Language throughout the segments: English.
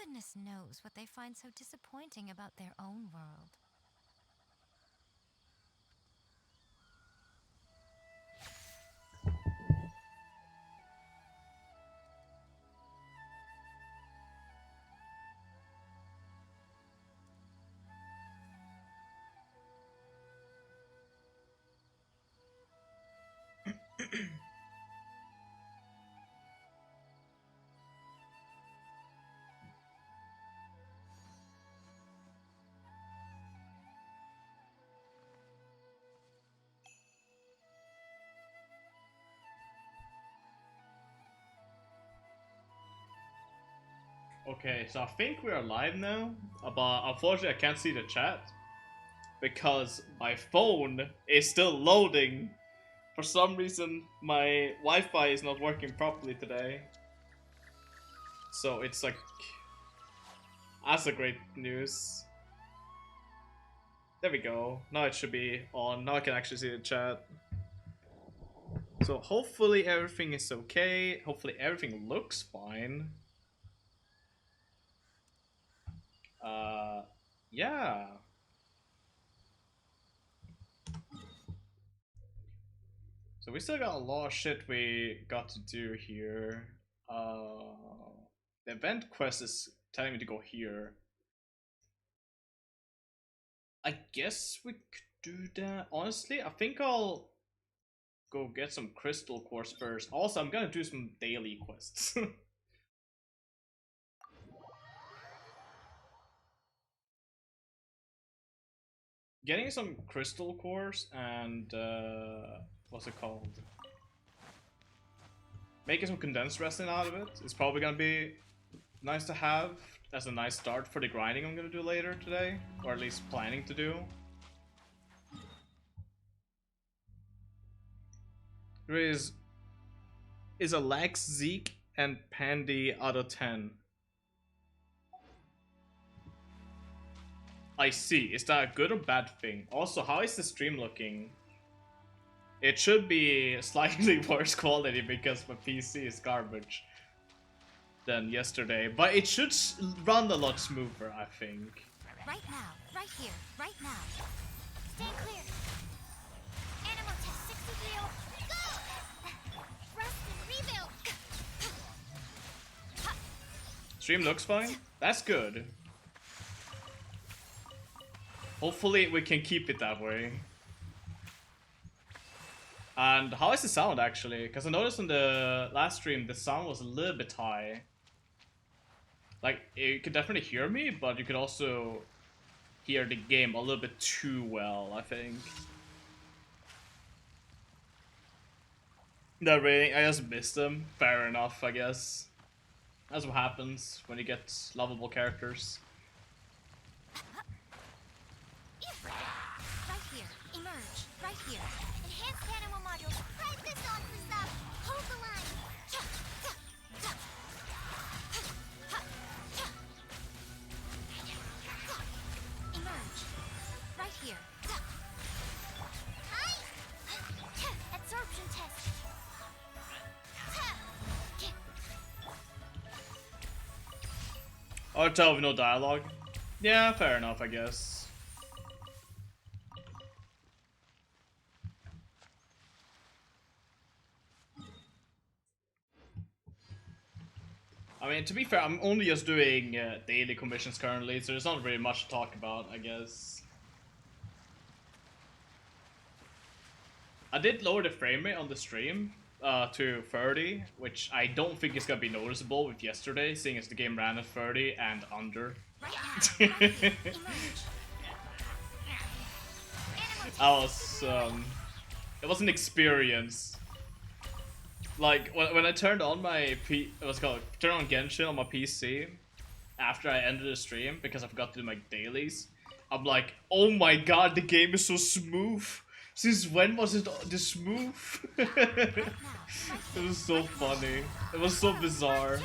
Goodness knows what they find so disappointing about their own world. Okay, so I think we are live now, but unfortunately I can't see the chat because my phone is still loading. For some reason, my Wi-Fi is not working properly today. So it's like, that's a great news. There we go. Now it should be on. Now I can actually see the chat. So hopefully everything is okay. Hopefully everything looks fine. Uh, yeah. So we still got a lot of shit we got to do here. The event quest is telling me to go here. I guess we could do that. Honestly, I think I'll go get some crystal cores first. Also, I'm gonna do some daily quests. Getting some crystal cores and what's it called? Making some condensed resin out of it is probably gonna be nice to have as a nice start for the grinding I'm gonna do later today, or at least planning to do. There is a Lex, Zeke, and Pandy out of 10. I see. Is that a good or bad thing? Also, how is the stream looking? It should be slightly worse quality because my PC is garbage than yesterday, but it should run a lot smoother, I think. Right now, right here, right now. Stand clear. Animal test 63. Go! Rest and rebuild. Stream looks fine? That's good. Hopefully we can keep it that way. And how is the sound actually? Because I noticed on the last stream the sound was a little bit high. Like, you could definitely hear me, but you could also hear the game a little bit too well, I think. The rating, I just missed them. Fair enough, I guess. That's what happens when you get lovable characters. Right here, emerge. Right here. Enhanced animal modules. Press this on for stop. Hold the line. Emerge. Right here. Absorption test. Or tell with no dialogue. Yeah, fair enough, I guess. I mean, to be fair, I'm only just doing daily commissions currently, so there's not really much to talk about, I guess. I did lower the frame rate on the stream to 30, which I don't think is gonna be noticeable with yesterday, seeing as the game ran at 30 and under. It was an experience. Like when I turned on my turn on Genshin on my PC after I ended the stream because I forgot to do my dailies. I'm like, oh my god, the game is so smooth. Since when was it this smooth? It was so funny. It was so bizarre.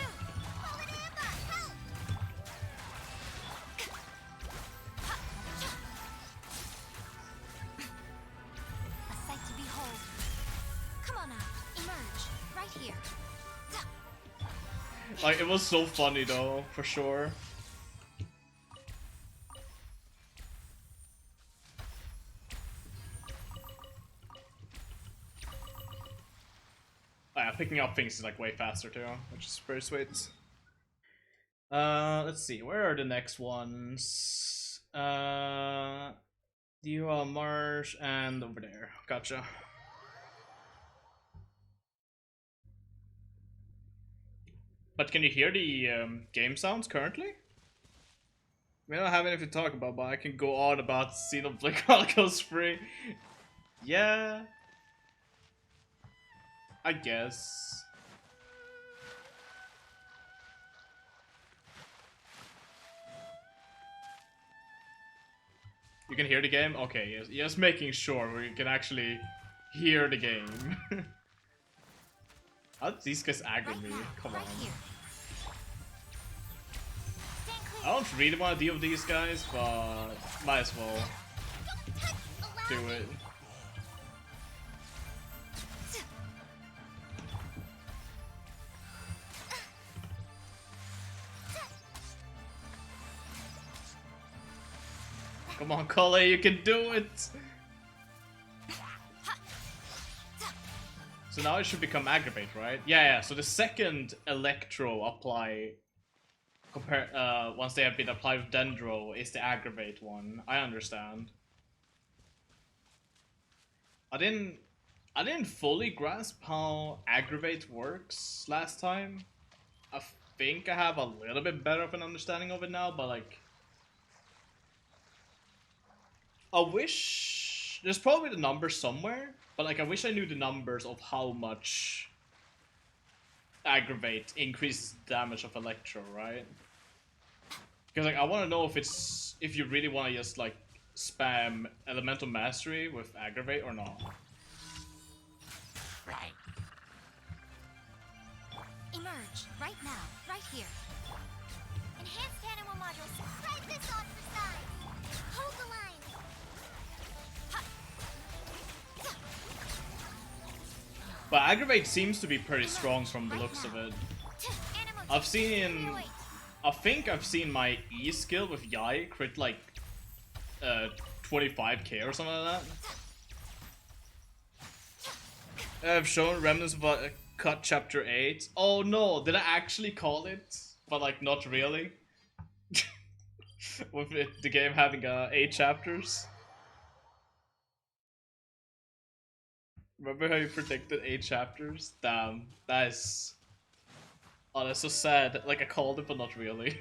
Like, it was so funny though, for sure. Oh, yeah, picking up things is like way faster too, which is pretty sweet. Let's see, where are the next ones? Dual Marsh and over there. Gotcha. But can you hear the game sounds currently? We don't have anything to talk about, but I can go on about Xenoblade Chronicles 3. Yeah, I guess. You can hear the game? Okay, yes, just making sure we can actually hear the game. How did these guys aggro me? Come on. I don't really want to deal with these guys, but might as well do it. Come on, Cole, you can do it! So now it should become Aggravate, right? Yeah, so the second Electro apply once they have been applied with Dendro is the Aggravate one. I understand. I didn't fully grasp how Aggravate works last time. I think I have a little bit better of an understanding of it now, but like I wish there's probably the number somewhere, but like I wish I knew the numbers of how much Aggravate increases damage of Electro, right? Because like I want to know if you really want to just like spam Elemental Mastery with Aggravate or not. Right. Emerge right now, right here. Enhanced animal modules. Strike this on for size. Hold the line. But Aggravate seems to be pretty strong from the looks of it. I think I've seen my E skill with Yai crit like 25k or something like that. I've shown remnants of a cut chapter 8. Oh no, did I actually call it? But like not really. With the game having 8 chapters. Remember how you predicted 8 chapters? Damn, that is... Oh, that's so sad. Like, I called it, but not really.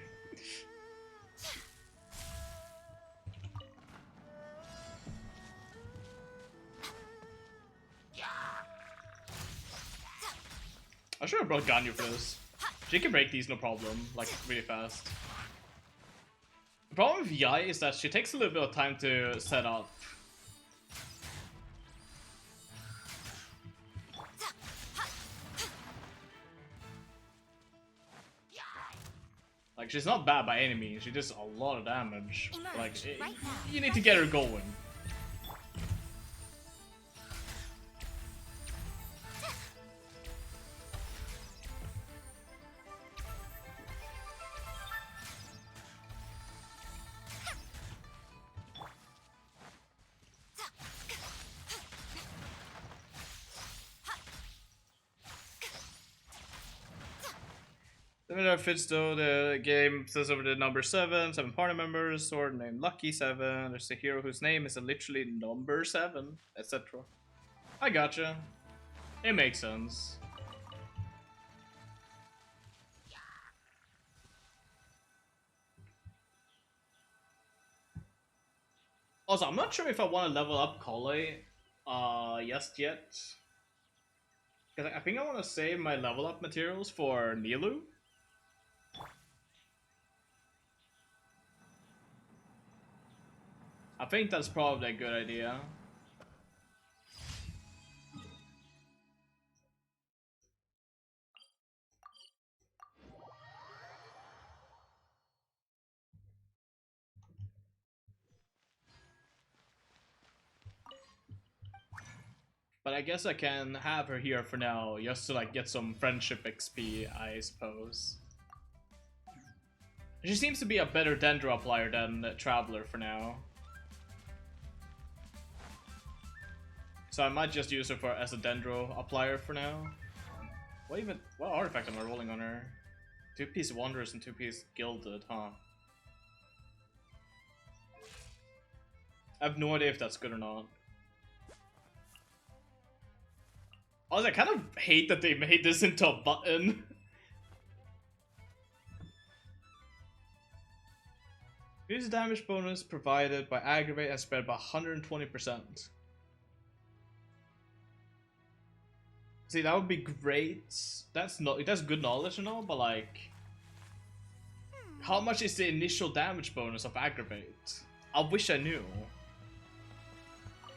I should have brought Ganyu for this. She can break these no problem, like, really fast. The problem with Yai is that she takes a little bit of time to set up. Like, she's not bad by any means, she does a lot of damage. Like, you need to get her going. Similar fits though, the game says over the number 7 party members, sword named Lucky 7, there's a hero whose name is literally number 7, etc. I gotcha. It makes sense. Also, I'm not sure if I want to level up Kole just yet. Because I think I want to save my level up materials for Nilu. I think that's probably a good idea. But I guess I can have her here for now, just to like get some friendship XP, I suppose. She seems to be a better Dendro applier than Traveler for now. So I might just use her for as a Dendro applier for now. What artifact am I rolling on her? 2-piece Wanderers and 2-piece Gilded, huh? I have no idea if that's good or not. Also, I kind of hate that they made this into a button. Use damage bonus provided by aggravate and spread by 120%. See, that would be great. That's good knowledge and all, but like, how much is the initial damage bonus of aggravate? I wish I knew.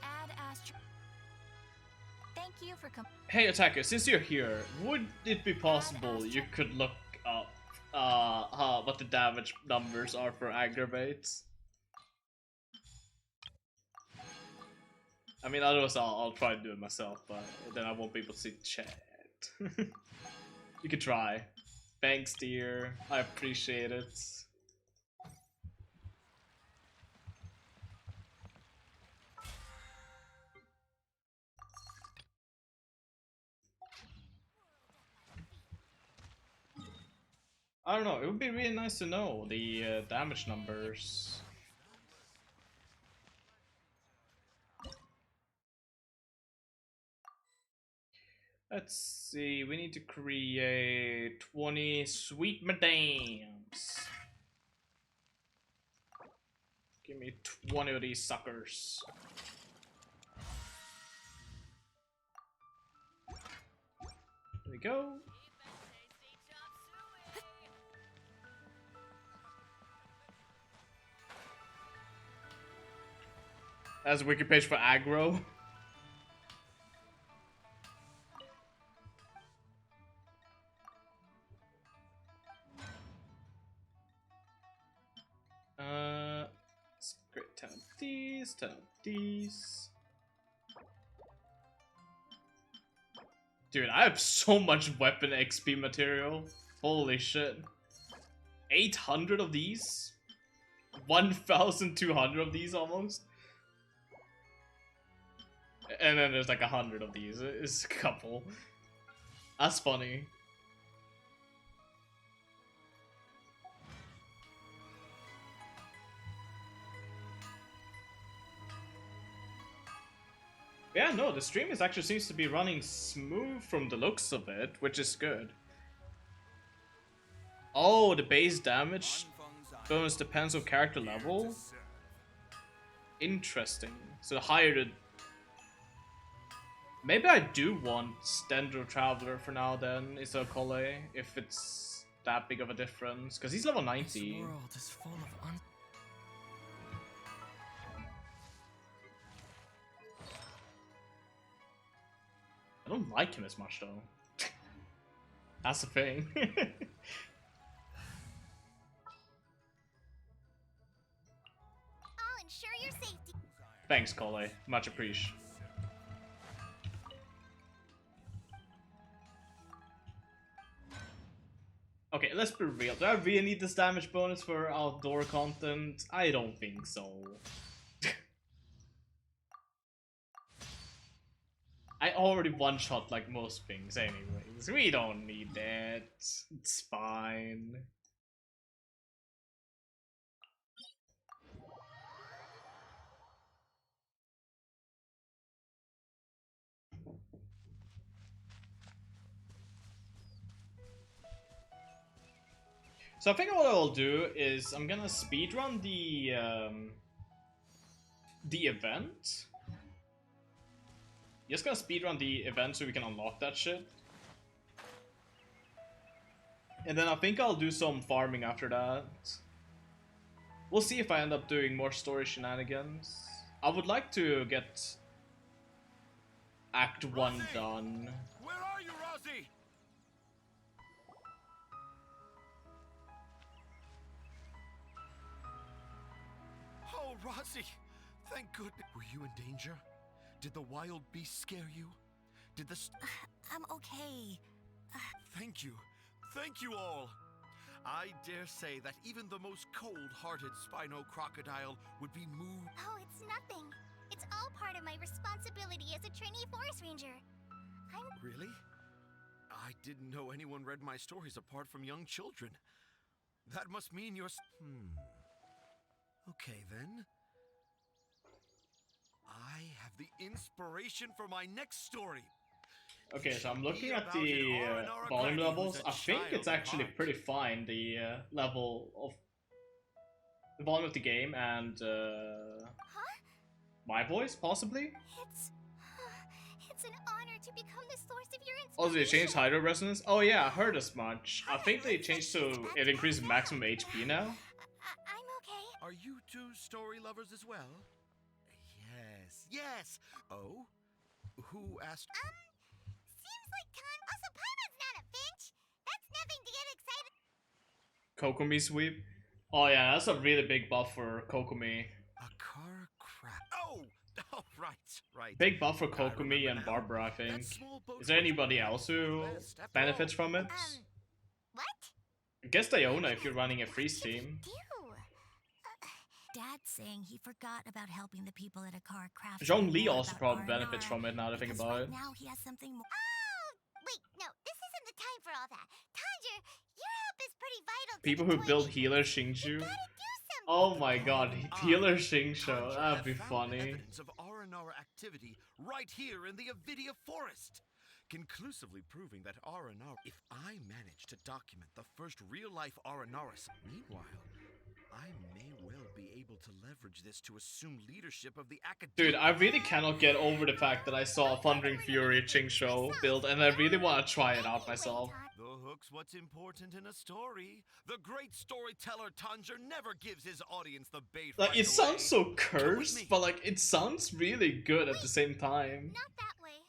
Add Astro. Thank you for Hey attacker, since you're here, would it be possible you could look up what the damage numbers are for aggravates? I mean, otherwise I'll try to do it myself, but then I won't be able to see chat. You could try. Thanks, dear. I appreciate it. I don't know, it would be really nice to know the damage numbers. Let's see, we need to create 20 sweet madams. Give me 20 of these suckers. There we go. That's a wiki page for aggro. Let's create 10 of these, 10 of these. Dude, I have so much weapon XP material. Holy shit. 800 of these? 1,200 of these almost? And then there's like 100 of these. It's a couple. That's funny. Yeah, no, the stream actually seems to be running smooth from the looks of it, which is good. Oh, the base damage bonus depends on character level? Interesting. So the higher the... Maybe I do want Dendro Traveler for now then, instead of Kole, if it's that big of a difference. Because he's level 90. This world is full of I don't like him as much though. That's the thing. I'll ensure your safety. Thanks, Kole. Much appreciated. Okay, let's be real. Do I really need this damage bonus for outdoor content? I don't think so. I already one-shot like most things anyways. We don't need that. It's fine. So I think what I'll do is I'm gonna speedrun the event. Just gonna speedrun the event so we can unlock that shit. And then I think I'll do some farming after that. We'll see if I end up doing more story shenanigans. I would like to get Act 1 done. Where are you, Rossi? Oh, Rossi! Thank goodness. Were you in danger? Did the wild beast scare you? Did the... I'm okay. Thank you. Thank you all. I dare say that even the most cold-hearted Spino crocodile would be moved. Oh, it's nothing. It's all part of my responsibility as a trainee forest ranger. Really? I didn't know anyone read my stories apart from young children. That must mean you're... Okay, then. I have the inspiration for my next story. Okay, so I'm looking at the volume levels. I think it's actually pretty fine, the level of the volume of the game and my voice, possibly. It's an honor to become the source of your inspiration. Also, they changed hydro resonance. Oh yeah, I heard as much. I think they changed so it increases maximum HP now. I'm okay. Are you two story lovers as well? Yes, yes. Oh? Who asked? Seems like time. Also, Paimon's not a Finch. That's nothing to get excited. Kokomi sweep. Oh yeah, that's a really big buff for Kokomi. A car crash. Oh, right. Big buff for I Kokomi remember and now. Barbara, I That think. small boat Is there was anybody the else who best after benefits all. from it? What? I guess Diona if you're running a freeze team. Dad's saying he forgot about helping the people at a car craft. Zhongli also probably benefits from it now that I think about it. Now he has something more. Oh, wait, no, this isn't the time for all that. Tanjiro, your help is pretty vital. To People the who build toy healer team. Shingshu. You gotta do something. Oh my god, healer Shingshu. Tanjiro That'd had be found funny. Evidence of Aranara activity right here in the Avidia forest, conclusively proving that Aranara. If I manage to document the first real-life Aranara, meanwhile, I may well be able to leverage this to assume leadership of the academy. Dude, I really cannot get over the fact that I saw a Thundering Fury Chingsho build and I really want to try it out myself. The hook's what's important in a story. The great storyteller Tanjiro never gives his audience the bait. Like, right it sounds away. so Come with cursed, me. but like, it sounds really good at the same time. Not that way.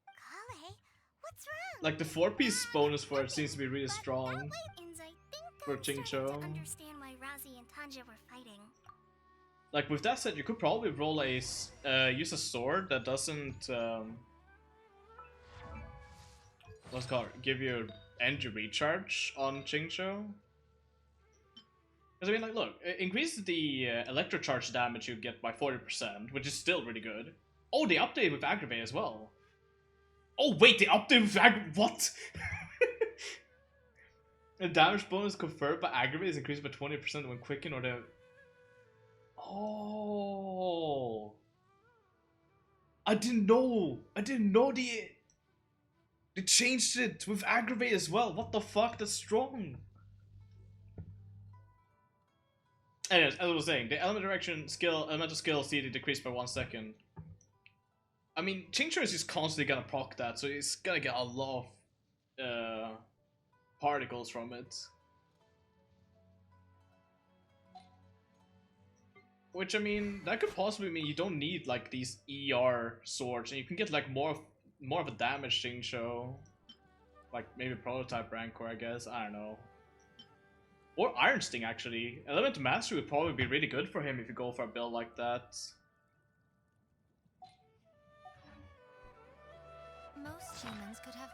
Kale, what's wrong? Like, the 4-piece bonus for it seems to be really strong. Inz, I think For I'm starting Chingcho. to understand why Razi and Tanja were fighting. Like, with that said, you could probably roll use a sword that doesn't, what's it called, give you energy recharge on Chingsho. Because, I mean, like, look, it increases the electrocharge damage you get by 40%, which is still really good. Oh, they updated with Aggravate as well. Oh, wait, they updated with Aggravate? What? The damage bonus conferred by Aggravate is increased by 20% when quickened or the... Oh... I didn't know they changed it with Aggravate as well. What the fuck? That's strong. Anyways, as I was saying, the elemental skill CD decreased by 1 second. I mean, Chingcho is just constantly gonna proc that, so he's gonna get a lot of particles from it. Which, I mean, that could possibly mean you don't need like these ER swords, and you can get like more of a damage Chingcho. Like maybe prototype Rancor, I guess. I don't know. Or Iron Sting, actually. Elemental Mastery would probably be really good for him if you go for a build like that. Most humans could have.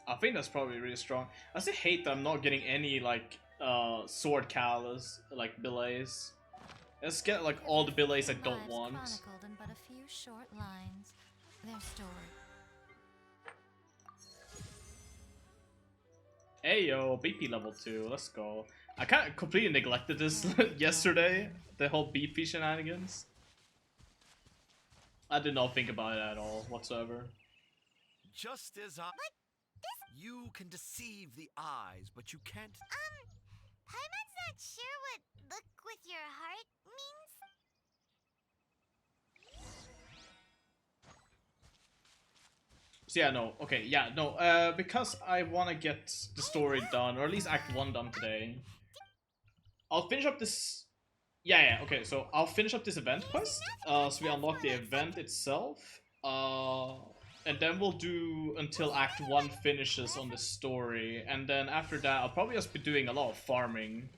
I think that's probably really strong. I still hate that I'm not getting any, like, sword callus, like, billets. Let's get, like, all the billets I don't want. Chronicled in but a few short lines. Their story. Ayo, BP level 2, let's go. I kind of completely neglected this yesterday, the whole BP shenanigans. I did not think about it at all, whatsoever. Just as I... You can deceive the eyes, but you can't... Paimon's not sure what look with your heart means. So yeah, no, okay, yeah, no, because I want to get the story done, or at least Act 1 done today, I'll finish up this... Yeah, okay, so I'll finish up this event quest, so we unlock the event itself, and then we'll do until Act 1 finishes on the story, and then after that, I'll probably just be doing a lot of farming.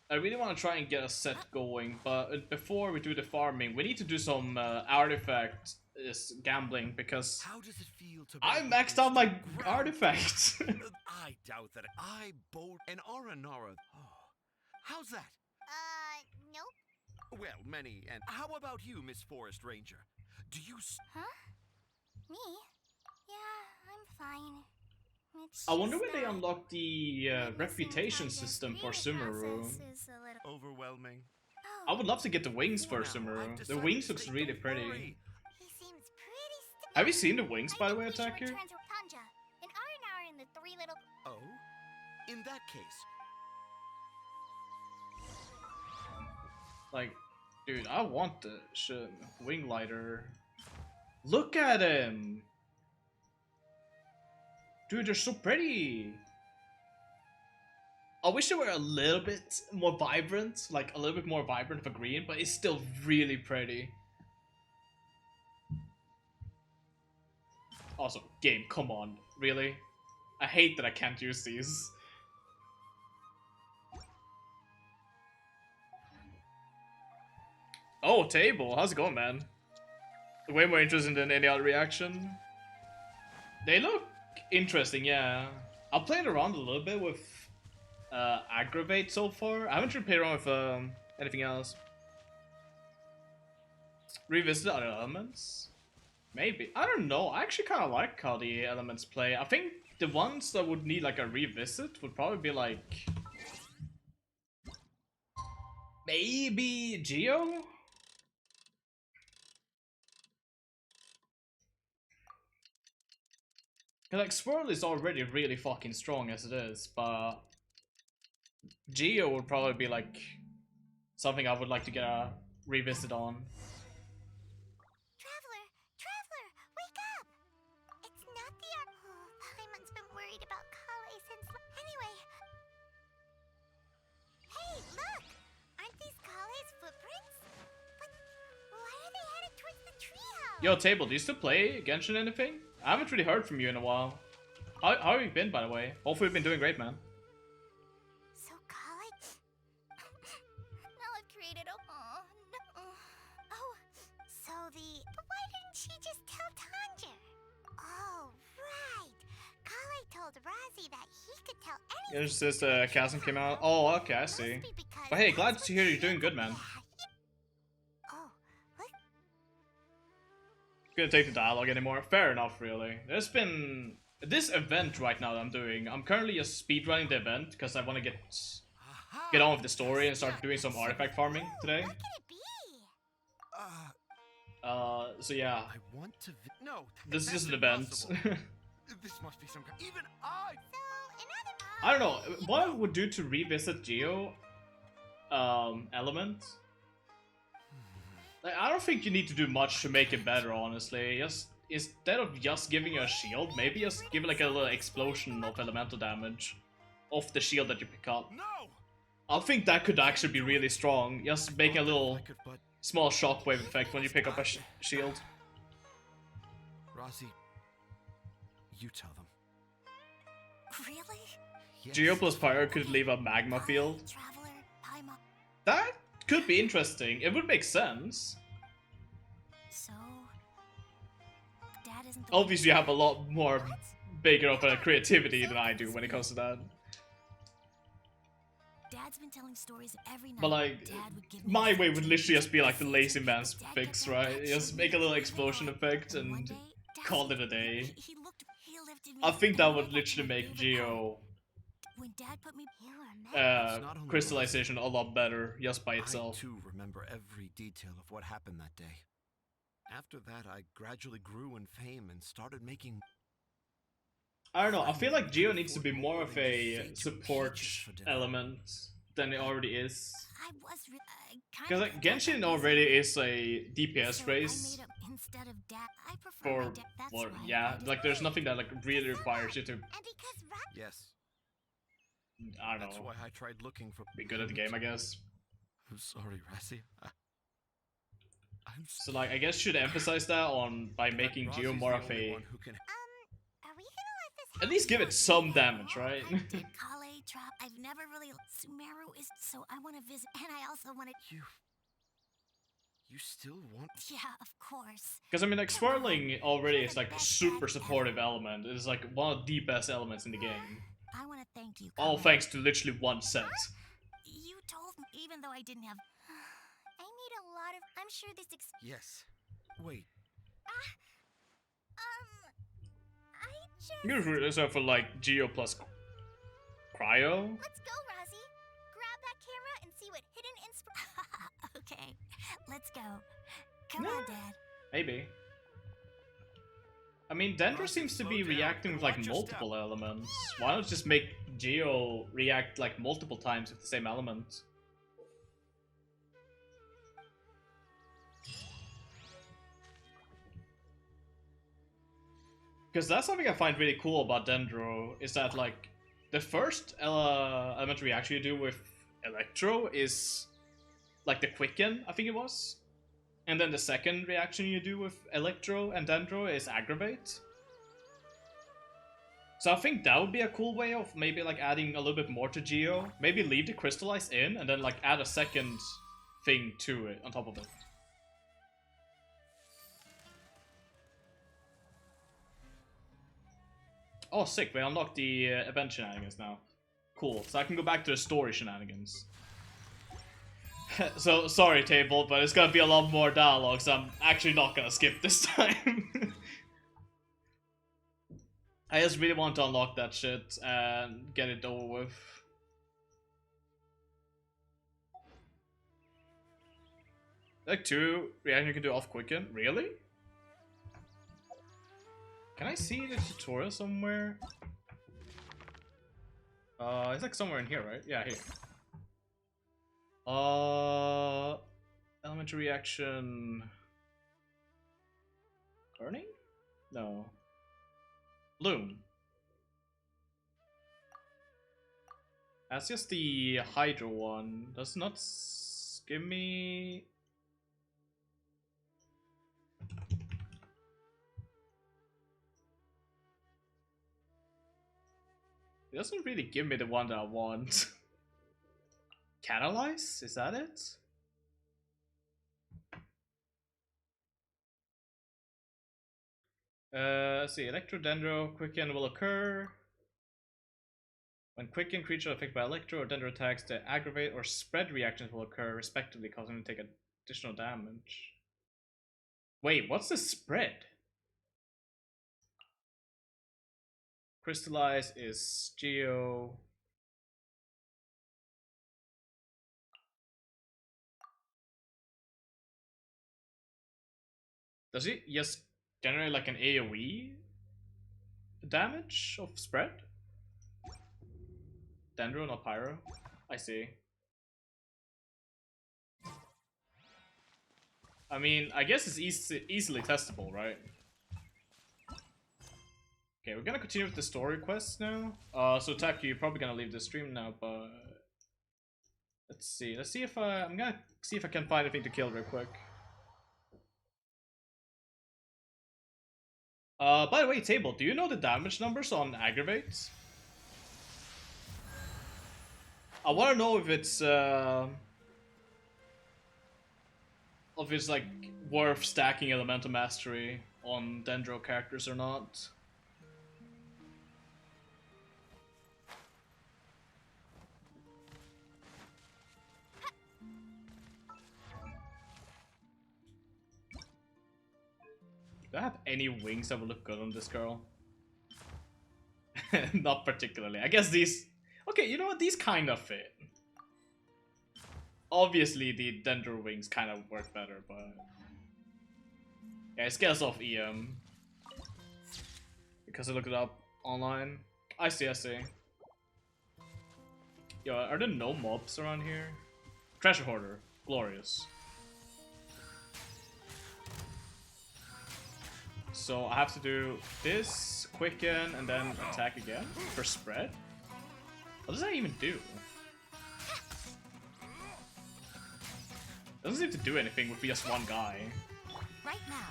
I really want to try and get a set going, but before we do the farming, we need to do some artifact gambling because How does it feel to I battle maxed out my instant ground? artifacts. I doubt that I bowled an Aranara. Oh, how's that? Nope. Well, many and how about you, Miss Forest Ranger? Do you Huh? Me? Yeah, I'm fine. It's I wonder just when they that unlock the witnessing reputation Tanya's system for grieving Sumeru. process is a little... overwhelming? I would love to get the wings For for now, I've Sumeru. The decided wings to looks stay- really don't pretty. worry. He seems pretty Have you seen the wings, by the way, Attacker? Tanja, an Arnar in the three little... Oh, in that case, Like, dude, I want the shit. Wing lighter. Look at him! Dude, they're so pretty! I wish they were a little bit more vibrant, like a little bit more vibrant of a green, but it's still really pretty. Also, game, come on, really? I hate that I can't use these. Oh, table, how's it going, man? Way more interesting than any other reaction. They look interesting, yeah. I've played around a little bit with Aggravate so far. I haven't really played around with anything else. Revisit other elements? Maybe. I don't know. I actually kind of like how the elements play. I think the ones that would need like a revisit would probably be like... maybe Geo? Cause like Swirl is already really fucking strong as it is, but Geo would probably be like something I would like to get a revisit on. Traveler, wake up! It's not the Paimon's been worried about Kale since... Anyway... Hey, look! Aren't these Kale's footprints? But why are they headed towards the treehouse? Yo, Table, do you still play Genshin anything? I haven't really heard from you in a while. How have you been, by the way? Hopefully you've been doing great, man. So Kale... now I've created a... Oh, no. Oh, so the... But why didn't she just tell Tanja? Oh, right. Kale told Razi that he could tell anything. It's just Chasm came out. Oh, okay, I see. But hey, glad to hear you're doing good, man. Oh, what? Gonna take the dialogue anymore. Fair enough, really. There's been this event right now that I'm doing. I'm currently just speedrunning the event because I want to get on with the story and start doing some artifact farming today. What can it be? So yeah, I want to. No, this is that's just an event. impossible. This must be some kind. Even I. So, in other... I don't know what I would do to revisit Geo element. Like, I don't think you need to do much to make it better, honestly. Just instead of just giving you a shield, maybe just give it like a little explosion of elemental damage off the shield that you pick up. No. I think that could actually be really strong. Just making a little I could, but small shockwave effect when you pick up a shield. Rossi, you tell them. Really? Yes. Geo plus Pyro could leave a magma field. Traveler, Paimon. That could be interesting. It would make sense. So... Dad isn't the Obviously, you have a lot more What? bigger of a creativity than I do when it comes to that. Dad's been telling stories every night. But like, Dad would give me my a way would photo. literally just be like the lazy Dad man's kept fix, that right? action Just make a little moving explosion on. effect And one and day, Dad call said it a day. He lifted me I up think and that I would got literally my make favorite Geo when Dad put me... You were mad. not only crystallization a lot better just by I itself. too remember every detail of what happened that day. After that, I gradually grew in fame and started making. I don't know, I feel like Geo needs to be more of a support element than it already is. I was Because like Genshin already is a DPS race Instead of Dad, I prefer for, my dad. That's well, why yeah, I did like it. there's nothing that like really requires you to, And because Yes, I don't that's know, why I tried looking for. be good at the game, I guess. I'm sorry, Rassi. I'm So like, I guess should emphasize that on by making Geo more of a, are we gonna let this at least give it some damage, right? Kale drop. I've never really. Sumeru is. So I want to visit. And I also want to. You still want? Yeah, of course. Because I mean, like, swirling already is like a super supportive element. It is like one of the best elements in the game. I want to thank you. All Colin. thanks to literally one set. You told me, even though I didn't have. I need a lot of. I'm sure this. Yes. Wait. I just. You can use that for like Geo plus Cryo. Let's go, Rozzy. Grab that camera and see what hidden Okay, let's go. Come on, Dad. Maybe. I mean, Dendro seems to be reacting with like multiple elements. Why not just make Geo react like multiple times with the same element? Because that's something I find really cool about Dendro, is that like the first element reaction you do with Electro is like the Quicken, I think it was. And then the second reaction you do with Electro and Dendro is Aggravate. So I think that would be a cool way of maybe like adding a little bit more to Geo. Maybe leave the Crystallize in and then like add a second thing to it on top of it. Oh, sick, we unlocked the event shenanigans now. Cool, so I can go back to the story shenanigans. So, sorry, table, but it's gonna be a lot more dialogue, so I'm actually not gonna skip this time. I just really want to unlock that shit and get it over with. Like 2 reaction you can do off Quicken? Really? Can I see the tutorial somewhere? It's like somewhere in here, right? Yeah, here. Elementary reaction. Burning? No. Bloom. That's just the Hydro one. Does not give me. It doesn't really give me the one that I want. Catalyze? Is that it? Let's see. Electro-Dendro Quicken will occur. When Quicken creature affected by Electro or Dendro attacks, the Aggravate or Spread reactions will occur respectively, causing them to take additional damage. Wait, what's the Spread? Crystallize is Geo. Does it just generate like an AoE damage of Spread? Dendro, not Pyro. I see. I mean, I guess it's easily testable, right? Okay, we're gonna continue with the story quests now. So Taki, you're probably gonna leave the stream now, but let's see. Let's see if I'm gonna see if I can find anything to kill real quick. By the way, Table, do you know the damage numbers on Aggravates? I want to know if it's like worth stacking Elemental Mastery on Dendro characters or not. Do I have any wings that would look good on this girl? Not particularly. I guess these... Okay, you know what? These kind of fit. Obviously, the Dendro wings kind of work better, but... Yeah, it scales off EM. Because I looked it up online. I see, I see. Yo, are there no mobs around here? Treasure Hoarder. Glorious. So I have to do this, Quicken, and then attack again for Spread? What does that even do? Doesn't seem to do anything with just one guy. Right now.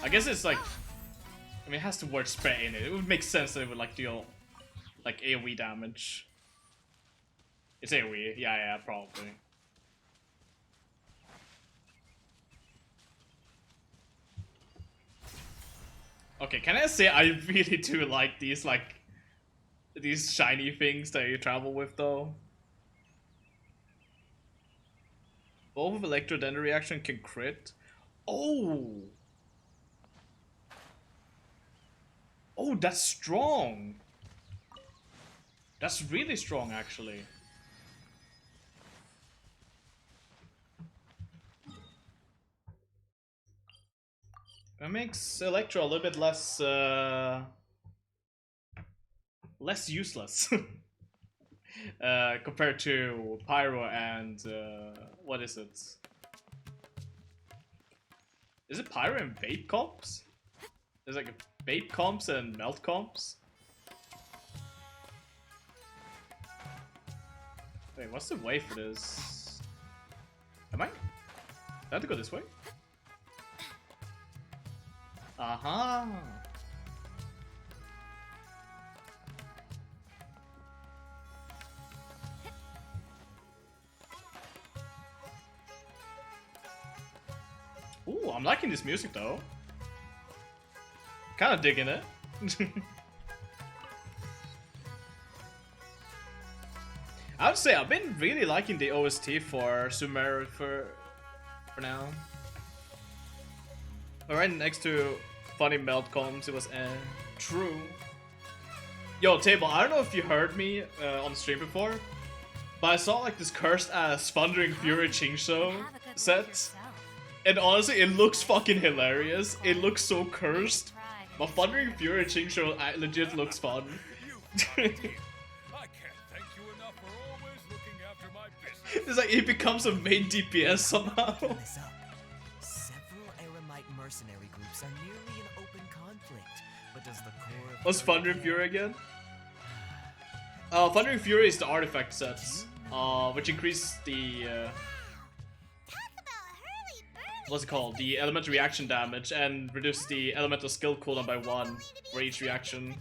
I guess it's like... I mean, it has the word Spread in it. It would make sense that it would like deal Like AoE damage. It's AoE, yeah, probably. Okay, can I say I really do like these, like, these shiny things that you travel with, though? Both of Electro Dender reaction can crit. Oh! Oh, that's strong! That's really strong, actually. That makes Electro a little bit less, less useless. Compared to Pyro and, what is it? Is it Pyro and Vape comps? There's like a Vape comps and Melt comps? Wait, what's the way for this? Am I? Do I have to go this way? Aha! Ooh, I'm liking this music though. Kinda digging it. I would say I've been really liking the OST for Sumeru for now. Right next to funny melt comms, it was true. Yo, Table, I don't know if you heard me on stream before, but I saw like this cursed ass Thundering Fury Chingsho set. And honestly, it looks fucking hilarious. It looks so cursed. But Thundering Fury Chingsho legit looks fun. It's like he becomes a main DPS somehow. Several Eremite mercenary groups are nearly in open conflict, but does the core of What's Thundering Fury again? Thundering Fury is the artifact sets, which increase the what's it called? The elemental reaction damage and reduce the elemental skill cooldown by 1 for each reaction.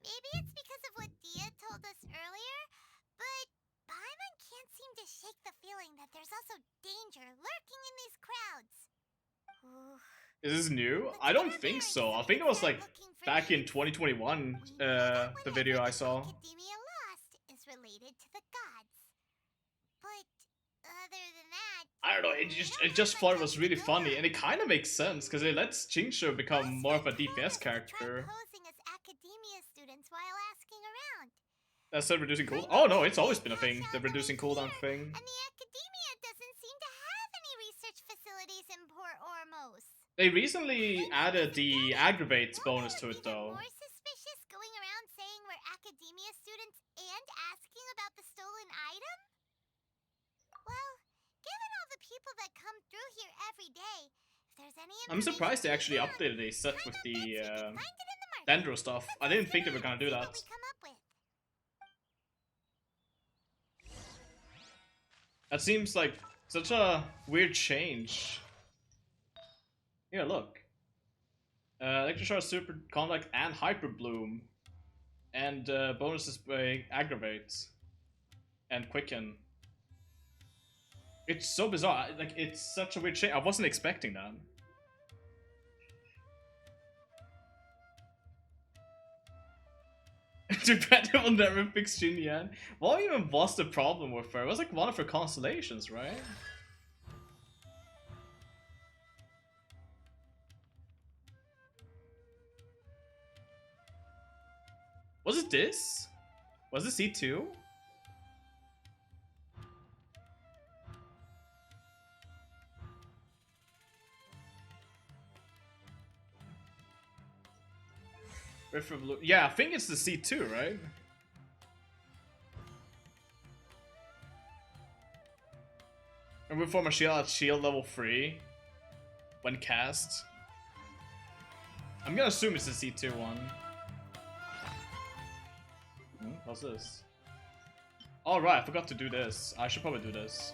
Maybe it's because of what Dia told us earlier, but Paimon can't seem to shake the feeling that there's also danger lurking in these crowds. Is this new? I don't think so. I think it was like back in 2021, the video I saw. Academia Lost is related to the gods. But other than that, I don't know, I just thought it was really funny, and it kind of makes sense, because it lets Chingsho become more of a DPS character. posing as academia students while asking around. That's the reducing cooldown. Oh no, it's always been a thing, the reducing cooldown thing. And the academia doesn't seem to have any research facilities in Port Ormos. They recently added the aggravate bonus to it though. More suspicious going around saying we're academia students and asking about the stolen item? Well, given all the people that come through here every day, if there's any I'm surprised they actually updated a set with the Dendro stuff. I didn't think they were gonna do that. That seems like such a weird change. Here, look. Electrocharge, Super Contact, and Hyper Bloom. And bonuses by Aggravate. And Quicken. It's so bizarre. Like, it's such a weird change. I wasn't expecting that. Japan will never fix Jin Yan. What even was the problem with her? It was like one of her constellations, right? Was it this? Was it C2? Yeah, I think it's the C2, right? And we form a shield at shield level 3 when cast. I'm gonna assume it's the C2 one. What's this? Oh right, I forgot to do this. I should probably do this.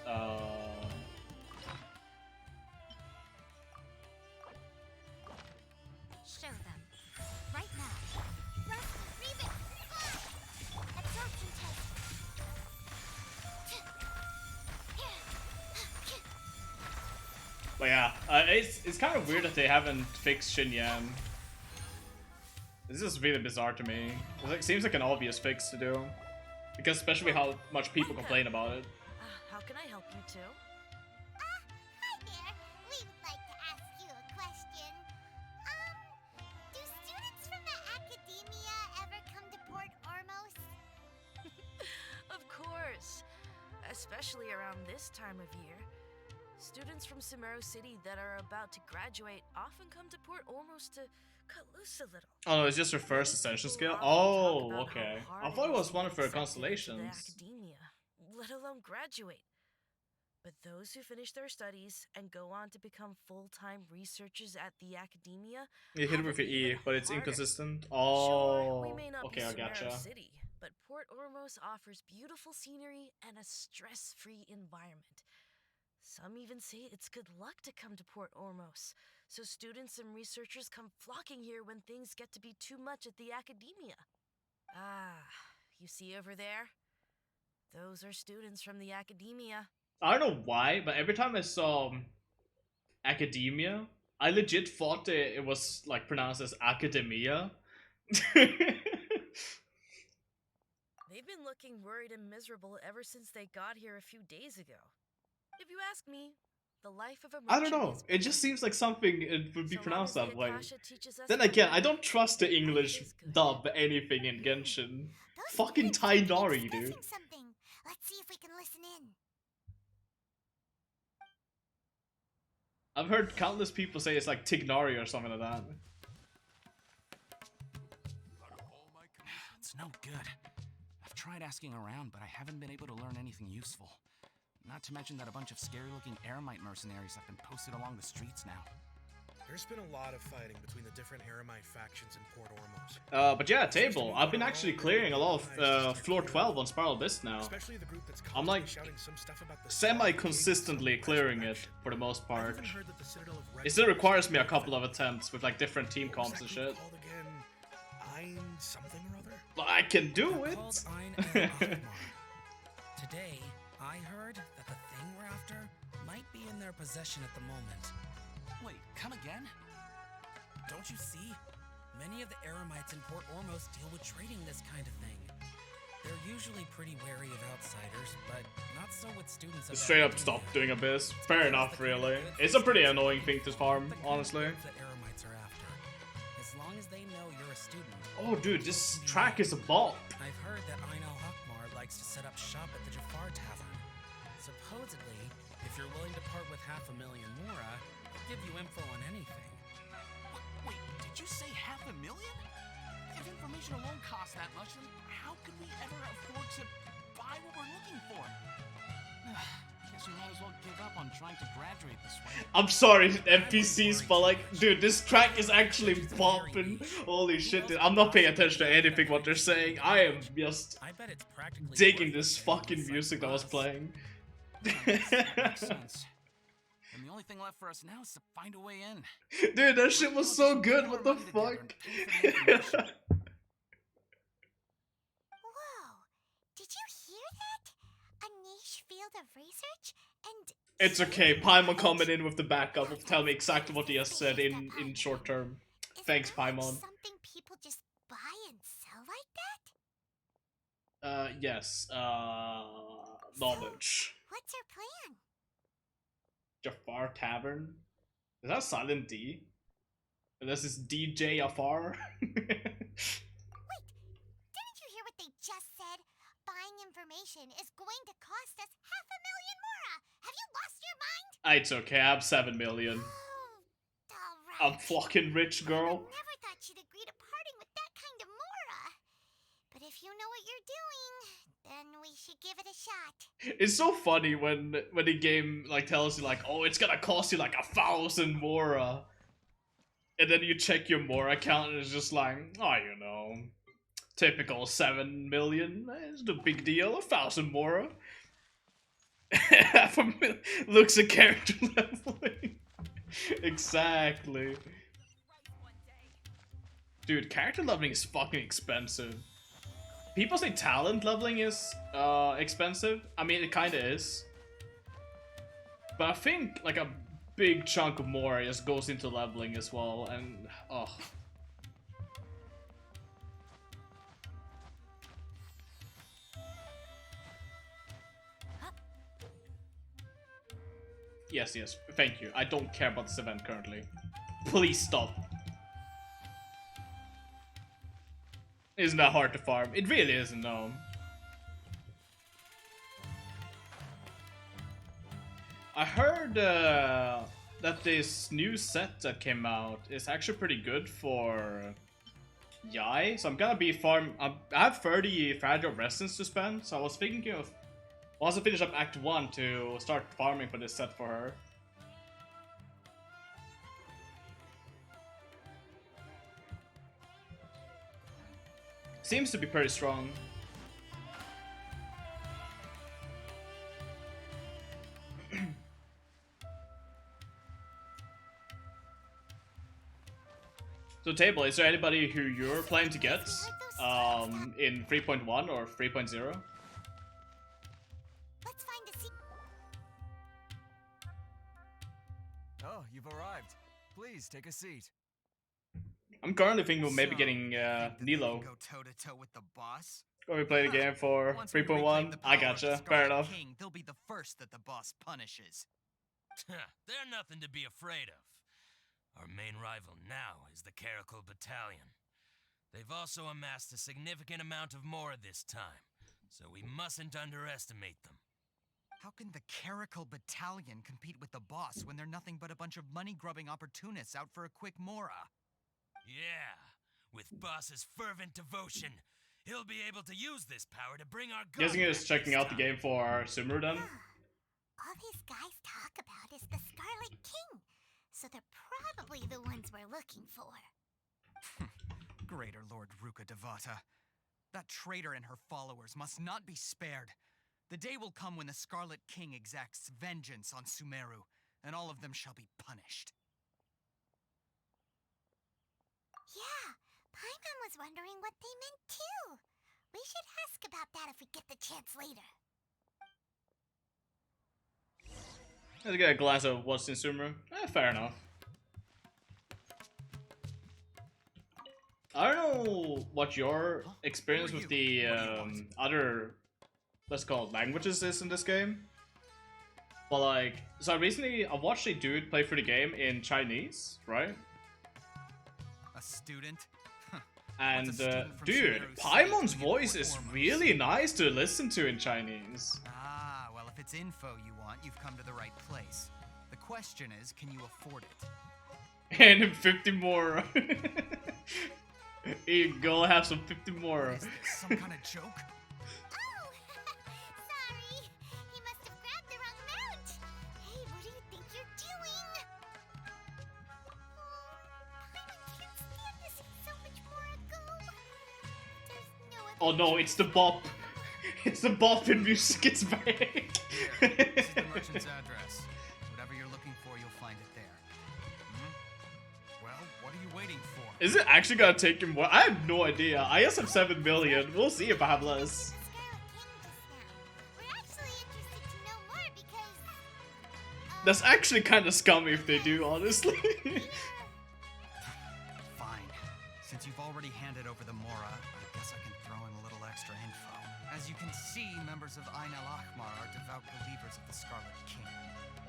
Show them. But yeah, it's kind of weird that they haven't fixed Xinyan. This is really bizarre to me. It seems like an obvious fix to do. Because especially how much people complain about it. How can I help you two? Hi there. We would like to ask you a question. Do students from the academia ever come to Port Ormos? Of course. Especially around this time of year. Students from Sumeru City that are about to graduate often come to Port Ormos to cut loose a little. Oh, it's just her first ascension skill? Oh, okay. I thought it was one of her constellations. Academia, let alone graduate. But those who finish their studies and go on to become full-time researchers at the academia. You hit it with your E, but it's inconsistent. Sure, Oh, we may not okay, be I Sumeru gotcha. City, but Port Ormos offers beautiful scenery and a stress-free environment. Some even say it's good luck to come to Port Ormos, so students and researchers come flocking here when things get to be too much at the academia. Ah, you see over there? Those are students from the academia. I don't know why, but every time I saw academia, I legit thought it was like pronounced as academia. They've been looking worried and miserable ever since they got here a few days ago. If you ask me, the life of a I don't merchant know. is It just seems like something it would be so long pronounced as that the way. Akasha teaches us Then how to again, I live, don't trust the life English is good. dub anything in Genshin. Those Fucking students seem to be Tainari, dude. discussing something. Let's see if we can listen in. I've heard countless people say it's like Tignari or something like that. It's no good. I've tried asking around, but I haven't been able to learn anything useful. Not to mention that a bunch of scary-looking Eremite mercenaries have been posted along the streets now. There's been a lot of fighting between the different Eremite factions in Port Ormos. But yeah, table. I've been actually clearing a lot of floor 12 on Spiral Abyss now. Especially the group that's I'm like shouting some stuff about the semi-consistently clearing it for the most I've part. even heard that the Citadel of Red It still requires me a couple of attempts with like different team What was comps and that shit. group called again? Ein something or other? But I can do They're it! called Ein and Ahmar. Today, I heard that the thing we're after might be in their possession at the moment. Wait, come again? Don't you see? Many of the Eremites in Port Ormos deal with trading this kind of thing. They're usually pretty wary of outsiders, but not so with students of Straight up academia. stop doing Abyss. Fair enough, really. It's a pretty annoying thing to farm, The kind of honestly. goods that Eremites are after. As long as they know you're a student. Oh dude, this track is a bop. I've heard that Ein al-Hakmar likes to set up shop at the Jafar Tavern. Supposedly, if you're willing to part with 500,000 Mora, he'll give you info on anything. Wait, did you say 500,000? If information alone costs that much, then how could we ever afford to buy what we're looking for? Guess we might as well give up on trying to graduate this way. I'm sorry, NPCs, but like, dude, this track is actually bopping. Holy shit, dude. I'm not paying attention to anything what they're saying. I am just I bet it's practically digging worth this it fucking inside music the that was bus. playing. Makes sense. And the only thing left for us now is to find a way in. Dude, that shit was so good, what the fuck? Whoa! Did you hear that? A niche field of research and. It's okay, Paimon coming in with the backup will tell me exactly what he has said in short term. Is Thanks, knowledge Paimon. Something people just buy and sell like that? Yes, knowledge. What's our plan? Jafar Tavern? Is that Silent D? Unless it's DJ Jafar? Wait, didn't you hear what they just said? Buying information is going to cost us 500,000 Mora! Have you lost your mind? It's okay, I have 7 million. Oh, alright. I'm fucking rich, girl. I never thought you'd agree to parting with that kind of Mora. But if you know what you're doing, then we should give it a shot. It's so funny when the game like tells you like, oh, it's gonna cost you like 1,000 Mora. And then you check your Mora account and it's just like, oh, you know, typical 7 million. It's no big deal, 1,000 Mora. Half a mil looks at character leveling. Exactly. Dude, character leveling is fucking expensive. People say talent leveling is expensive. I mean, it kinda is. But I think like a big chunk of more just goes into leveling as well, and oh. Yes, yes, thank you. I don't care about this event currently. Please stop. Isn't that hard to farm? It really isn't, no. I heard that this new set that came out is actually pretty good for Yai, so I'm gonna be I have 30 fragile resins to spend, so I was thinking of once I finish up Act 1 to start farming for this set for her. Seems to be pretty strong. So Table, is there anybody who you're planning to get in 3.1 or 3.0? Oh, you've arrived. Please take a seat. I'm currently thinking of maybe getting Nilo. Go toe to toe with the boss. When we play the game for Once we reclaim 3.1, the I power of the gotcha. Scarlet Fair enough. King, they'll be the first that the boss punishes. They're nothing to be afraid of. Our main rival now is the Caracal Battalion. They've also amassed a significant amount of more this time, so we mustn't underestimate them. How can the Caracal Battalion compete with the boss when they're nothing but a bunch of money-grubbing opportunists out for a quick mora? Yeah, with boss's fervent devotion, he'll be able to use this power to bring our god Guessing it's back checking this out the time. game for Sumeru then. All these guys talk about is the Scarlet King, so they're probably the ones we're looking for. Greater Lord Ruka Devata. That traitor and her followers must not be spared. The day will come when the Scarlet King exacts vengeance on Sumeru, and all of them shall be punished. Yeah, Paimon was wondering what they meant too. We should ask about that if we get the chance later. Let's get a glance of what's in Sumeru. Fair enough. I don't know what your experience with the other, let's call it, languages is in this game. But like, so I watched a dude play through the game in Chinese, right? A student? And What's a student from dude, Sumeru Paimon's say to voice Port is Ormuz? really nice to listen to in Chinese. Ah, well, if it's info you want, you've come to the right place. The question is, can you afford it? And 50 more. Here you go, have some 50 more. Is this some kind of joke? Oh, sorry. He must have grabbed the wrong amount. Hey, what do you think you're doing? Paimon can't stand to see so much more ago. There's no other Oh no, it's the bop. It's the bop in music, it's back. Here, this is the merchant's address. Whatever you're looking for, you'll find it there. Well, what are you waiting for? Is it actually gonna take him more? I have no idea. I just have 7 million. We'll see if I have less. We're actually interested to know more because That's actually kind of scummy if they do, honestly. Fine. Since you've already handed over the Mora, I guess I can throw in a little extra info. As you can see, members of Ain al-Ahmar are devout believers of the Scarlet King.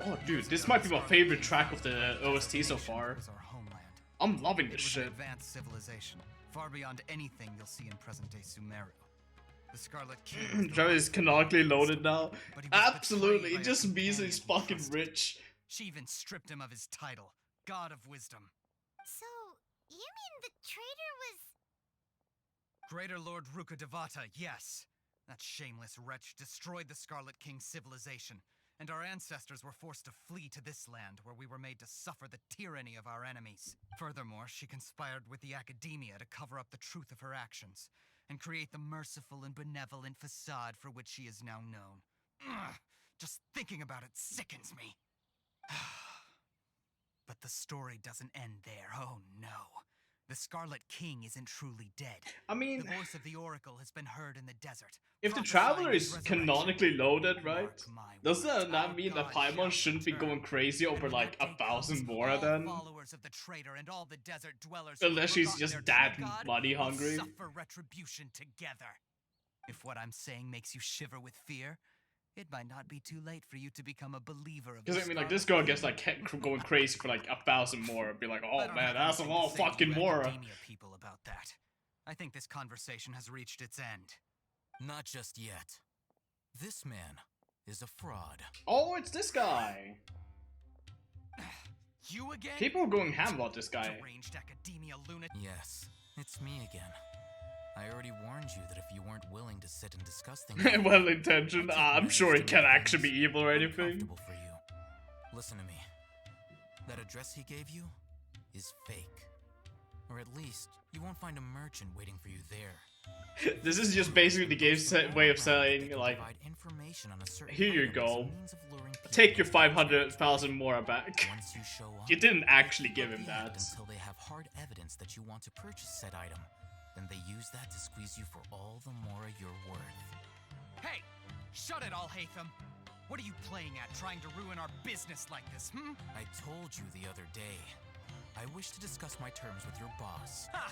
Oh, dude, this might be my favorite track of the OST so far. Was our homeland. I'm loving It this was an shit. advanced civilization, far beyond anything you'll see in present-day Sumeru. The Scarlet King. was the Travis is last canonically of loaded now. but he was Absolutely, betrayed it by a just means companion he's he fucking trusted. rich. She even stripped him of his title, God of Wisdom. So you mean the traitor was Greater Lord Ruka Devata, yes. That shameless wretch destroyed the Scarlet King's civilization, and our ancestors were forced to flee to this land where we were made to suffer the tyranny of our enemies. Furthermore, she conspired with the academia to cover up the truth of her actions, and create the merciful and benevolent facade for which she is now known. Ugh, just thinking about it sickens me. But the story doesn't end there, oh no. The Scarlet King isn't truly dead. I mean, The voice of the Oracle has been heard in the desert. if the prophesying Traveler his is resurrection. canonically loaded, right? Mark my Doesn't that mean that Paimon shouldn't be going crazy over like 1,000 more then? Followers of the traitor and all the desert dwellers who Unless have she's forgotten just their that true god money will hungry. suffer retribution together. If what I'm saying makes you shiver with fear, it might not be too late for you to become a believer of the Because I mean, like, Scarlet this girl King. gets like going crazy for like 1,000 more. Be like, I oh don't man, have that's a anything lot to of say to fucking you more. academia people about that. I think this conversation has reached its end. Not just yet. This man is a fraud. Oh, it's this guy. You again? People are going ham about this guy. Deranged academia lunatic. Yes, it's me again. I already warned you that if you weren't willing to sit and discuss things with me, Well intentioned. I'd take I'm sure he measures to can't make actually be things evil or anything. uncomfortable for you. Listen to me. That address he gave you is fake. Or at least, you won't find a merchant waiting for you there. This is just basically the game's way of saying, like, Provide information on a certain here you item as a go. means of luring people Take your to 500,000 more back. Once you show up, You didn't actually people give him react that. until they have hard evidence that you want to purchase said item. Then they use that to squeeze you for all the more you're worth. Hey! Shut it all, Hatham! What are you playing at, trying to ruin our business like this, hmm? I told you the other day. I wish to discuss my terms with your boss. Ha!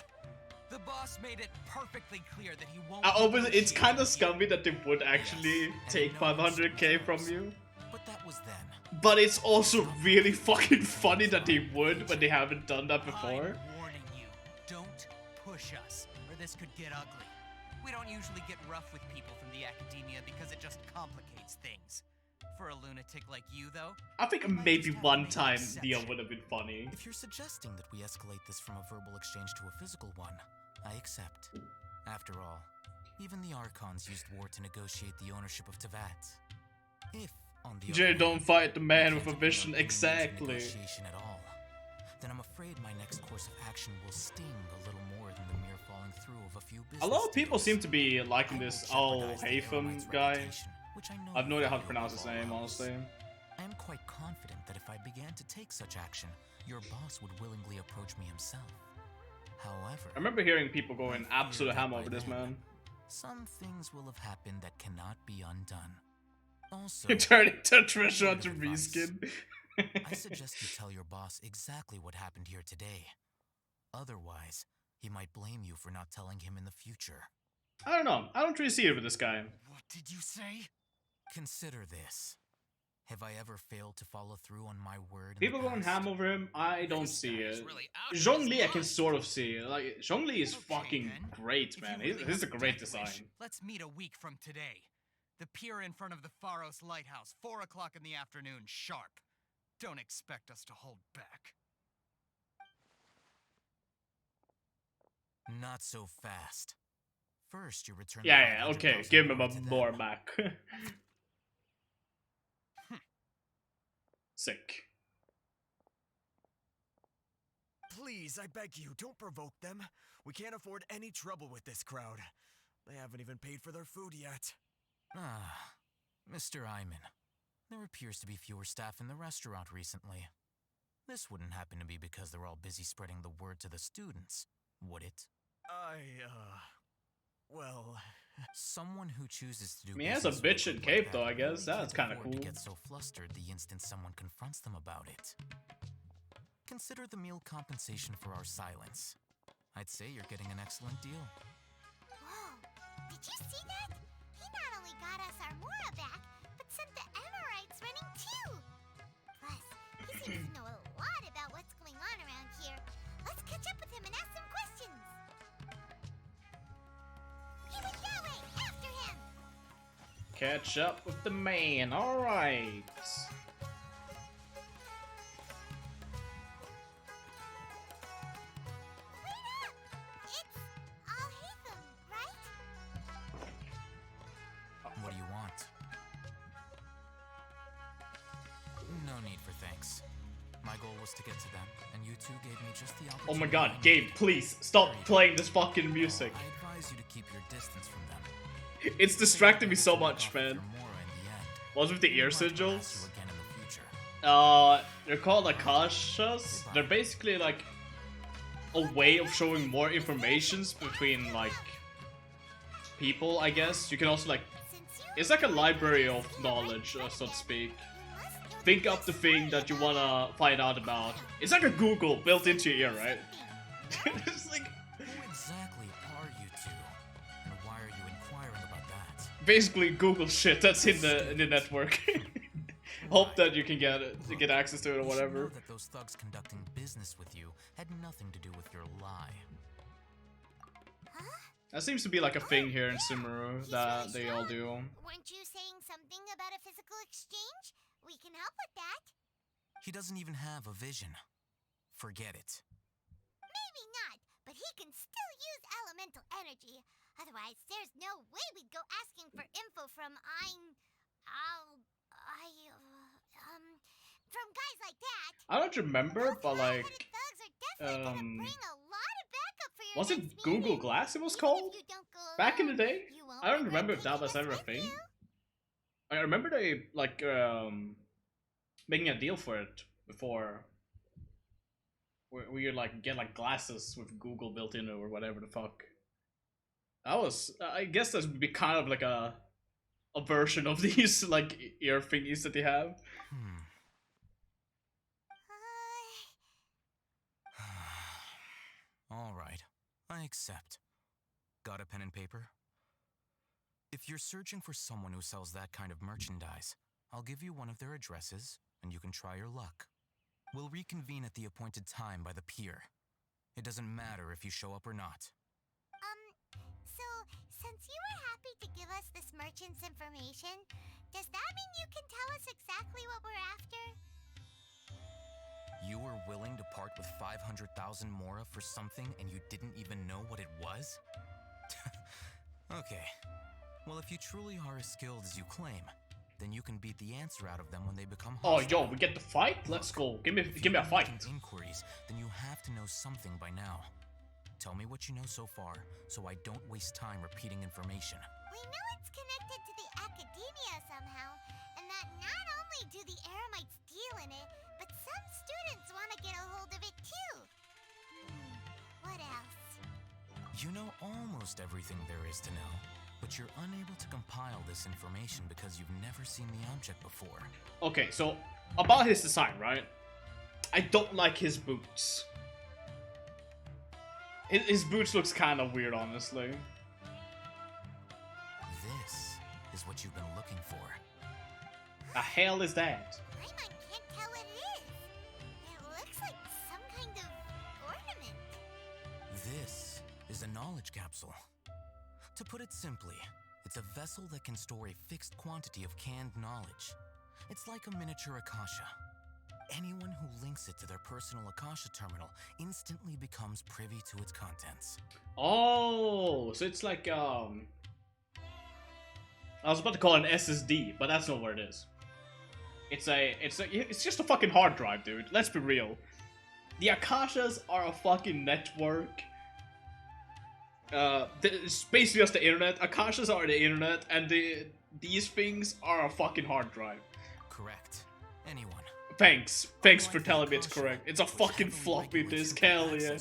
The boss made it perfectly clear that he won't. It's kind of negotiate with you. scummy that they would actually Yes, and take I know it's 500k from terms. you. But that was then. But it's also really fucking funny that they would when they haven't done that before. I'm warning you, don't push us, or this could get ugly. We don't usually get rough with people from the academia because it just complicates things. For a lunatic like you, though, I think we might maybe just have to one make an time exception. deal would have been funny. If you're suggesting that we escalate this from a verbal exchange to a physical one, I accept. After all, even the Archons used war to negotiate the ownership of Tevat. If, on the Jay, other don't hand, fight the you man can't with a agree on vision. any means of Exactly. negotiation at all, then I'm afraid my next course of action will sting a little more than the mere falling through of a few business A lot of people deals. seem to be liking I will this Oh jeopardize the Haytham Eremite's guy. reputation, which I know I've no idea how to you pronounce his value name, above all honestly. else. I am quite confident that if I began to take such action, your boss would willingly approach me himself. However, I remember hearing people I going fear absolute that ham by over this then, man. some things will have happened that cannot be undone. Also, Turning to word Trisha of to advice. reskin. I suggest you tell your boss exactly what happened here today. Otherwise, he might blame you for not telling him in the future. I don't know. I don't really see it with this guy. What did you say? Consider this. Have I ever failed to follow through on my word? People in the going past? ham over him, I don't This see guy is it. really out of Zhongli, his I can mind. sort of see. Like, Zhongli is Okay, fucking then. great, If man. you really This is a have great death design. wish, let's meet a week from today. The pier in front of the Pharos Lighthouse, 4 o'clock in the afternoon, sharp. Don't expect us to hold back. Not so fast. First, you return. Yeah, the okay. 500,000 Give him more a to them. more back. Sick. Please, I beg you, don't provoke them. We can't afford any trouble with this crowd. They haven't even paid for their food yet. Ah, Mr. Iman. There appears to be fewer staff in the restaurant recently. This wouldn't happen to be because they're all busy spreading the word to the students, would it? Well... Someone who chooses to do I mean, he has a business with bitchin' group cape like though, I that guess. really That's can't kinda afford cool. to get so flustered the instant someone confronts them about it. Consider the meal compensation for our silence. I'd say you're getting an excellent deal. Whoa, did you see that? He not only got us our Mora back, but sent the Amorites running too. Plus, he seems to know a lot about what's going on around here. Let's catch up with him and ask some questions. He went that way, after him. Catch up with the man. Alright. Wait up! It's all Hatham, right? What do you want? No need for thanks. My goal was to get to them, and you two gave me just the opportunity. Oh my god, I Gabe, needed. please stop Hurry. playing this fucking music. I advise you to keep your distance from them. It's distracting me so Take much, off with man. your Mora in the end. What's with the We ear might harass you sigils? again in the future. They're called Akashas. They're basically like a way of showing more informations between like people, I guess. You can also like Since you It's like a library of knowledge, so to speak. Think up the thing that you wanna find out about. It's like a Google built into your ear, right? It's like Who exactly are you two? And why are you inquiring about that? basically Google shit that's in the network. Hope that you can get access to it or You should know whatever. that those thugs conducting business with you had nothing to do with your lie. That seems to be like a thing here in Sumeru that they all do. Weren't you saying something about a physical exchange? We can help with that. He doesn't even have a vision. Forget it. Maybe not, but he can still use elemental energy. Otherwise, there's no way we'd go asking for info from from guys like that. I don't remember, but like, Thugs are definitely gonna bring a lot of backup for your was it next Google meeting. Glass it was Even called? if you don't go Back in the alone, day? you won't I don't regret remember if that taking was us ever a with thing. you. I remember they, like, making a deal for it before. Where you, like, get, like, glasses with Google built in or whatever the fuck. That was, I guess that would be kind of like a version of these, like, ear thingies that they have. All right, I accept. Got a pen and paper? If you're searching for someone who sells that kind of merchandise, I'll give you one of their addresses, and you can try your luck. We'll reconvene at the appointed time by the pier. It doesn't matter if you show up or not. So, since you were happy to give us this merchant's information, does that mean you can tell us exactly what we're after? You were willing to part with 500,000 mora for something and you didn't even know what it was? Okay. Well, if you truly are as skilled as you claim, then you can beat the answer out of them when they become Oh, hostile. yo, we get the fight? Let's go. Give me a fight. Making inquiries, then you have to know something by now. Tell me what you know so far, so I don't waste time repeating information. We know it's connected to the academia somehow, and that not only do the Eremites deal in it, but some students want to get a hold of it too. What else? You know almost everything there is to know, but you're unable to compile this information because you've never seen the object before. Okay, so about his design, right? I don't like his boots. His boots looks kind of weird, honestly. This is what you've been looking for. The hell is that? Paimon can't tell what it is. It looks like some kind of ornament. This is a knowledge capsule. To put it simply, it's a vessel that can store a fixed quantity of canned knowledge. It's like a miniature Akasha. Anyone who links it to their personal Akasha terminal instantly becomes privy to its contents. Oh, so it's like I was about to call it an SSD, but that's not what it is. It's just a fucking hard drive, dude. Let's be real. The Akashas are a fucking network. It's basically just the internet. Akashas are the internet, and these things are a fucking hard drive. Correct. Anyone. Thanks for telling me it's correct. It's a fucking floppy disk, hell yeah.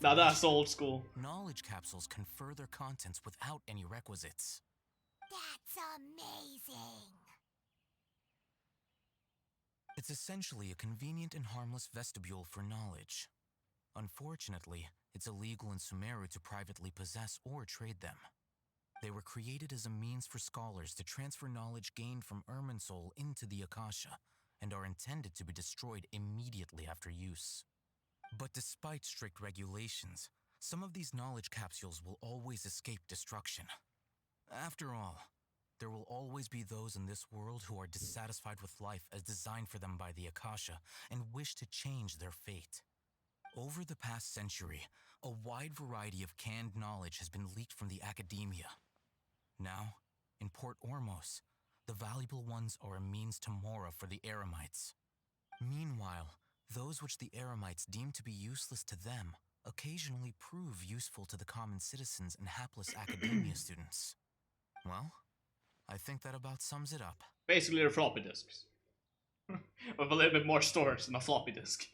Now that's old school. Knowledge capsules can further contents without any requisites. That's amazing. It's essentially a convenient and harmless vestibule for knowledge. Unfortunately, it's illegal in Sumeru to privately possess or trade them. They were created as a means for scholars to transfer knowledge gained from Irminsul into the Akasha, and are intended to be destroyed immediately after use. But despite strict regulations, some of these knowledge capsules will always escape destruction. After all, there will always be those in this world who are dissatisfied with life as designed for them by the Akasha and wish to change their fate. Over the past century, a wide variety of canned knowledge has been leaked from the academia. Now, in Port Ormos, the valuable ones are a means to mora for the Eremites. Meanwhile, those which the Eremites deem to be useless to them occasionally prove useful to the common citizens and hapless academia students. Well, I think that about sums it up. Basically, they're floppy disks. With a little bit more storage than a floppy disk.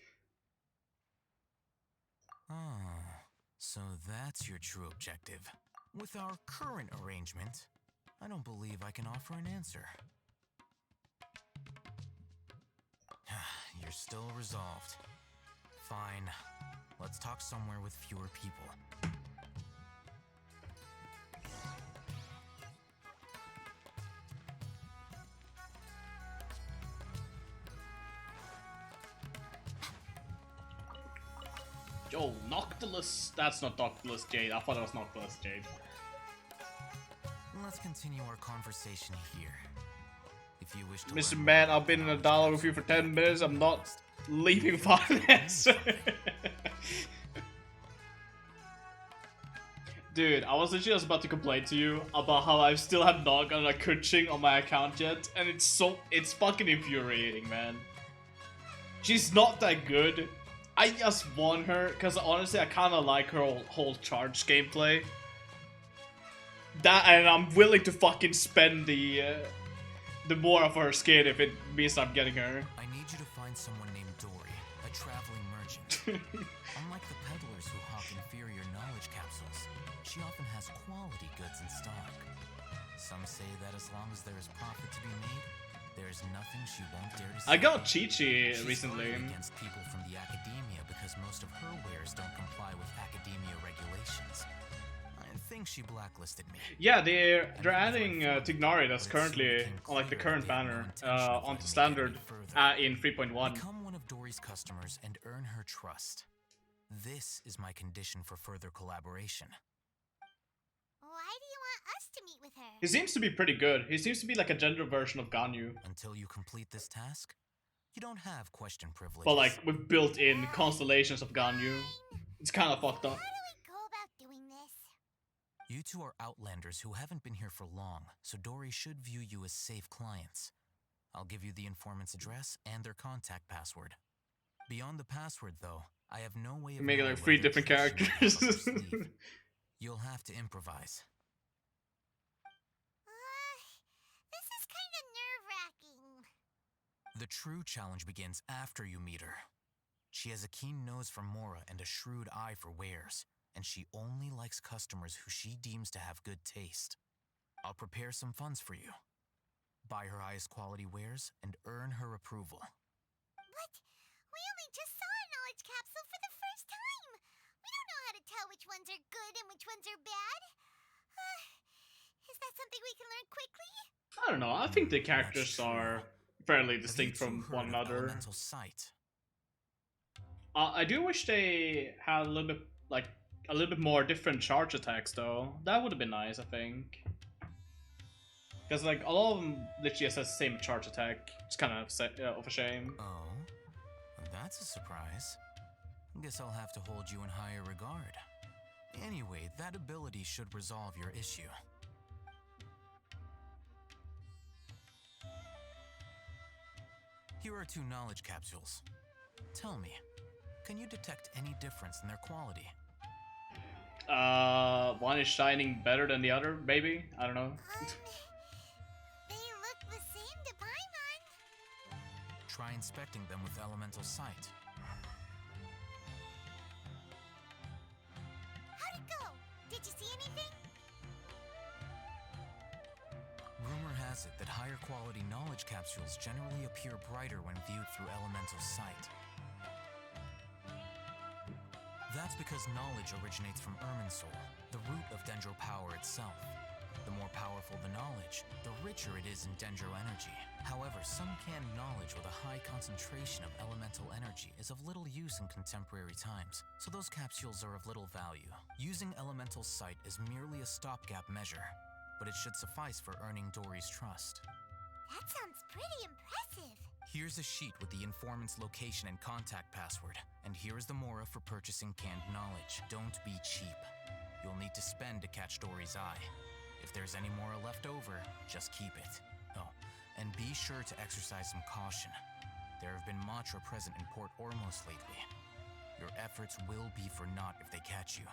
Ah, so that's your true objective. With our current arrangement, I don't believe I can offer an answer. You're still resolved. Fine. Let's talk somewhere with fewer people. Oh, Noctilus. That's not Noctilus Jade. I thought it was Noctilus Jade. Let's continue our conversation here. If you wish to Mr. learn Man, more I've been in a about dialogue knowledge with you for capsules, 10 minutes. I'm not leaving finance. Dude, I was literally just about to complain to you about how I still have not gotten a coaching on my account yet, and it's fucking infuriating, man. She's not that good. I just want her because honestly, I kind of like her whole charge gameplay. That, and I'm willing to fucking spend the more of her skin if it means I'm getting her. I need you to find someone named Dory, a traveling merchant. Unlike the peddlers who hawk inferior knowledge capsules, she often has quality goods in stock. Some say that as long as there is profit to be made, there is nothing she won't dare to sell. I got Chi-Chi She's recently. guarded against people from the academia because most of her wares don't comply with academia regulations. I think she blacklisted me. Yeah, they're adding Tignari that's currently on like the current banner onto standard in 3.1. Become one of Dory's customers and earn her trust. This is my condition for further collaboration. Why do you want us to meet with her? He seems to be pretty good. He seems to be like a gender version of Ganyu. Until you complete this task, you don't have question privilege. But like with built-in constellations of Ganyu. It's kind of fucked up. How do we go about doing this? You two are outlanders who haven't been here for long, so Dory should view you as safe clients. I'll give you the informant's address and their contact password. Beyond the password, though, I have no way of Making knowing like 3 what different tricks you might have up your characters. sleeve. You'll have to improvise. This is kind of nerve-wracking. The true challenge begins after you meet her. She has a keen nose for Mora and a shrewd eye for wares, and she only likes customers who she deems to have good taste. I'll prepare some funds for you. Buy her highest quality wares and earn her approval. But we only just saw a knowledge capsule for the first time. We don't know how to tell which ones are good and which ones are bad. Is that something we can learn quickly? I don't know. I think the characters are fairly distinct Have you from two one heard of another. Elemental sight? I do wish they had a little bit more different charge attacks though. That would have been nice, I think. Because like a lot of them literally just has the same charge attack. It's kind of of a shame. Oh, that's a surprise. Guess I'll have to hold you in higher regard. Anyway, that ability should resolve your issue. Here are 2 knowledge capsules. Tell me, can you detect any difference in their quality? One is shining better than the other, maybe? I don't know. They look the same to Paimon. Try inspecting them with elemental sight. How'd it go? Did you see anything? Rumor has it that higher quality knowledge capsules generally appear brighter when viewed through elemental sight. That's because knowledge originates from Irminsul, the root of Dendro power itself. The more powerful the knowledge, the richer it is in Dendro energy. However, some canned knowledge with a high concentration of elemental energy is of little use in contemporary times, so those capsules are of little value. Using elemental sight is merely a stopgap measure, but it should suffice for earning Dory's trust. That sounds pretty impressive. Here's a sheet with the informant's location and contact password, and here is the Mora for purchasing canned knowledge. Don't be cheap. You'll need to spend to catch Dory's eye. If there's any Mora left over, just keep it. Oh, and be sure to exercise some caution. There have been Matra present in Port Ormos lately. Your efforts will be for naught if they catch you.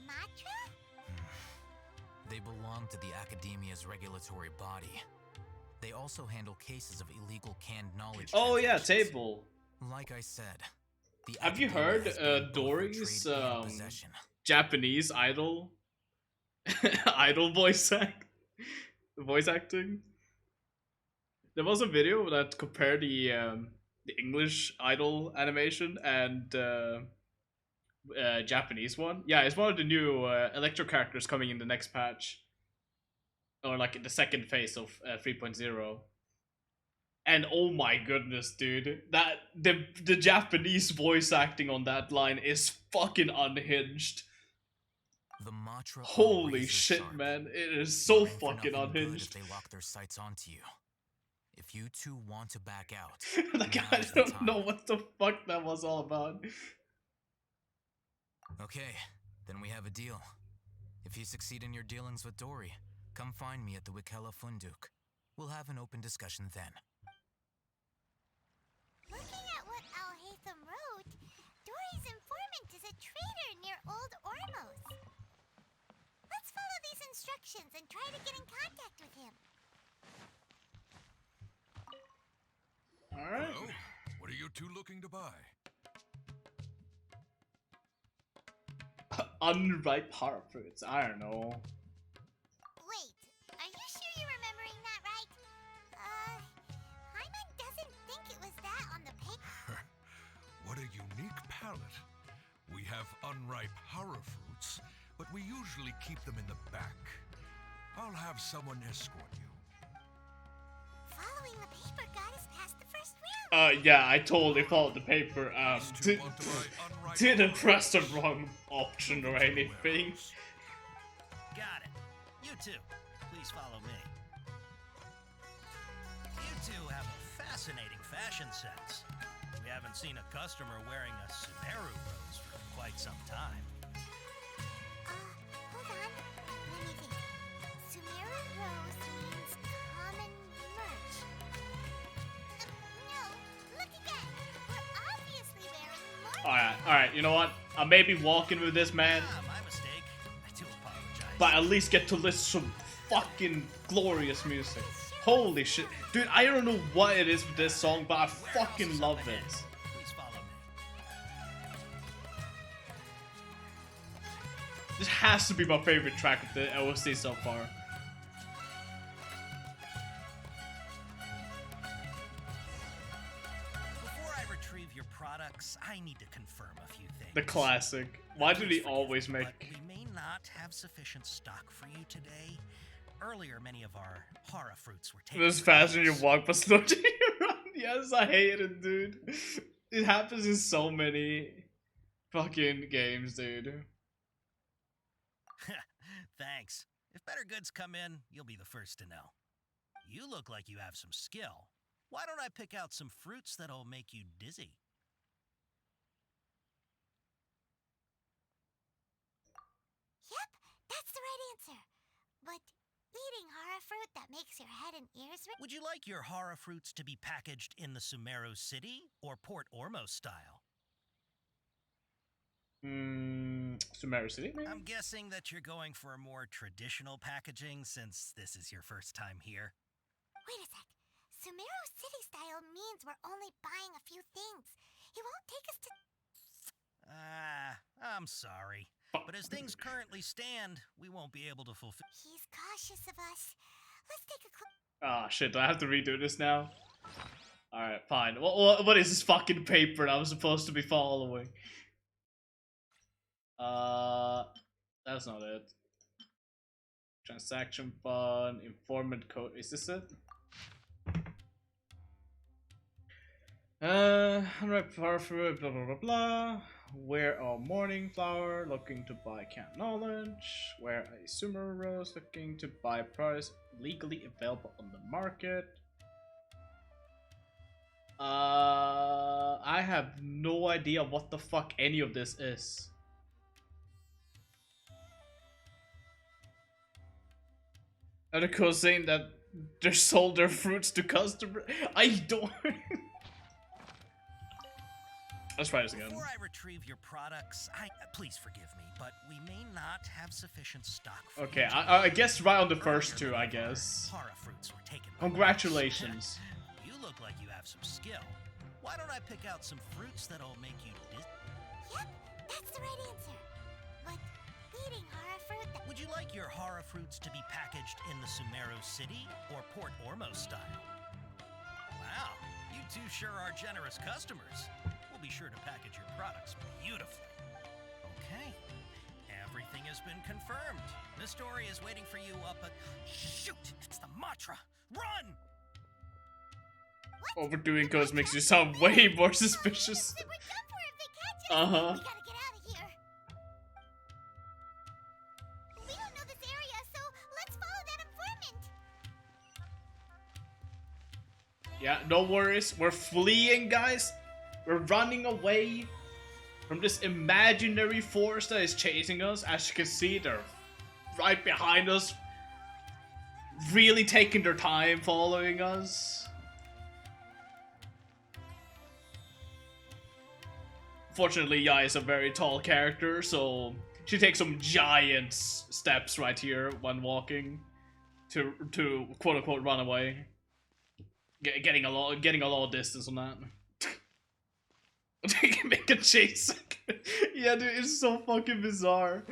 Matra? They belong to the Academia's regulatory body. They also handle cases of illegal canned knowledge. Oh yeah, transactions. Table. Like I said, the Have you Academia heard has banned both Dory's trade and possession. Japanese idol idol voice act? The voice acting. There was a video that compared the English Idol animation and Japanese one. Yeah, it's one of the new Electro characters coming in the next patch, or like in the second phase of 3.0. And oh my goodness, dude, that the Japanese voice acting on that line is fucking unhinged. The mantra Holy shit, man, it is so fucking unhinged. If they lock their sights onto you. If you two want to back out, Like, I don't know what the fuck that was all about. Okay, then we have a deal. If you succeed in your dealings with Dory, come find me at the Wikela Funduk. We'll have an open discussion then. Looking at what Al-Haytham wrote, Dory's informant is a traitor near Old Ormos. Let's follow these instructions and try to get in contact with him. Alright. Hello? What are you two looking to buy? Unripe heart fruits. I don't know. Wait, are you sure you're remembering that right? Hyman doesn't think it was that on the paper. What a unique palate. We have unripe horror fruits, but we usually keep them in the back. I'll have someone escort you. Following the paper got us past the first round. Yeah, I totally followed the paper. Didn't press the wrong option or anything. Got it. You two, please follow me. You two have a fascinating fashion sense. We haven't seen a customer wearing a Sumeru rose for quite some time. Hold on. Let me think. Sumeru rose means common merch. No, look again. We're obviously wearing more. Alright, you know what? I may be walking with this man, My mistake. I do apologize. but at least get to listen to some fucking glorious music. Holy shit. Dude, I don't know what it is with this song, but I fucking love it. Please follow me. This has to be my favorite track of the OST so far. Before I retrieve your products, I need to confirm a few things. The classic. Why do they always But make... we may not have sufficient stock for you today. Earlier, many of our hara fruits were taken. This fast when you walk but slow to you run. Yes, I hate it, dude. It happens in so many fucking games, dude. Thanks. If better goods come in, you'll be the first to know. You look like you have some skill. Why don't I pick out some fruits that'll make you dizzy? Yep, that's the right answer. But eating hara fruit that makes your head and ears ring. Would you like your hara fruits to be packaged in the Sumeru City or Port Ormos style? Sumeru City, maybe? I'm guessing that you're going for a more traditional packaging since this is your first time here. Wait a sec. Sumeru City style means we're only buying a few things. He won't take us to... I'm sorry. But as things currently stand, we won't be able to fulfill... He's cautious of us. Let's take a quick... Ah, shit, do I have to redo this now? Alright, fine. What is this fucking paper that I'm supposed to be following? That's not it. Transaction fund, informant code. Is this it? Unripe power fruit, blah blah blah blah. Wear a morning flower, looking to buy camp knowledge. Wear a Sumeru rose, looking to buy price legally available on the market. I have no idea what the fuck any of this is. Article saying that they sold their fruits to customers. I don't. Let's try this again. Before I retrieve your products, please forgive me, but we may not have sufficient stock for Okay, you I guess right on the first two, I guess. hara fruits were taken by Congratulations. You look like you have some skill. Why don't I pick out some fruits that'll make you dizzy? Yep, that's the right answer. But fleeting horror fruit that... Would you like your horror fruits to be packaged in the Sumeru City or Port Ormos style? Wow, you two sure are generous customers. We'll be sure to package your products beautifully. Okay, everything has been confirmed. Miss Dory is waiting for you up at... Shoot, it's the Matra! Run! Overdoing cause makes you sound way more suspicious. Uh-huh. We gotta get out of here. We don't know this area, so let's follow that informant. Yeah, no worries. We're fleeing, guys. We're running away from this imaginary force that is chasing us. As you can see, they're right behind us. Really taking their time following us. Fortunately, Yai is a very tall character, so she takes some giant steps right here when walking to quote unquote run away. Getting a lot of distance on that. They can make a chase. Yeah, dude, it's so fucking bizarre.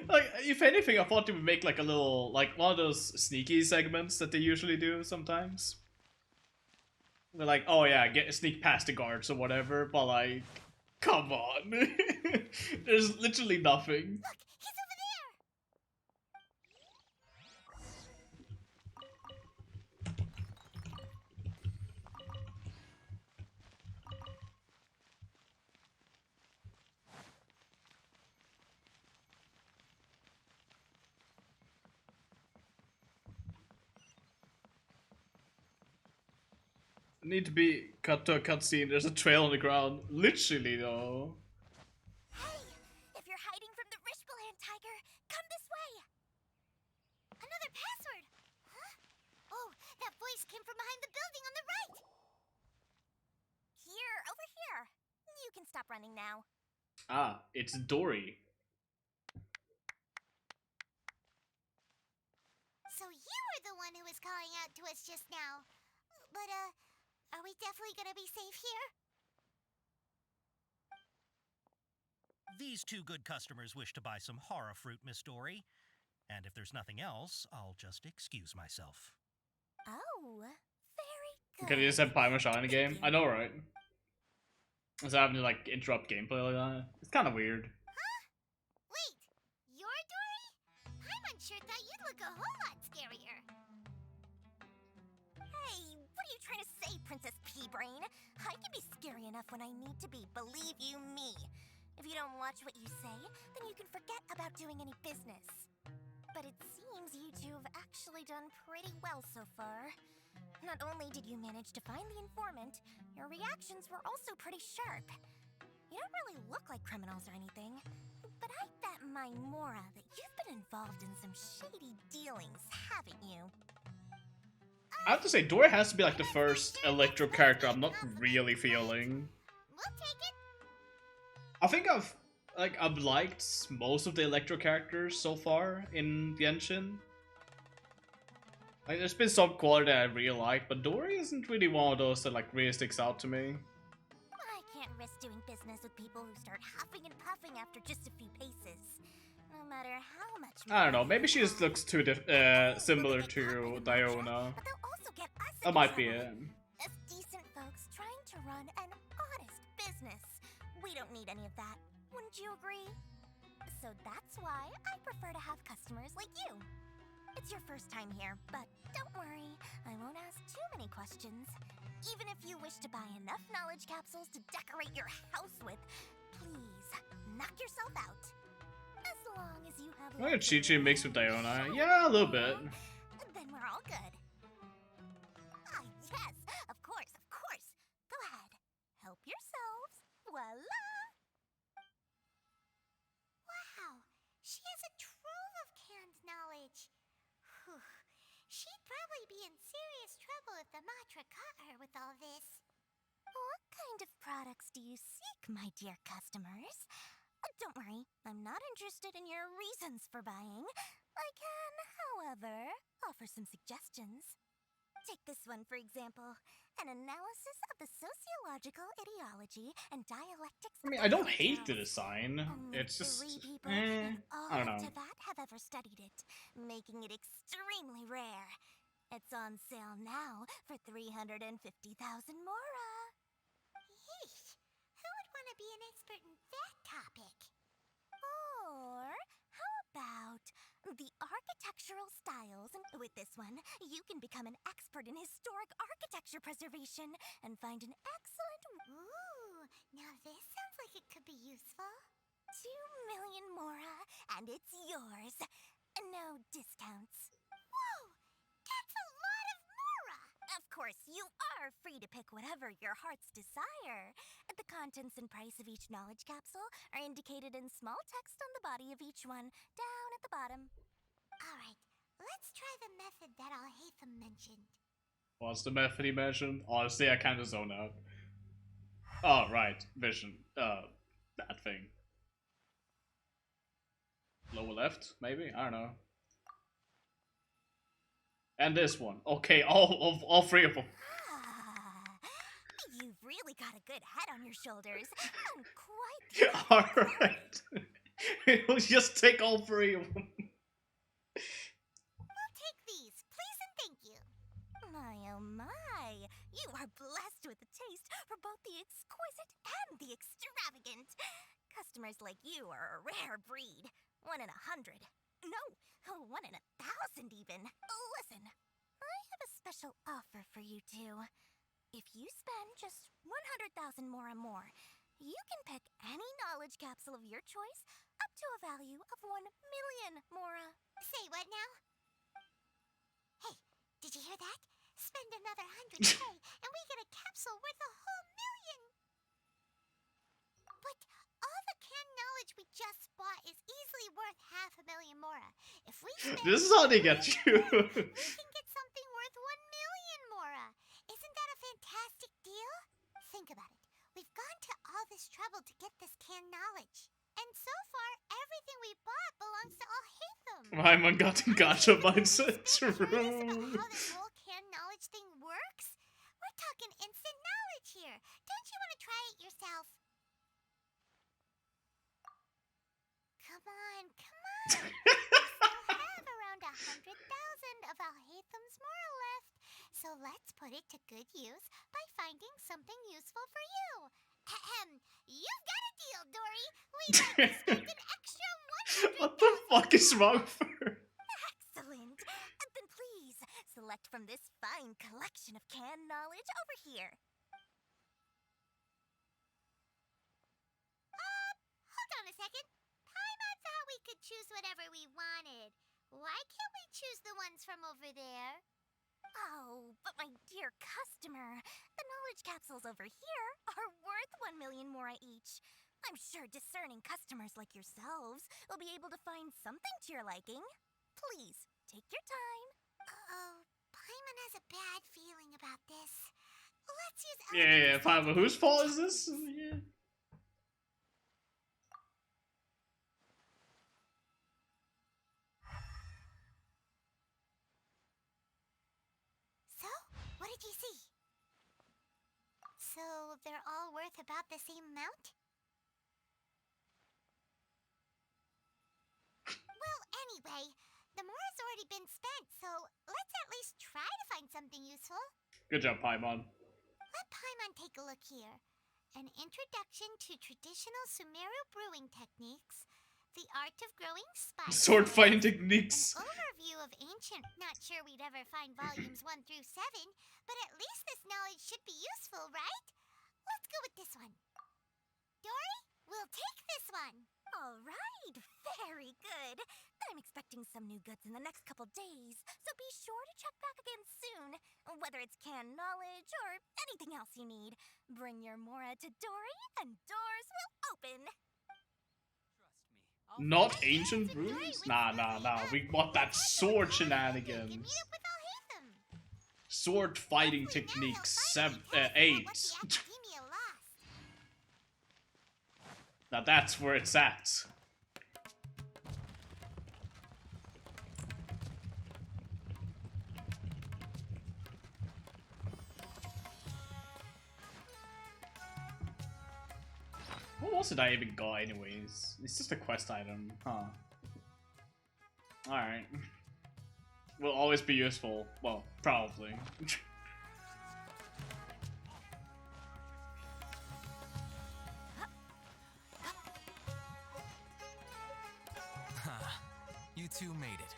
Like, if anything, I thought they would make like a little, like one of those sneaky segments that they usually do sometimes. They're like, oh yeah, sneak past the guards or whatever, but like, come on. There's literally nothing. Look, he's over there. Need to be cut to a cutscene. There's a trail on the ground. Literally, though. Hey, if you're hiding from the Rishbaland tiger, come this way. Another password. Huh? Oh, that voice came from behind the building on the right. Here, over here. You can stop running now. Ah, it's Dory. So you were the one who was calling out to us just now. But, are we definitely gonna be safe here? These two good customers wish to buy some horror fruit, Miss Dory. And if there's nothing else, I'll just excuse myself. Oh, very good. Can you just have Paimon shot in the game? I know, right? Is having to like interrupt gameplay like that? It's kind of weird. Huh? Wait, you're Dory? I'm unsure thought you'd look a whole lot scarier. Hey, what are you trying to say, Princess Pea-Brain? I can be scary enough when I need to be, believe you me. If you don't watch what you say, then you can forget about doing any business. But it seems you two have actually done pretty well so far. Not only did you manage to find the informant, your reactions were also pretty sharp. You don't really look like criminals or anything, but I bet my Mora that you've been involved in some shady dealings, haven't you? I have to say, Dory has to be like the first Electro character I'm not really feeling. We'll take it. I think I've liked most of the Electro characters so far in Genshin. Like, there's been some quality that I really like, but Dory isn't really one of those that like really sticks out to me. I can't risk doing business with people who start huffing and puffing after just a few paces. No matter how much. I don't know. Maybe she just looks too similar to Diona. But they'll also get us That might be it. as decent folks trying to run an honest business. We don't need any of that. Wouldn't you agree? So that's why I prefer to have customers like you. It's your first time here, but don't worry, I won't ask too many questions. Even if you wish to buy enough knowledge capsules to decorate your house with, please, knock yourself out. As long as you have... I think Chi-Chi mixed with Diona. Yeah, a little bit. Then we're all good. Ah, yes, of course, of course. Go ahead, help yourselves. Voila! Wow, she has a trove of canned knowledge. Whew. She'd probably be in serious trouble if the Matra caught her with all this. What kind of products do you seek, my dear customers? Don't worry, I'm not interested in your reasons for buying. I can, however, offer some suggestions. Take this one, for example. An analysis of the sociological ideology and dialectics I mean, of I the don't hate the Helltales. design. Only It's just, 3 people I in all don't of know. Teyvat have ever studied it, making it extremely rare. It's on sale now for 350,000 mora. Yeesh. Who would want to be an expert in that topic? Or how about the architectural styles? With this one, you can become an expert in historic architecture preservation and find an excellent... Ooh, now this sounds like it could be useful. 2 million mora, and it's yours. No discounts. Whoa! That's a lot of mora! Of course, you are free to pick whatever your heart's desire. The contents and price of each knowledge capsule are indicated in small text on the body of each one, down at the bottom. Alright, let's try the method that Al-Haytham mentioned. What's the method he mentioned? Honestly, I kind of zone out. Oh, right. Vision. That thing. Lower left, maybe? I don't know. And this one. Okay, all 3 of them. You've really got a good head on your shoulders. I'm quite... Alright. We'll just take all 3 of them. We'll take these, please and thank you. My oh my, you are blessed with a taste for both the exquisite and the extravagant. Customers like you are a rare breed. 1 in 100. No, 1 in 1,000 even. Listen, I have a special offer for you two. If you spend just 100,000 more and more, you can pick any knowledge capsule of your choice up to a value of 1 million mora. Say what now? Hey, did you hear that? Spend another 100K and we get a capsule worth a whole million! But all the canned knowledge we just bought is easily worth 500,000 mora. If we spend This is how they get you. we can get something worth 1 million mora. Isn't that a fantastic deal? Think about it. We've gone to all this trouble to get this canned knowledge. And so far, everything we bought belongs to Al-Haytham. My man got in gacha mindset. True. How this whole canned knowledge thing works? We're talking instant knowledge here. Don't you want to try it yourself? Come on, come on. We still have around 100,000 of Al-Haytham's mora left. So let's put it to good use by finding something useful for you. Ahem. You've got a deal, Dory. We'd like to spend an extra 100,000. What the fuck is wrong with her? Excellent. Then please, select from this fine collection of canned knowledge over here. Hold on a second. Paimon thought we could choose whatever we wanted. Why can't we choose the ones from over there? Oh, but my dear customer, the knowledge capsules over here are worth 1 million mora each. I'm sure discerning customers like yourselves will be able to find something to your liking. Please, take your time. Uh-oh, Paimon has a bad feeling about this. Let's use... Yeah, Paimon, whose fault is this? Yeah. So, what did you see? So, they're all worth about the same amount? Well, anyway, the mora's already been spent, so let's at least try to find something useful. Good job, Paimon. Let Paimon take a look here. An introduction to traditional Sumeru brewing techniques, the art of growing spice. Sword fighting techniques. An overview of ancient. Not sure we'd ever find volumes 1 through 7, but at least this knowledge should be useful, right? Let's go with this one. Dory, we'll take this one. All right, very good. I'm expecting some new goods in the next couple days, so be sure to check back again soon. Whether it's canned knowledge or anything else you need, bring your mora to Dory and doors will open. Not ancient runes? Nah. We want that sword shenanigans. Sword fighting techniques 8. Now that's where it's at. else did I even got anyways? It's just a quest item, huh? Alright. Will always be useful. Well, probably. You two made it.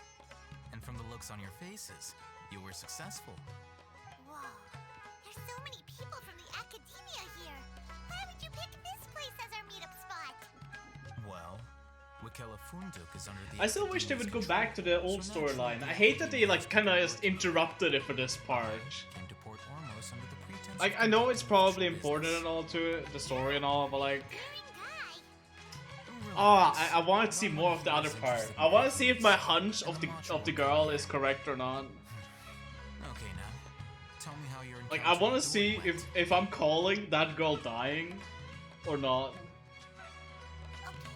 And from the looks on your faces, you were successful. Whoa. There's so many people from the academia here. Why would you pick this place as our meetup spot? Well, Wikela Funduk is under the... I still wish they would go control, back to the old so naturally storyline. the I hate that they like academia kinda just interrupted it for this part. came to Port Ormos under the pretense Like, of I know it's conducting probably official important business. and all to it, the story and all, but like... Boring guy. Oh, I want to see more of the other part. I want to see if my hunch of the girl is correct or not. Okay, now, tell me how you're Like, I want to see if I'm calling that girl dying or not.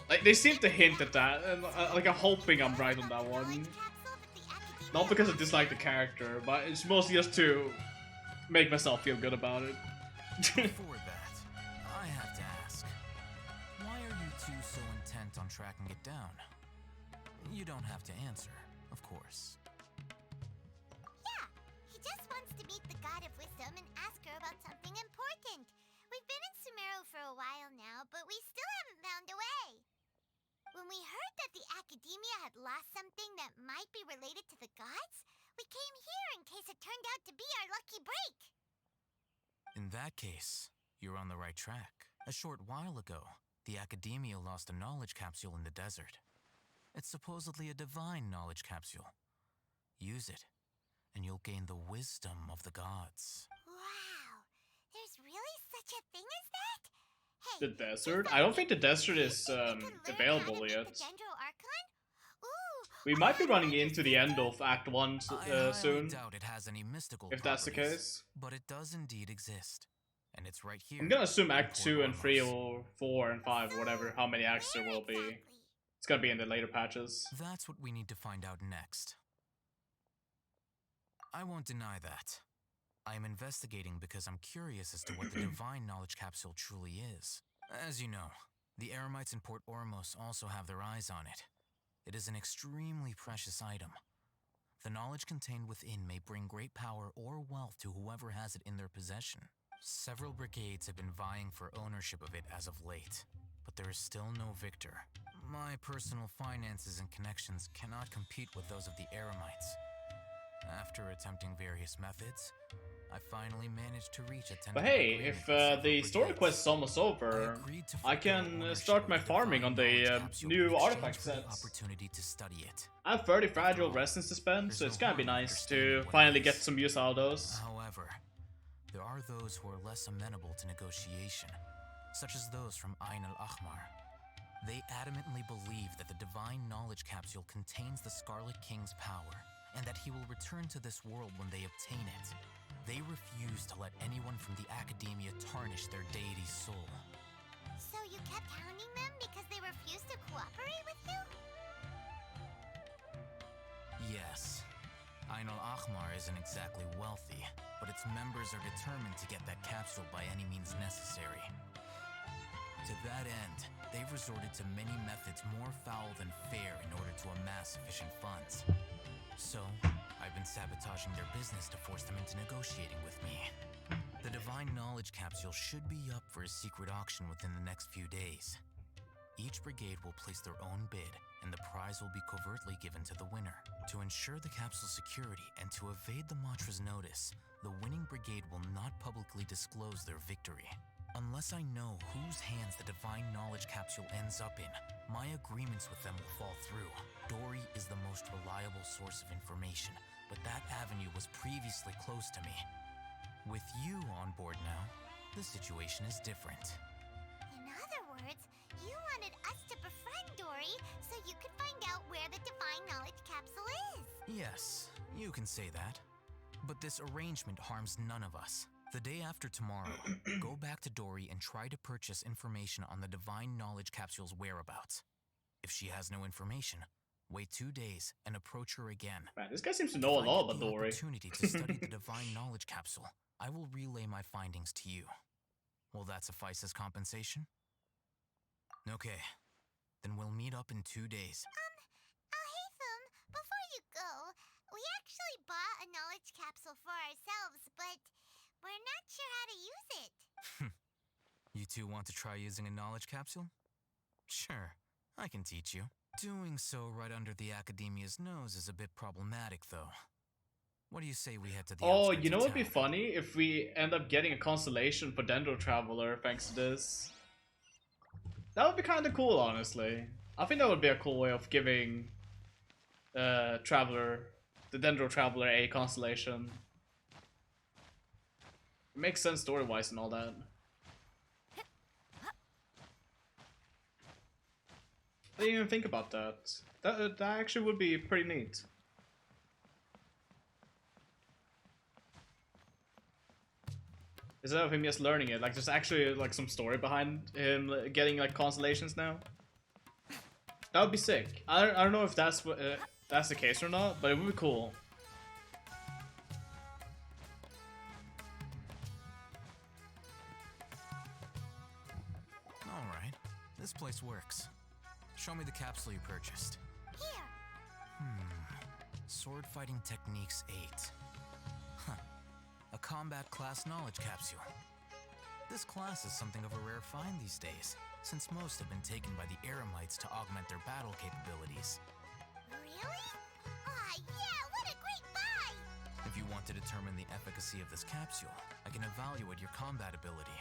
Like, they seem to hint at that, and like I'm hoping I'm right on that one. Not because I dislike the character, but it's mostly just to make myself feel good about it. Before that, I have to ask, why are you two so intent on tracking it down? You don't have to answer, of course. Yeah, he just wants to meet the God of Wisdom and ask her about something important. We've been in Sumeru for a while now, but we still haven't found a way. When we heard that the academia had lost something that might be related to the gods, we came here in case it turned out to be our lucky break. In that case, you're on the right track. A short while ago, the academia lost a knowledge capsule in the desert. It's supposedly a divine knowledge capsule. Use it, and you'll gain the wisdom of the gods. Wow, there's really such a thing as that? Hey, The desert? I don't think the desert is available yet. Archon? Ooh, We might be running into the end of Act 1 I highly soon. doubt it has any mystical If that's the properties, case. but it does indeed exist, and it's right here. I'm gonna assume Act in 2 Port and 3 Ormos. or 4 and 5, whatever, how many acts there will be. exactly? It's gonna be in the later patches. That's what we need to find out next. I won't deny that. I am investigating because I'm curious as to what the divine knowledge capsule truly is. As you know, the Eremites in Port Ormos also have their eyes on it. It is an extremely precious item. The knowledge contained within may bring great power or wealth to whoever has it in their possession. Several brigades have been vying for ownership of it as of late, but there is still no victor. My personal finances and connections cannot compete with those of the Eremites. After attempting various methods, I finally managed to reach a tentative But hey, agreement if with several the story brigades. quest is almost over, agreed to I forgo can ownership start of my the farming on divine the knowledge capsule new in exchange artifact for the sets. opportunity to study it. I have 30 fragile After all, resins to spend, so there's it's no gonna be harm in nice to understanding what it finally get is. some use out of those. However, there are those who are less amenable to negotiation, such as those from Ain al-Ahmar. They adamantly believe that the divine knowledge capsule contains the Scarlet King's power, and that he will return to this world when they obtain it. They refuse to let anyone from the academia tarnish their deity's soul. So you kept hounding them because they refused to cooperate with you? Yes, Ain al-Ahmar isn't exactly wealthy, but its members are determined to get that capsule by any means necessary. To that end, they've resorted to many methods more foul than fair in order to amass sufficient funds. So, I've been sabotaging their business to force them into negotiating with me. The divine knowledge capsule should be up for a secret auction within the next few days. Each brigade will place their own bid, and the prize will be covertly given to the winner. To ensure the capsule's security and to evade the Matra's notice, the winning brigade will not publicly disclose their victory. Unless I know whose hands the divine knowledge capsule ends up in, my agreements with them will fall through. Dory is the most reliable source of information, but that avenue was previously closed to me. With you on board now, the situation is different. In other words, you wanted us to befriend Dory so you could find out where the divine knowledge capsule is. Yes, you can say that. But this arrangement harms none of us. The day after tomorrow, go back to Dory and try to purchase information on the divine knowledge capsule's whereabouts. If she has no information, wait 2 days and approach her again. Man, this guy seems to know a If I lot get about the Dory. opportunity to study the divine knowledge capsule, I will relay my findings to you. Will that suffice as compensation? Okay, then we'll meet up in 2 days. Alhaitham, before you go, we actually bought a knowledge capsule for ourselves, but we're not sure how to use it. You two want to try using a knowledge capsule? Sure, I can teach you. Doing so right under the Academia's nose is a bit problematic, though. What do you say we head to the Oh, outskirts you know of what'd be town? funny? If we end up getting a constellation for Dendro Traveler thanks to this. That would be kind of cool, honestly. I think that would be a cool way of giving the Dendro Traveler a constellation. It makes sense story-wise and all that. I didn't even think about that. That actually would be pretty neat. Instead of him just learning it, like there's actually like some story behind him getting like constellations now. That would be sick. I don't know if that's the case or not, but it would be cool. All right, this place works. Show me the capsule you purchased. Here. Sword Fighting Techniques 8. Huh. A combat class knowledge capsule. This class is something of a rare find these days, since most have been taken by the Eremites to augment their battle capabilities. Really? Aw, yeah, what a great buy! If you want to determine the efficacy of this capsule, I can evaluate your combat ability.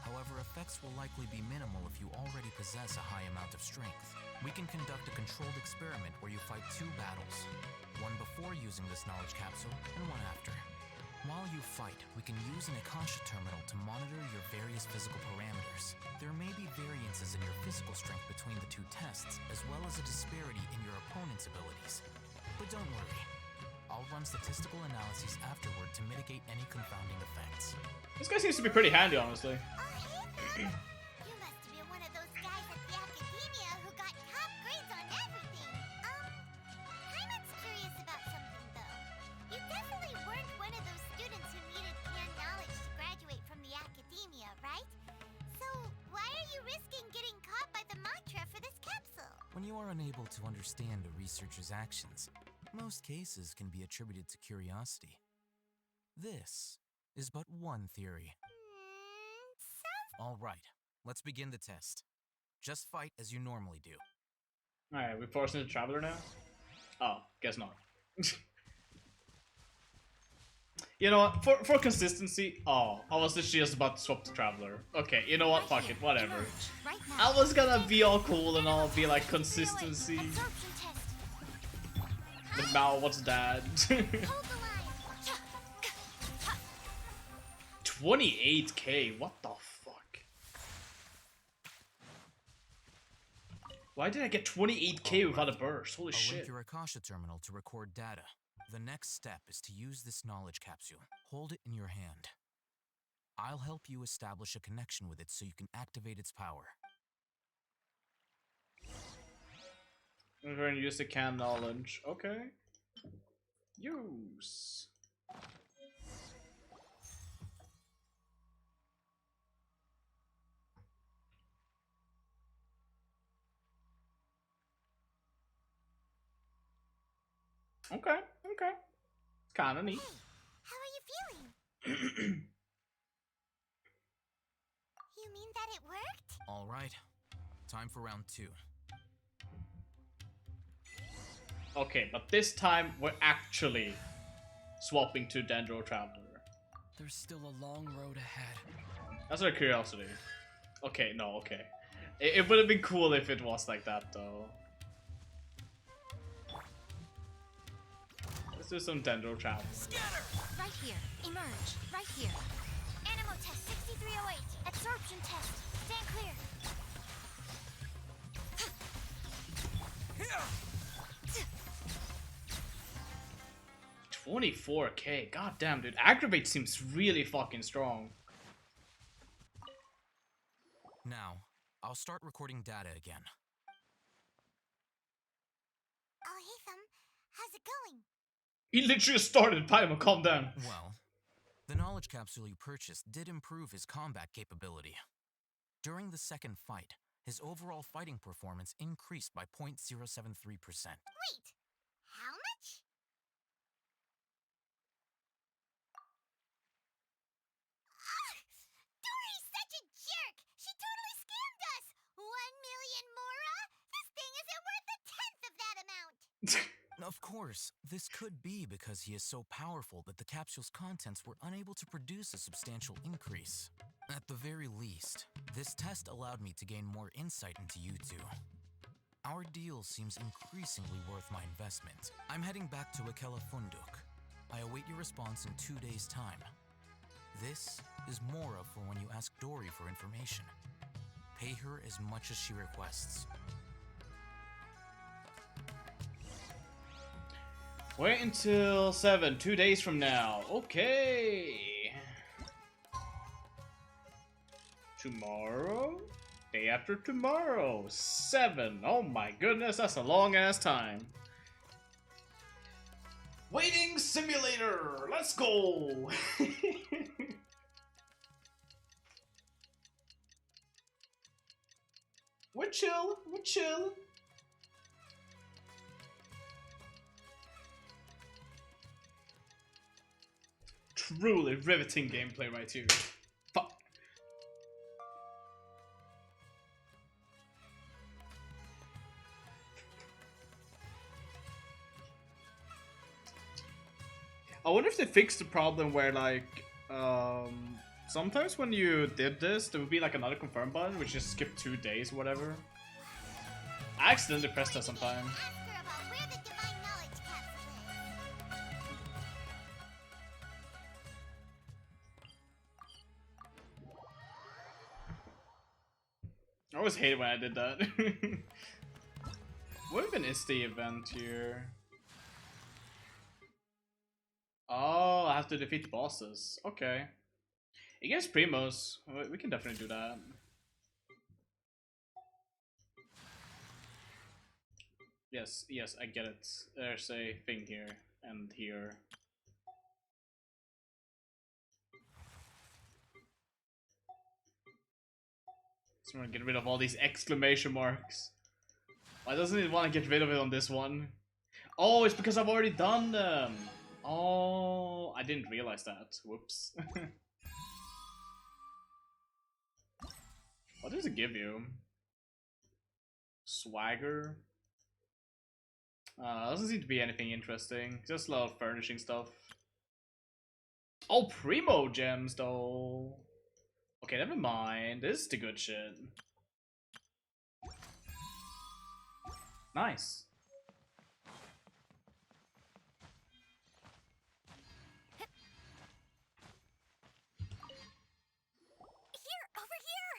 However, effects will likely be minimal if you already possess a high amount of strength. We can conduct a controlled experiment where you fight 2 battles, one before using this knowledge capsule and one after. While you fight, we can use an Akasha terminal to monitor your various physical parameters. There may be variances in your physical strength between the 2 tests, as well as a disparity in your opponent's abilities. But don't worry, I'll run statistical analyses afterward to mitigate any confounding effects. This guy seems to be pretty handy, honestly. You must have been one of those guys at the Academia who got top grades on everything. Hyman's curious about something, though. You definitely weren't one of those students who needed canned knowledge to graduate from the Academia, right? So, why are you risking getting caught by the mantra for this capsule? When you are unable to understand a researcher's actions, most cases can be attributed to curiosity. This is but one theory. All right, let's begin the test. Just fight as you normally do. Alright, we forcing the Traveler now? Oh, guess not. You know what, for consistency, I was literally just about to swap the Traveler. Okay, you know what, fuck it, whatever. I was gonna be all cool and all, be like, consistency. But now, what's that? 28k, what the fuck? Why did I get 28k without a burst? Holy I'll shit. link your Akasha terminal to record data. The next step is to use this knowledge capsule. Hold it in your hand. I'll help you establish a connection with it so you can activate its power. I'm going to use the canned knowledge. Okay. Use. Okay, okay. Kinda neat. How are you feeling? You mean that it worked? All right. Time for round 2. Okay, but this time we're actually swapping to Dendro Traveler. There's still a long road ahead. That's our curiosity. Okay, no, okay. It would have been cool if it was like that, though. Let's do some Dendro Travel. Scatter! Right here. Emerge. Right here. Animo test 6308. Absorption test. Stand clear. 24k, god damn, dude. Aggravate seems really fucking strong. Now, I'll start recording data again. Alhaitham, how's it going? He literally just started. Paimon, calm down. Well, the knowledge capsule you purchased did improve his combat capability. During the second fight, his overall fighting performance increased by 0.073%. Wait, how much? Dory's such a jerk! She totally scammed us! 1,000,000 mora? This thing isn't worth a tenth of that amount! Of course, this could be because he is so powerful that the capsule's contents were unable to produce a substantial increase. At the very least, this test allowed me to gain more insight into you two. Our deal seems increasingly worth my investment. I'm heading back to Akela Funduk. I await your response in 2 days' time. This is Mora for when you ask Dory for information. Pay her as much as she requests. Wait until 7, 2 days from now. Okay. Tomorrow? Day after tomorrow. 7. Oh my goodness, that's a long ass time. Waiting simulator. Let's go. We're chill. We're chill. Truly riveting gameplay right here. Fuck. I wonder if they fixed the problem where, like, sometimes when you did this, there would be like another confirm button, which just skip 2 days or whatever. I accidentally pressed that sometime. Ask her about where the divine knowledge capsule is. I always hated when I did that. What even is the event here? Oh, I have to defeat bosses. Okay. Against Primos, we can definitely do that. Yes, yes, I get it. There's a thing here and here. Just want to get rid of all these exclamation marks. Why doesn't it want to get rid of it on this one? Oh, it's because I've already done them. Oh, I didn't realize that. Whoops. What does it give you? Swagger? Doesn't seem to be anything interesting. Just a lot of furnishing stuff. Oh, Primo gems though. Okay, never mind. This is the good shit. Nice. Here, over here!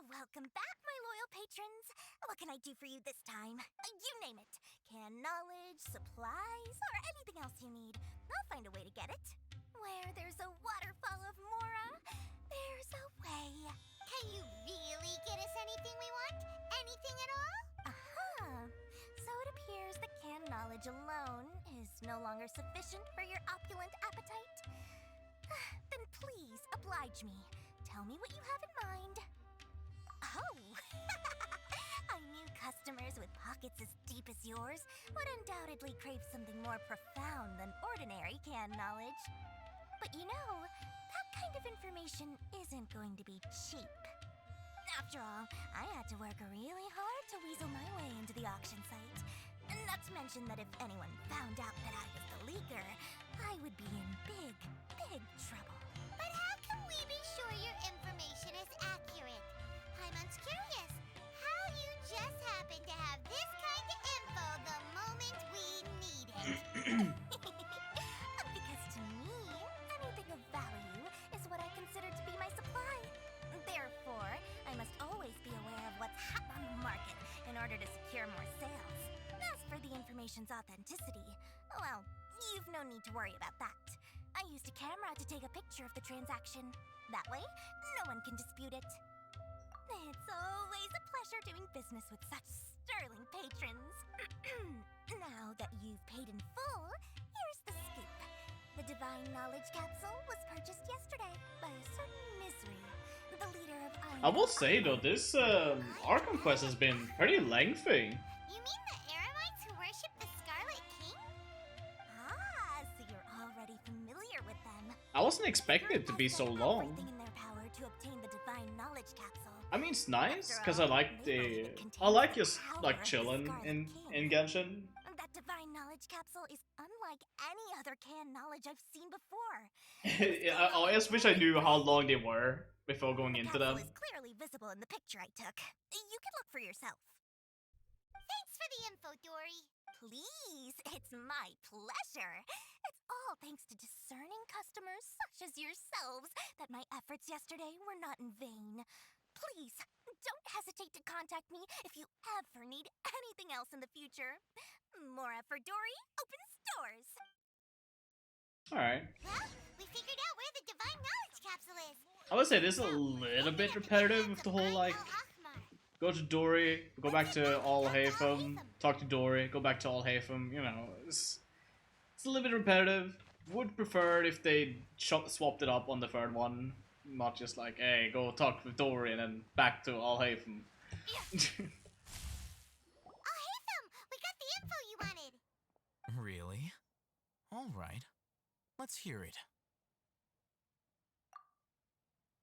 Welcome back, my loyal patrons. What can I do for you this time? You name it. Can knowledge, supplies, or anything else you need. I'll find a way to get it. Where there's a waterfall of Mora, there's a way. Can you really get us anything we want? Anything at all? So it appears that canned knowledge alone is no longer sufficient for your opulent appetite. Then please oblige me. Tell me what you have in mind. Oh! I knew customers with pockets as deep as yours would undoubtedly crave something more profound than ordinary canned knowledge. But you know, that kind of information isn't going to be cheap. After all, I had to work really hard to weasel my way into the auction site. And not to mention that if anyone found out that I was the leaker, I would be in big, big trouble. But how can we be sure your information is accurate? Paimon's curious. How you just happen to have this kind of info the moment we need it? Because to me, anything of value is what I consider to be my supply. Therefore, I must always be aware of what's hot on the market in order to secure more sales. As for the information's authenticity, well, you've no need to worry about that. I used a camera to take a picture of the transaction. That way, no one can dispute it. It's always a pleasure doing business with such sterling patrons. Now that you've paid in full, here's the scoop. The Divine Knowledge Capsule was purchased yesterday by a certain Misery, the leader of I will say though, this Archon quest has been pretty lengthy. You mean the Eremites who worship the Scarlet King? Ah, so you're already familiar with them. I wasn't expecting it to be so long. Everything in their power to obtain the divine knowledge capsule. I mean, it's nice because I like just like chilling in Genshin. That divine knowledge capsule is unlike any other canned knowledge I've seen before. I just wish I knew how long they were before going into them. Is clearly visible in the picture I took. You can look for yourself. Thanks for the info, Dory. Please, it's my pleasure. It's all thanks to discerning customers such as yourselves that my efforts yesterday were not in vain. Please, don't hesitate to contact me if you ever need anything else in the future. More effort, Dory, opens doors. Alright. Well, we figured out where the divine knowledge capsule is. I would say this is a little bit repetitive with the whole like go to Dory, go back to Alhaitham, talk to Dory, go back to Alhaitham, you know, it's a little bit repetitive. Would prefer if they swapped it up on the third one, not just like, hey, go talk with Dory and then back to Alhaitham. Alhaitham, we got the info you wanted. Really? Alright. Let's hear it.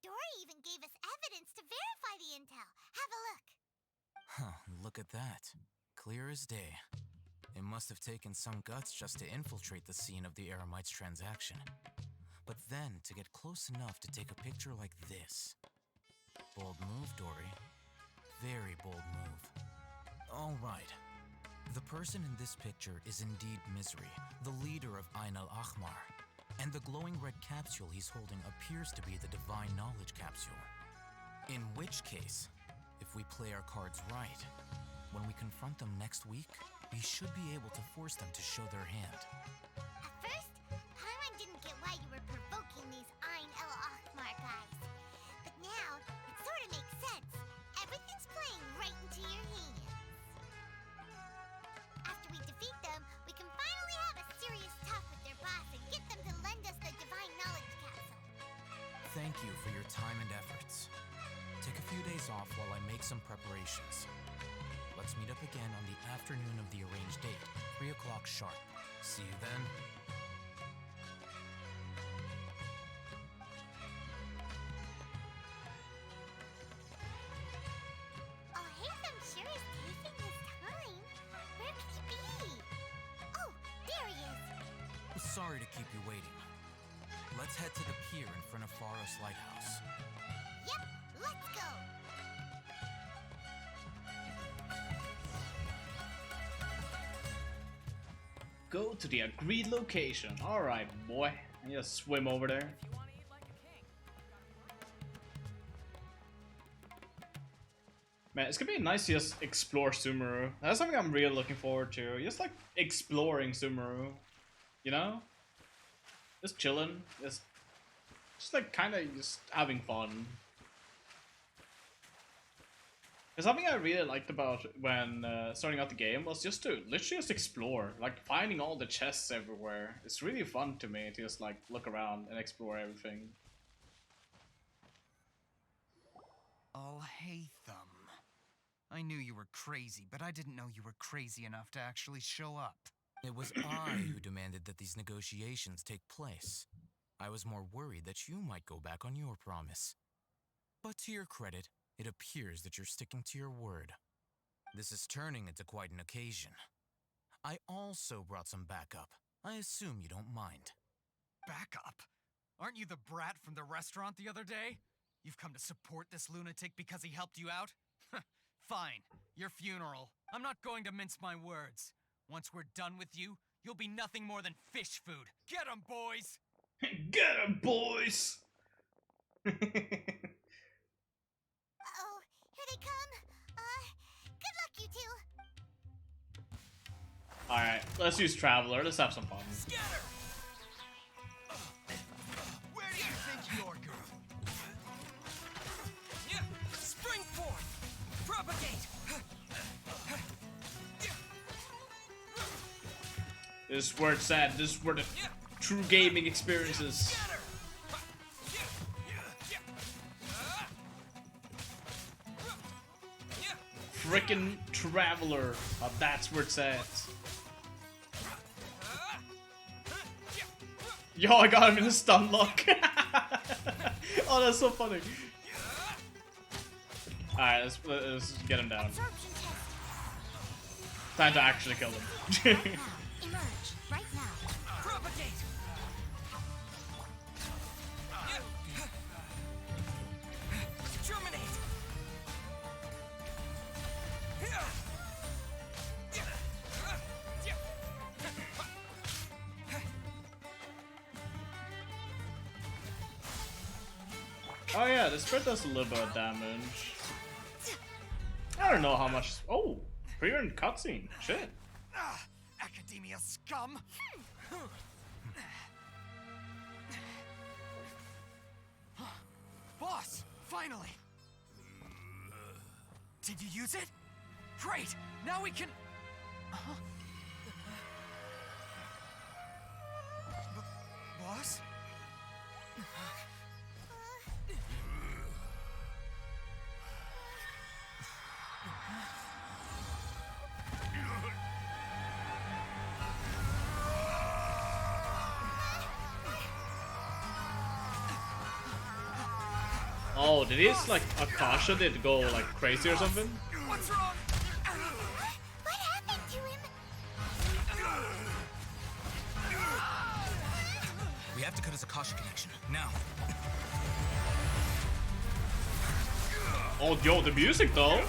Dory even gave us evidence to verify the intel. Have a look. Huh, look at that. Clear as day. It must have taken some guts just to infiltrate the scene of the Eremites' transaction. But then, to get close enough to take a picture like this. Bold move, Dory. Very bold move. Alright. The person in this picture is indeed Misery, the leader of Ain al-Ahmar. And the glowing red capsule he's holding appears to be the Divine Knowledge Capsule. In which case, if we play our cards right, when we confront them next week, we should be able to force them to show their hand. At first, Paimon didn't get why you were provoking these Ain al-Ahmar guys. But now, it sort of makes sense. Everything's playing right into your hands. After we defeat them, we can finally have a serious talk with their boss and get them to lend us the Divine Knowledge Capsule. Thank you for your time and efforts. Take a few days off while I make some preparations. Let's meet up again on the afternoon of the arranged date, 3 o'clock sharp. See you then. Alhaitham sure is taking his time. Where could he be? Oh, there he is. Sorry to keep you waiting. Let's head to the pier in front of Faros Lighthouse. Yep, let's go. Go to the agreed location. Alright, boy. I need to swim over there. Man, it's gonna be nice to just explore Sumeru. That's something I'm really looking forward to. Just like exploring Sumeru. You know? Just chilling. Just like kinda just having fun. Because something I really liked about when starting out the game was just to literally just explore, like finding all the chests everywhere. It's really fun to me to just like look around and explore everything. Alhaitham. I knew you were crazy, but I didn't know you were crazy enough to actually show up. It was I who demanded that these negotiations take place. I was more worried that you might go back on your promise. But to your credit, it appears that you're sticking to your word. This is turning into quite an occasion. I also brought some backup. I assume you don't mind. Backup? Aren't you the brat from the restaurant the other day? You've come to support this lunatic because he helped you out? Fine, your funeral. I'm not going to mince my words. Once we're done with you, you'll be nothing more than fish food. Get 'em, boys! Get 'em, boys! Uh-oh, here they come. Good luck, you two. Alright, let's use Traveler. Let's have some fun. Scatter! Where do you think you're going? Spring forth! Propagate! This is where it's at. This is where the true gaming experience is. frickin' traveler. Oh, that's where it's at. Yo, I got him in a stun lock. Oh, that's so funny. Alright, let's get him down. Time to actually kill him. Emerge right now. Propagate! Germinate! Oh yeah, the spread does a little bit of damage. I don't know how much. Oh, pre-earned cutscene. Shit. Academia scum! Boss! Finally! Did you use it? Great! Now we can... Boss? Oh, did his like Akasha did go like crazy or something? What's wrong? What happened to him? We have to cut his Akasha connection now. Oh, yo, the music though.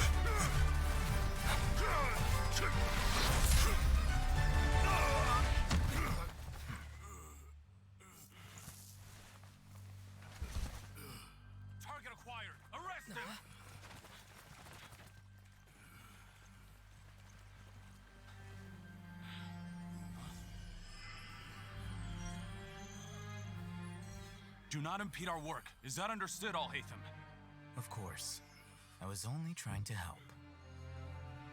Target acquired. Arrest him. Do not impede our work. Is that understood, Al-Haytham? Of course. I was only trying to help.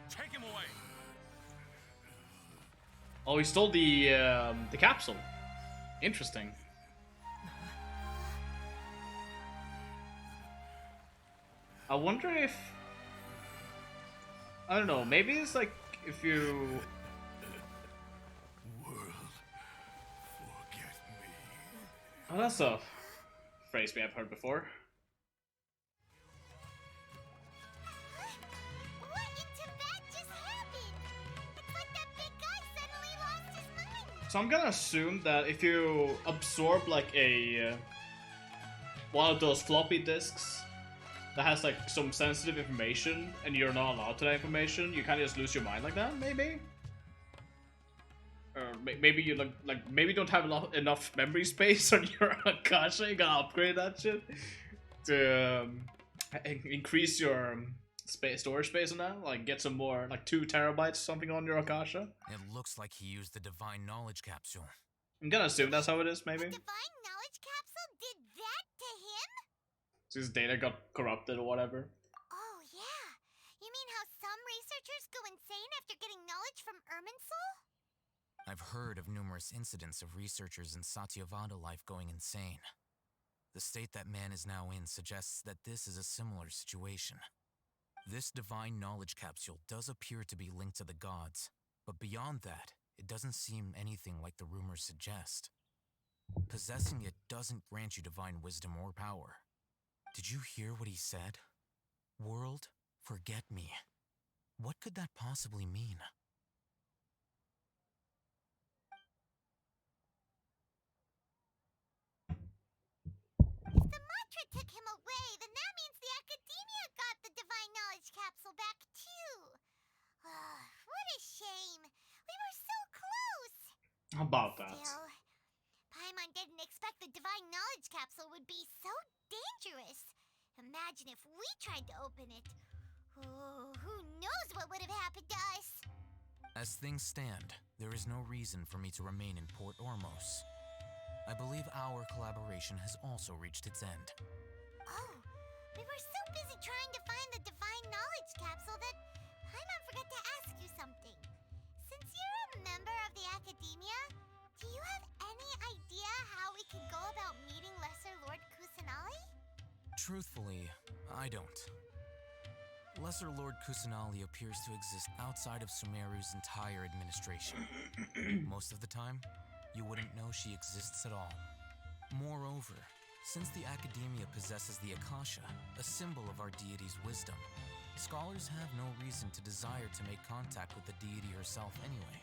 Take him away. Oh, he stole the capsule. Interesting. I wonder if, I don't know, maybe it's like if you Oh, that's a phrase we have heard before. What in Tibet just happened? It's like that big guy suddenly lost his mind. So I'm gonna assume that if you absorb like a one of those floppy disks that has like some sensitive information and you're not allowed to that information, you kind of just lose your mind like that, maybe? Or maybe you like maybe don't have enough memory space on your Akasha. You gotta upgrade that shit to increase your storage space on that. Like get some more, like 2 terabytes something on your Akasha. It looks like he used the divine knowledge capsule. I'm gonna assume that's how it is, maybe. Divine knowledge capsule did that to him? So his data got corrupted or whatever. Oh yeah. You mean how some researchers go insane after getting knowledge from Irminsul? I've heard of numerous incidents of researchers in Satyavada life going insane. The state that man is now in suggests that this is a similar situation. This divine knowledge capsule does appear to be linked to the gods, but beyond that, it doesn't seem anything like the rumors suggest. Possessing it doesn't grant you divine wisdom or power. Did you hear what he said? World, forget me. What could that possibly mean? If the mantra took him away, then that means the Academia got the divine knowledge capsule back too. What a shame. We were so close. How about that? Still, Paimon didn't expect the divine knowledge capsule would be so dangerous. Imagine if we tried to open it. Oh, who knows what would have happened to us? As things stand, there is no reason for me to remain in Port Ormos. I believe our collaboration has also reached its end. Oh, we were so busy trying to find the divine knowledge capsule that Paimon forgot to ask you something. Since you're a member of the Academia, do you have any idea how we can go about meeting Lesser Lord Kusanali? Truthfully, I don't. Lesser Lord Kusanali appears to exist outside of Sumeru's entire administration. Most of the time, you wouldn't know she exists at all. Moreover, since the Academia possesses the Akasha, a symbol of our deity's wisdom, scholars have no reason to desire to make contact with the deity herself anyway.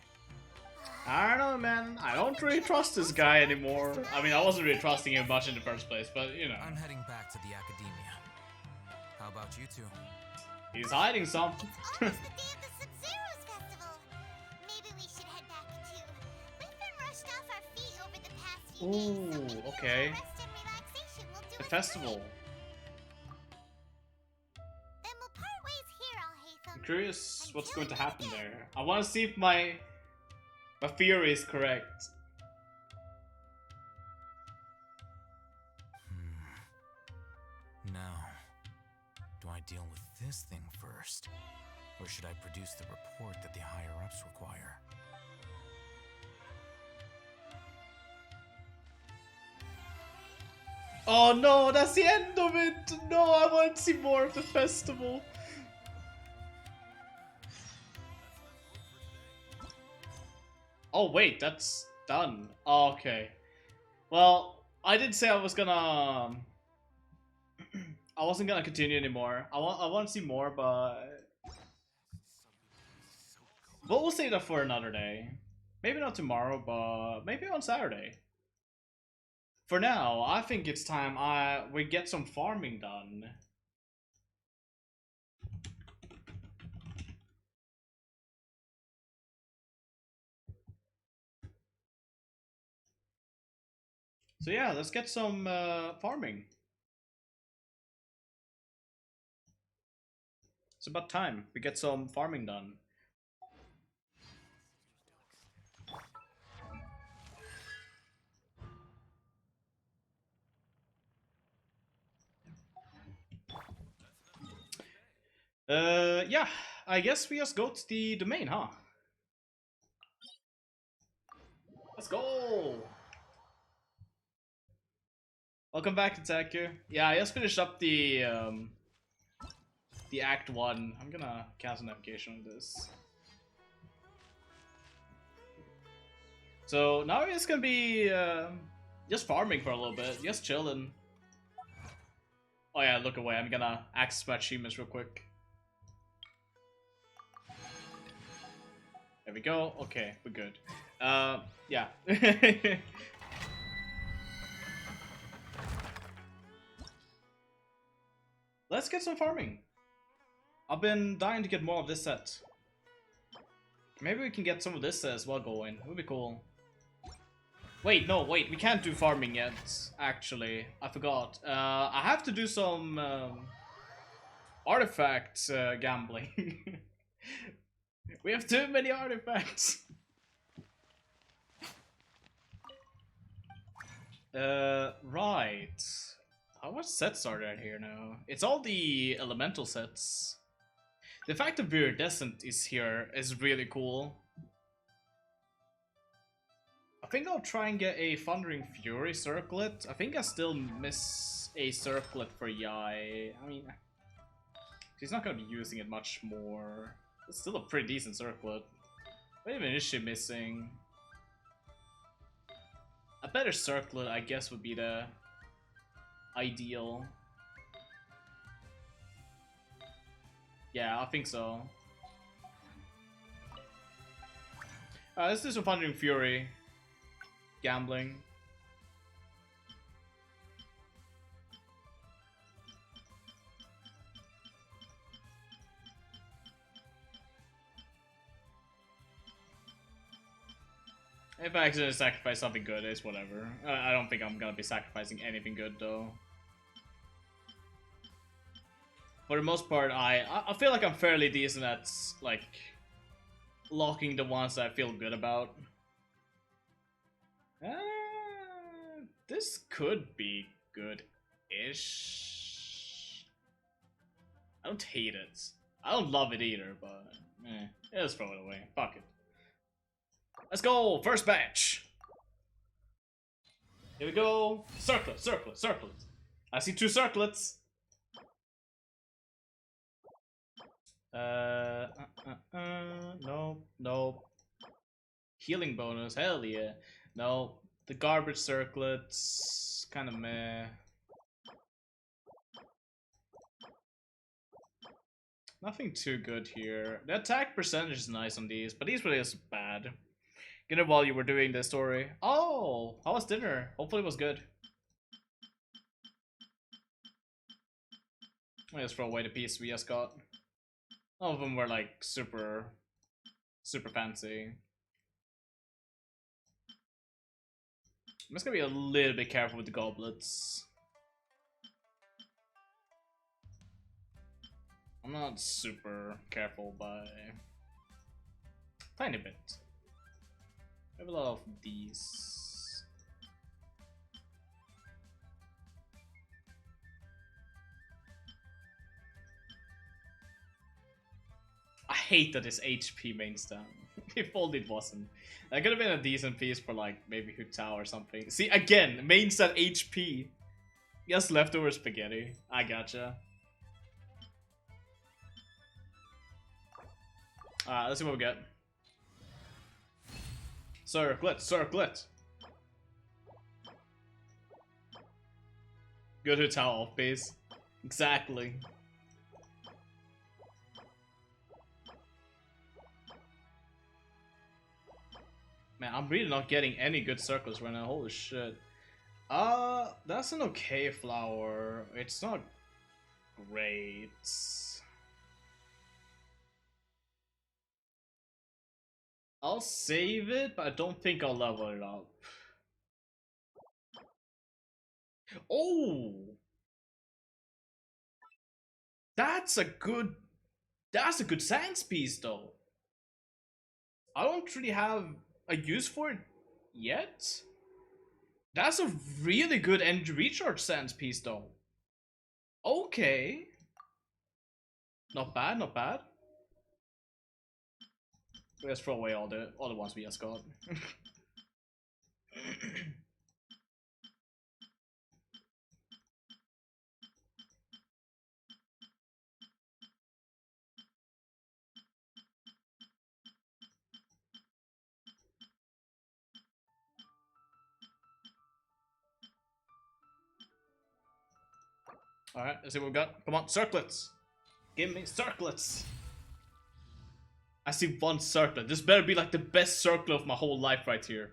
I don't know, man. I don't really trust this guy anymore. I mean, I wasn't really trusting him much in the first place, but you know. I'm heading back to the Academia. How about you two? He's hiding something. It's almost the day of the Sumeru's festival. Maybe we should head back too. We've been rushed off our feet over the past few days, so maybe a okay. little rest and relaxation will do The us festival. good. Then we'll part ways here, Al-Haytham. I'm curious what's going to happen there. I want to see if my theory is correct. Now, do I deal with this thing first? Or should I produce the report that the higher-ups require? Oh no, that's the end of it! No, I want to see more of the festival. Oh wait, that's done. Oh, okay. Well, I did say I was gonna... I wasn't gonna continue anymore. I want to see more, but... But we'll save that for another day. Maybe not tomorrow, but maybe on Saturday. For now, I think it's time we get some farming done. So yeah, let's get some farming. It's about time we get some farming done. Yeah, I guess we just go to the domain, huh? Let's go! Welcome back, Attacker. Yeah, I just finished up the Act 1. I'm gonna cancel navigation on this. So now it's gonna be just farming for a little bit, just chilling. Oh yeah, look away. I'm gonna access my achievements real quick. There we go. Okay, we're good. Yeah. Let's get some farming. I've been dying to get more of this set. Maybe we can get some of this as well going. It would be cool. Wait, no, wait. We can't do farming yet, actually. I forgot. I have to do some artifact gambling. We have too many artifacts. Right. How much sets are there here now? It's all the elemental sets. The fact that Viridescent is here is really cool. I think I'll try and get a Thundering Fury circlet. I think I still miss a circlet for Yai. I mean, she's not gonna be using it much more. It's still a pretty decent circlet. What even is she missing? A better circlet, I guess, would be the ideal. Yeah, I think so. Let's do some Thundering Fury. Gambling. If I accidentally sacrifice something good, it's whatever. I don't think I'm gonna be sacrificing anything good though. For the most part, I feel like I'm fairly decent at like locking the ones that I feel good about. This could be good-ish. I don't hate it. I don't love it either, but yeah, let's throw it away. Fuck it. Let's go! First batch! Here we go! Circlet, circlet, circlet! I see 2 circlets! Nope, nope. Healing bonus, hell yeah. No, the garbage circlets, kind of meh. Nothing too good here. The attack percentage is nice on these, but these really is bad. Get it while you were doing this story. Oh, how was dinner? Hopefully it was good. I just throw away the piece we just got. All of them were like super fancy. I'm just gonna be a little bit careful with the goblets. I'm not super careful by tiny bit. I have a lot of these. I hate that it's HP main stand. If only it wasn't. That could have been a decent piece for like maybe Hu Tao or something. See, again, main stand HP. Yes, leftover spaghetti. I gotcha. Let's see what we get. Circlet, circlet. Good Hu Tao off base. Exactly. Man, I'm really not getting any good circles right now. Holy shit. That's an okay flower. It's not great. I'll save it, but I don't think I'll level it up. Oh! That's a good sans piece though. I don't really have a use for it yet. That's a really good energy recharge sans piece though. Okay. Not bad, not bad. Let's throw away all the ones we just got. Alright, let's see what we got. Come on, circlets! Give me circlets! I see one circlet. This better be like the best circle of my whole life right here.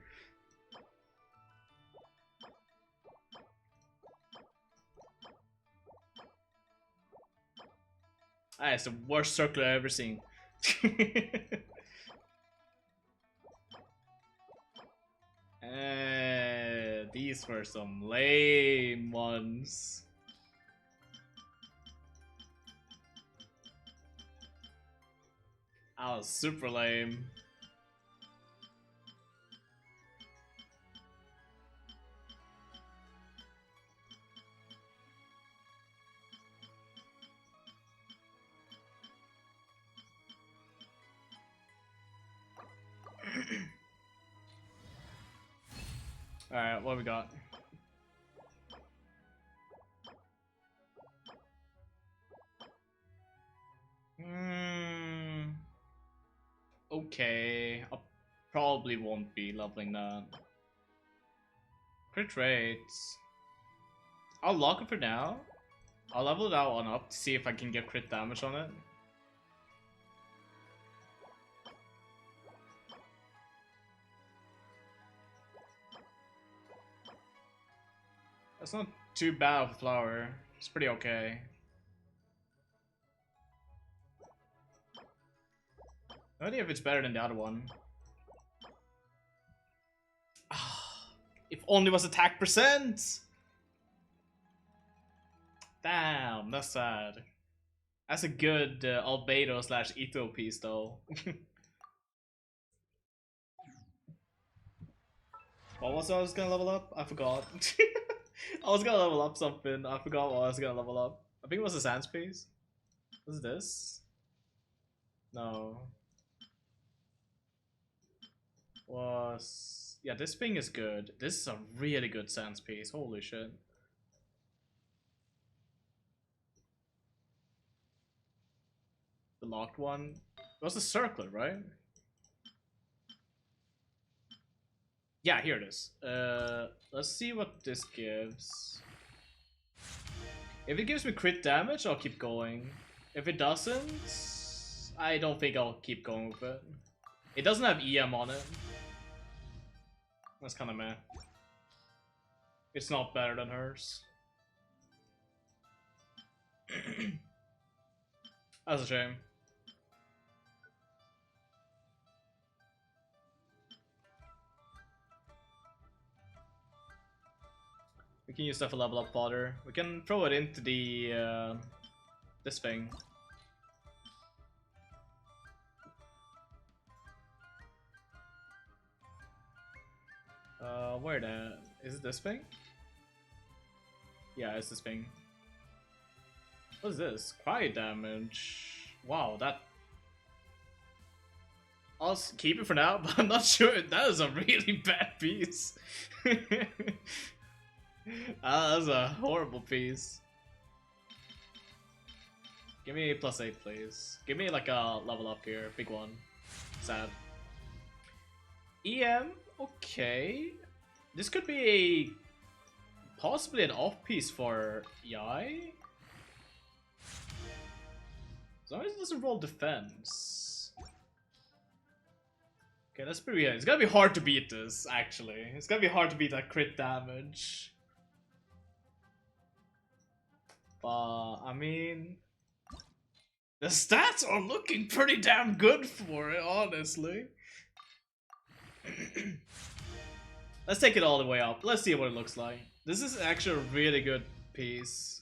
Ah, it's the worst circle I've ever seen. These were some lame ones. That was super lame. Alright, what we got? Okay, I probably won't be leveling that. Crit rates. I'll lock it for now. I'll level that one up to see if I can get crit damage on it. That's not too bad of a flower. It's pretty okay. No idea if it's better than the other one. If only it was attack percent! Damn, that's sad. That's a good Albedo / Ito piece though. What was I was gonna level up? I forgot. I was gonna level up something. I forgot what I was gonna level up. I think it was a sans piece. What is this? No. Was... Yeah, this thing is good. This is a really good sans piece. Holy shit. The locked one. It was the circlet, right? Yeah, here it is. Let's see what this gives. If it gives me crit damage, I'll keep going. If it doesn't, I don't think I'll keep going with it. It doesn't have EM on it. That's kind of meh. It's not better than hers. That's a shame. We can use that for level up fodder. We can throw it into the this thing. Where the is it this thing? Yeah, it's this thing. What is this? Quiet damage. Wow, that. I'll keep it for now, but I'm not sure. That is a really bad piece. That's a horrible piece. Give me a +8, please. Give me like a level up here, big one. Sad. EM, okay. This could be possibly an off piece for Yai. As long as it doesn't roll defense. Okay, that's pretty good. It's gonna be hard to beat this, actually. It's gonna be hard to beat that crit damage. But, I mean... the stats are looking pretty damn good for it, honestly. Let's take it all the way up. Let's see what it looks like. This is actually a really good piece.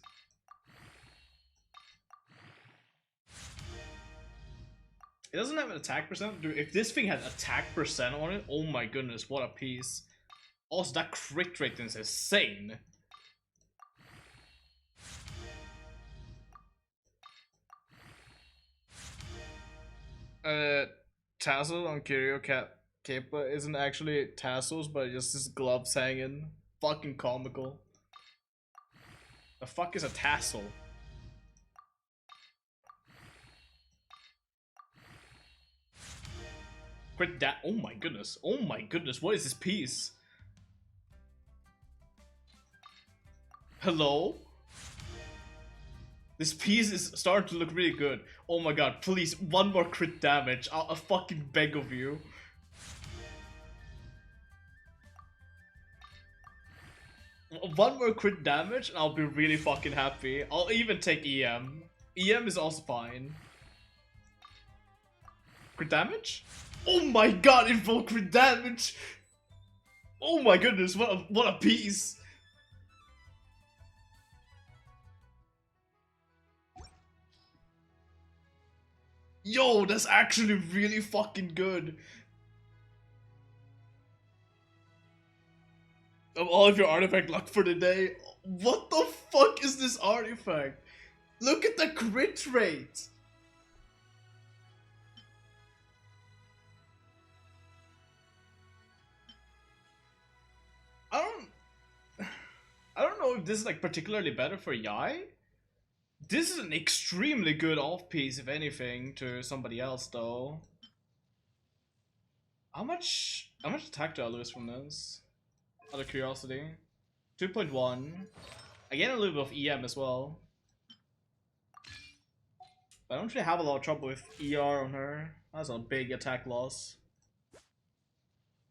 It doesn't have an attack percent. Dude, if this thing had attack percent on it, oh my goodness, what a piece. Also, that crit rate is insane. Tassel on Kiryu Kappa isn't actually tassels, but just his gloves hanging. Fucking comical. The fuck is a tassel? Crit that. Oh my goodness. Oh my goodness. What is this piece? Hello? This piece is starting to look really good. Oh my god, please, one more crit damage. I'll fucking beg of you. One more crit damage and I'll be really fucking happy. I'll even take EM. EM is also fine. Crit damage? Oh my god, invoke crit damage! Oh my goodness, what a piece! Yo, that's actually really fucking good. Of all of your artifact luck for the day, what the fuck is this artifact? Look at the crit rate! I don't know if this is like particularly better for Yai. This is an extremely good off piece, if anything, to somebody else though. How much attack do I lose from this? Out of curiosity. 2.1. I get a little bit of EM as well. But I don't really have a lot of trouble with ER on her. That's a big attack loss.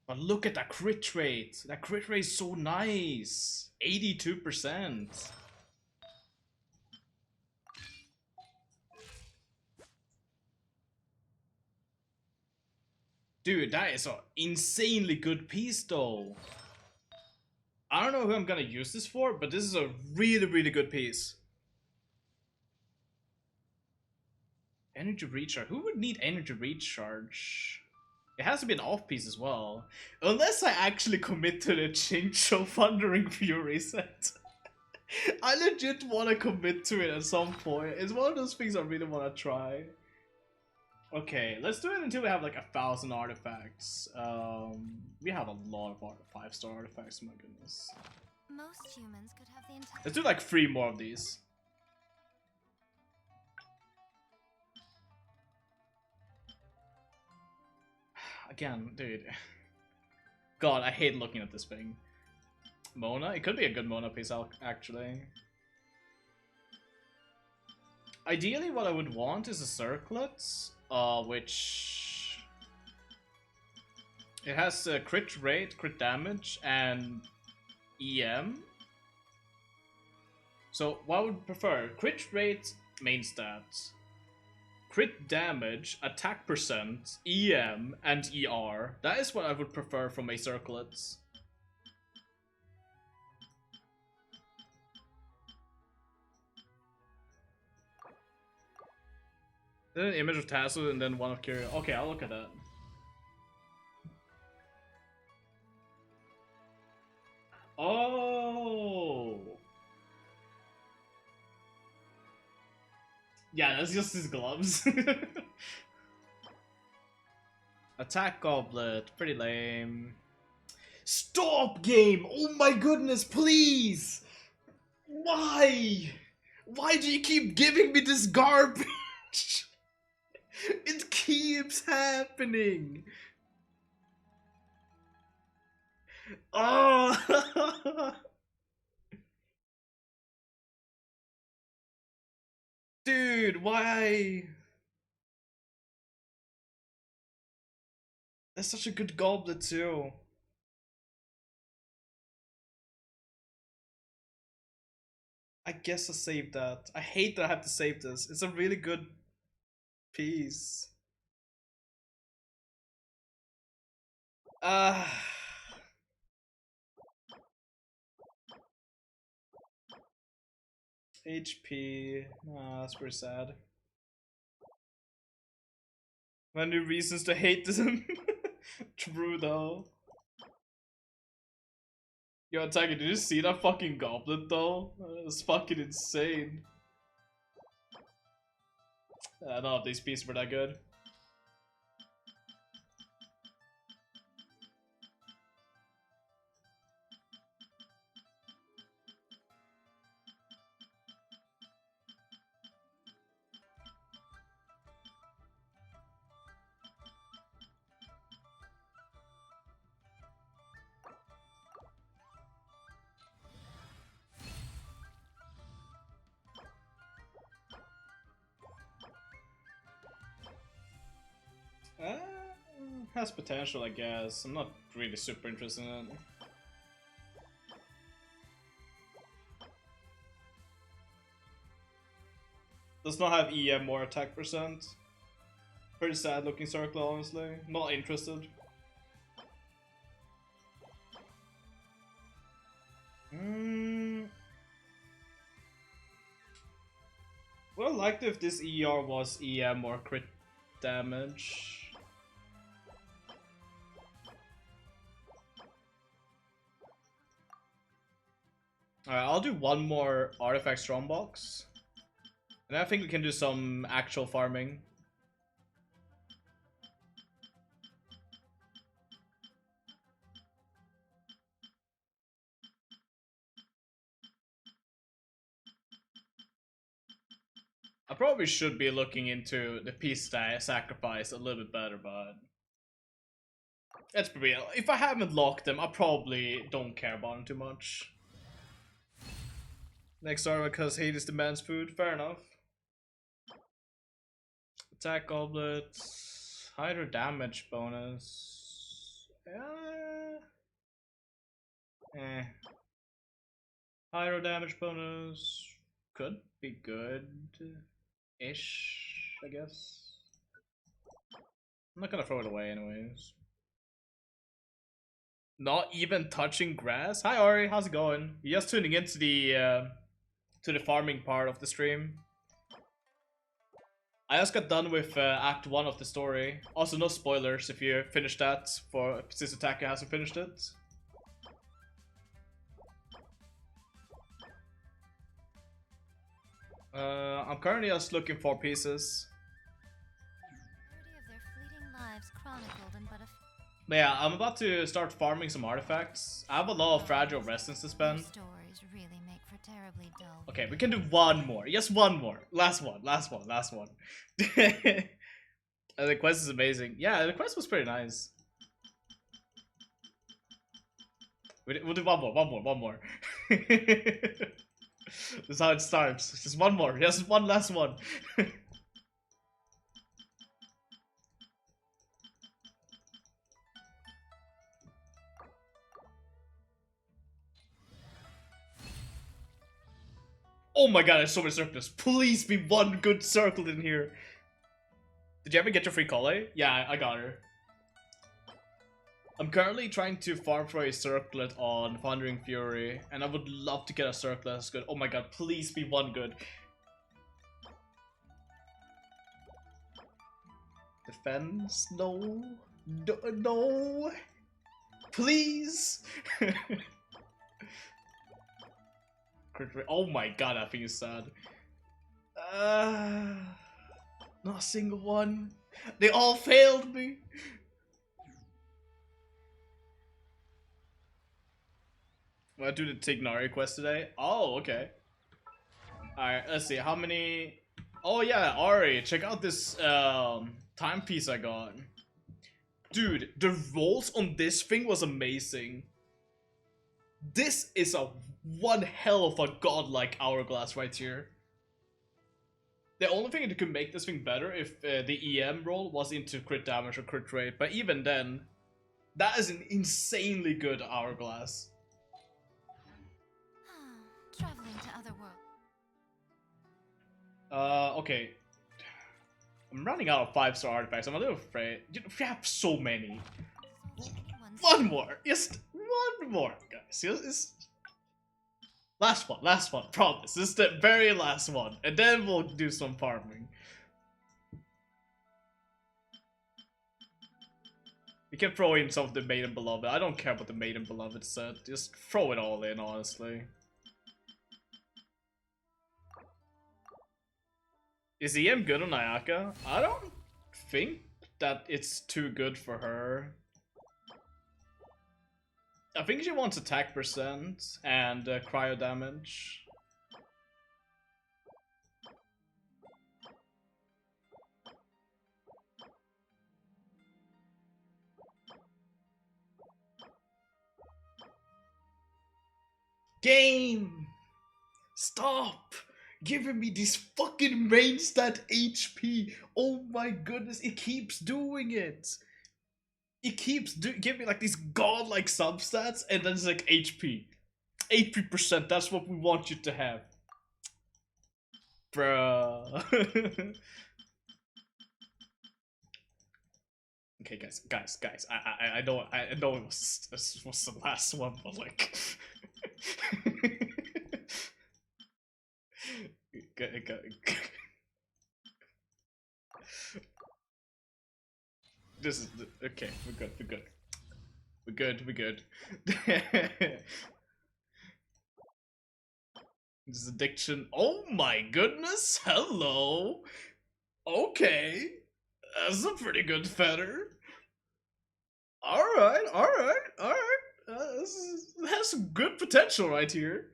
But look at that crit rate. That crit rate is so nice. 82%. Dude, that is an insanely good piece though. I don't know who I'm gonna use this for, but this is a really, really good piece. Energy recharge. Who would need energy recharge? It has to be an off piece as well. Unless I actually commit to the Chincho Thundering Fury set. I legit want to commit to it at some point. It's one of those things I really want to try. Okay, let's do it until we have like 1,000 artifacts. We have a lot of 5-star artifacts, my goodness. Most humans could have the entire. Let's do like 3 more of these. again, dude. God, I hate looking at this thing. Mona? It could be a good Mona piece, actually. Ideally, what I would want is a circlet, which... It has crit rate, crit damage, and EM. So, what I would prefer? Crit rate, main stats. Crit damage, attack percent, EM, and ER. That is what I would prefer from a circlet. Then an image of Tassel and then one of Curio. Okay, I'll look at that. Oh! Yeah, that's just his gloves. Attack Goblet, pretty lame. Stop, game! Oh my goodness, please! Why? Why do you keep giving me this garbage? It keeps happening. Oh! Dude, why? That's such a good goblet too. I guess I saved that. I hate that I have to save this. It's a really good piece. HP. That's pretty sad. Many reasons to hate this. True though. Yo, Tiger, did you see that fucking goblet though? It's fucking insane. I don't know if these pieces were that good. Has potential, I guess. I'm not really super interested in it. Does not have EM or attack percent. Pretty sad looking circle, honestly. Not interested. Would have liked if this ER was EM or crit damage. Alright, I'll do one more artifact strongbox. And I think we can do some actual farming. I probably should be looking into the peace sacrifice a little bit better, but let's be real. If I haven't locked them, I probably don't care about them too much. Next armor because Hades demands food. Fair enough. Attack goblet. Hydro damage bonus. Hydro damage bonus. Could be good-ish, I guess. I'm not gonna throw it away anyways. Not even touching grass? Hi Ori, how's it going? You're just tuning into the farming part of the stream. I just got done with Act 1 of the story. Also, no spoilers if you finished that, since Attacker hasn't finished it. I'm currently just looking for pieces. But yeah, I'm about to start farming some artifacts. I have a lot of fragile residence to spend. Okay, we can do one more. Yes, one more. Last one. And the quest is amazing. Yeah, the quest was pretty nice. We'll do one more. This is how it starts. Just one more. Just one last one. Oh my god, there's so many circles. Please be one good circle in here. Did you ever get your free Kale? Yeah, I got her. I'm currently trying to farm for a circlet on Thundering Fury, and I would love to get a circlet that's good. Oh my god, please be one good. Defense? No. No. Please. Oh my god, that thing is sad. Not a single one. They all failed me. I do the Tignari quest today. Oh, okay. Alright, let's see. How many... Oh yeah, Ari, check out this timepiece I got. Dude, the rolls on this thing was amazing. This is a one hell of a godlike hourglass right here. The only thing that could make this thing better if the EM roll was into crit damage or crit rate, but even then, that is an insanely good hourglass. Traveling to other worlds. Okay. I'm running out of 5-star artifacts. I'm a little afraid. We have so many. One more. Just one more, guys. Just... Last one. Promise. This is the very last one. And then we'll do some farming. You can throw in some of the Maiden Beloved. I don't care what the Maiden Beloved said. Just throw it all in, honestly. Is EM good on Ayaka? I don't think that it's too good for her. I think she wants attack percent and cryo damage. Game! Stop! Giving me this fucking range stat HP. Oh my goodness, it keeps doing it. It keeps giving me like these godlike substats, and then it's like HP. 80%, that's what we want you to have. Bruh. Okay, guys. I know it was the last one, but like, this is okay. We're good. This is addiction. Oh my goodness! Hello. Okay, that's a pretty good feather. All right. This has some good potential right here.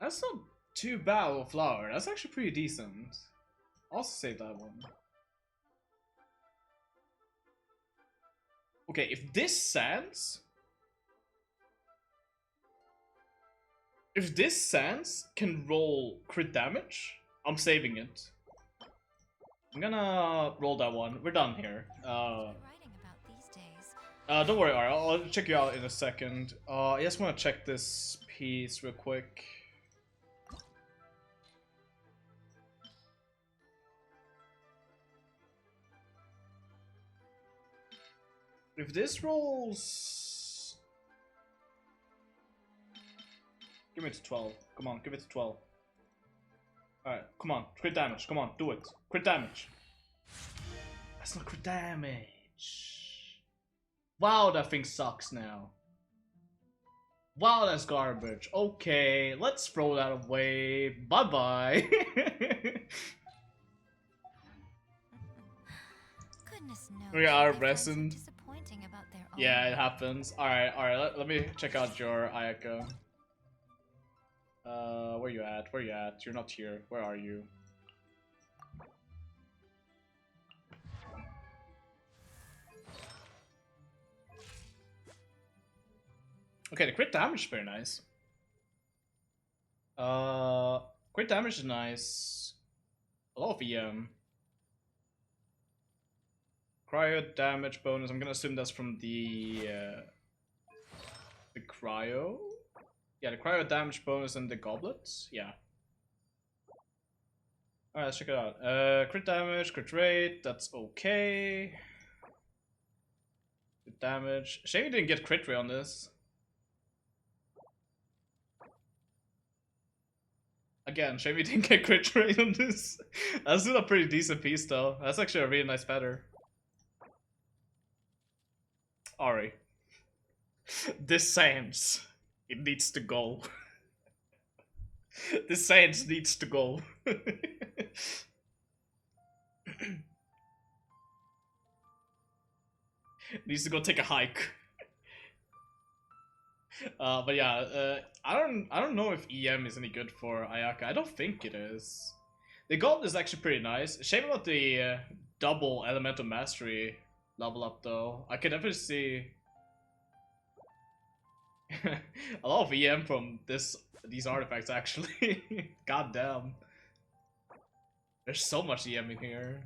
That's not too bad of a flower. That's actually pretty decent. I'll also save that one. Okay, if this Sans... If this Sans can roll crit damage, I'm saving it. I'm gonna roll that one. We're done here. Don't worry, Ara. I'll check you out in a second. I just want to check this piece real quick. If this rolls... Give it to 12. Come on, give it to 12. Alright, come on. Crit damage. Come on, do it. Crit damage. That's not crit damage. Wow, that thing sucks now. Wow, that's garbage. Okay, let's throw that away. Bye-bye. We are present. Yeah, it happens. Alright, let me check out your Ayaka. Where you at? You're not here. Where are you? Okay, the crit damage is very nice. Crit damage is nice. A lot of EM. Cryo damage bonus. I'm gonna assume that's from the cryo. Yeah, the cryo damage bonus and the goblets. Yeah. Alright, let's check it out. Crit damage, crit rate. That's okay. Crit damage. Shame you didn't get crit rate on this. Again, shame we didn't get crit rate on this. That's still a pretty decent piece though. That's actually a really nice feather. Ari. This science, it needs to go. This science needs to go. Needs to go take a hike. But yeah, I don't know if EM is any good for Ayaka. I don't think it is. The gold is actually pretty nice. Shame about the double elemental mastery level up though. I could definitely see a lot of EM from these artifacts actually. God damn. There's so much EM in here.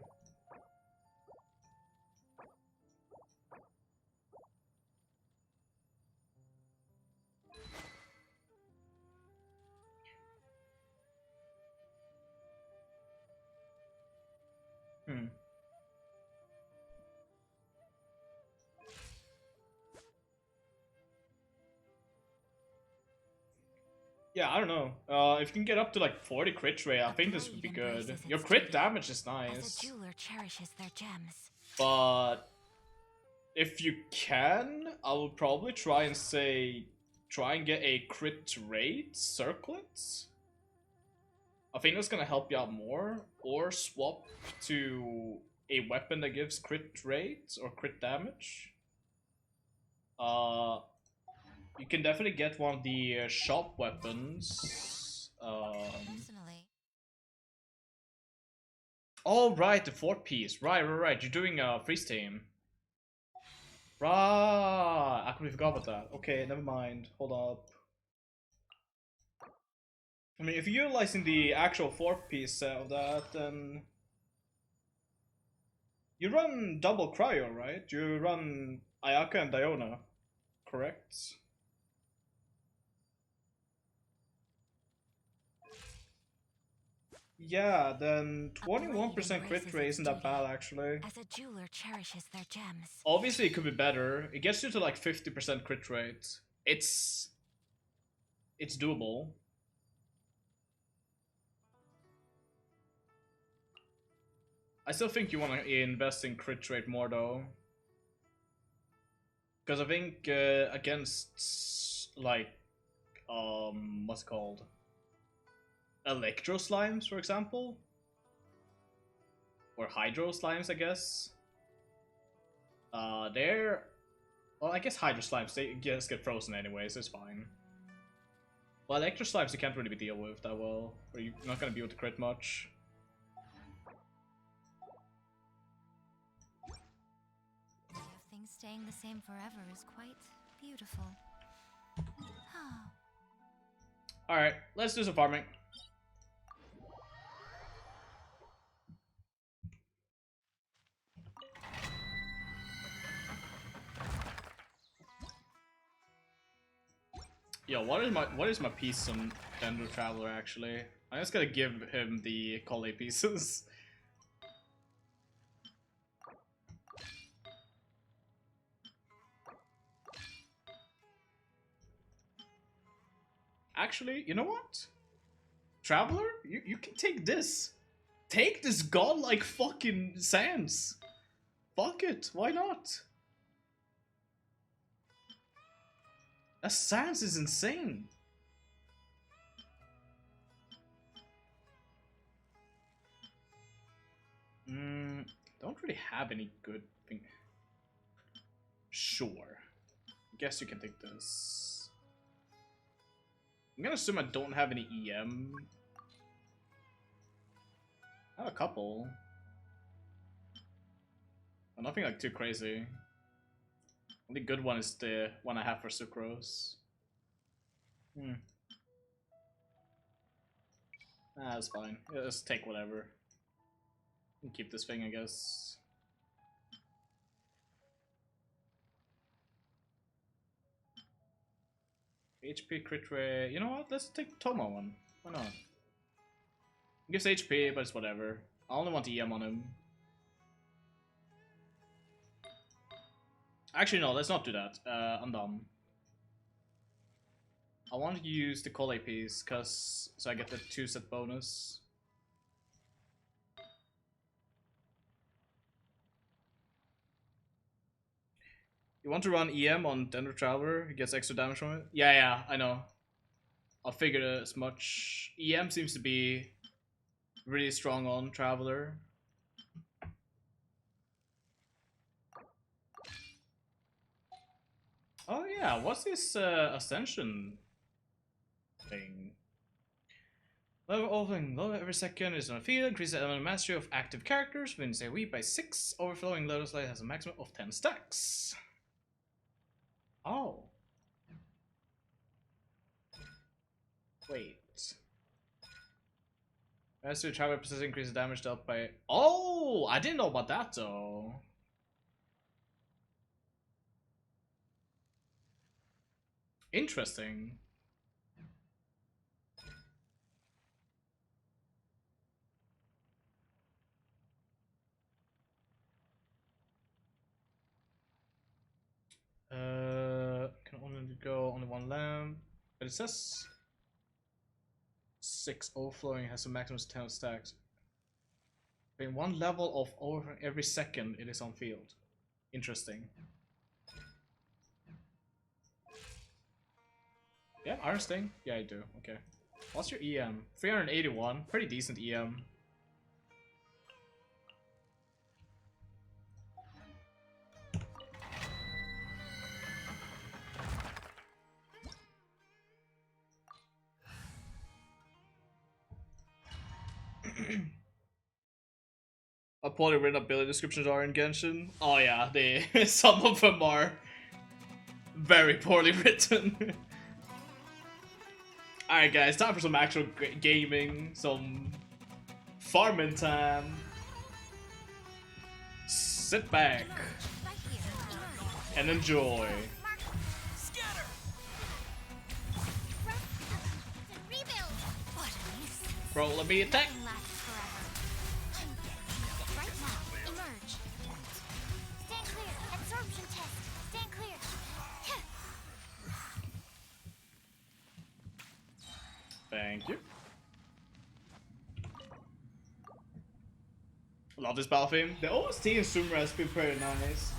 Hmm. Yeah, I don't know. If you can get up to like 40 crit rate, I think this would be good. Your crit damage is nice. As a jeweler cherishes their gems. But if you can, I would probably try and get a crit rate circlet. I think that's gonna help you out more. Or swap to a weapon that gives crit rate or crit damage. You can definitely get one of the shop weapons. Oh right, the fourth piece. Right. You're doing a freeze team. Right. I completely forgot about that. Okay, never mind. Hold up. I mean, if you're utilizing the actual fourth piece of that, then you run double cryo, right? You run Ayaka and Diona, correct? Yeah, then 21% crit rate isn't that bad actually. As a jeweler cherishes their gems. Obviously, it could be better. It gets you to like 50% crit rate. It's doable. I still think you want to invest in crit rate more though. Because I think against like what's it called? Electro slimes, for example, or hydro slimes, I guess. They're, well, I guess hydro slimes they just get frozen anyway, so it's fine. Well, electro slimes you can't really deal with that well, or you're not gonna be able to crit much. Things staying the same forever is quite beautiful. All right, let's do some farming. Yo, what is my piece on Dendro Traveler actually? I'm just gonna give him the Collei pieces. Actually, you know what? Traveler, you can take this. Take this godlike fucking sands. Fuck it, why not? That sans is insane. Don't really have any good thing. Sure. Guess you can take this. I'm gonna assume I don't have any EM. I have a couple. But nothing like too crazy. Only good one is the one I have for Sucrose. Hmm. That's fine. Just take whatever. And keep this thing, I guess. HP crit rate. You know what? Let's take Toma one. Why not? It gives HP, but it's whatever. I only want EM on him. Actually, no, let's not do that. I'm dumb. I want to use the call APs, so I get the 2-set bonus. You want to run EM on Dendro Traveler? He gets extra damage from it? Yeah, I know. I figured as much. EM seems to be really strong on Traveler. Oh yeah, what's this Ascension thing? Level overflowing low every second is on a field, increases the element mastery of active characters within say week by 6. Overflowing Lotus Light has a maximum of 10 stacks. Oh. Wait. Mastery Traveler precision increases damage dealt by. Oh! I didn't know about that though. Interesting. Can only go only one lamp, but it says 6 overflowing has a maximum of 10 stacks. In one level of overflowing every second it is on field. Interesting. Yeah, Iron Sting? Yeah, I do. Okay. What's your EM? 381. Pretty decent EM. How poorly written ability descriptions are in Genshin? Oh yeah, some of them are very poorly written. Alright guys, time for some actual gaming, some farming time. Sit back and enjoy. Bro, let me attack. Thank you. Love this battle theme. The OST in Sumeru has been pretty nice.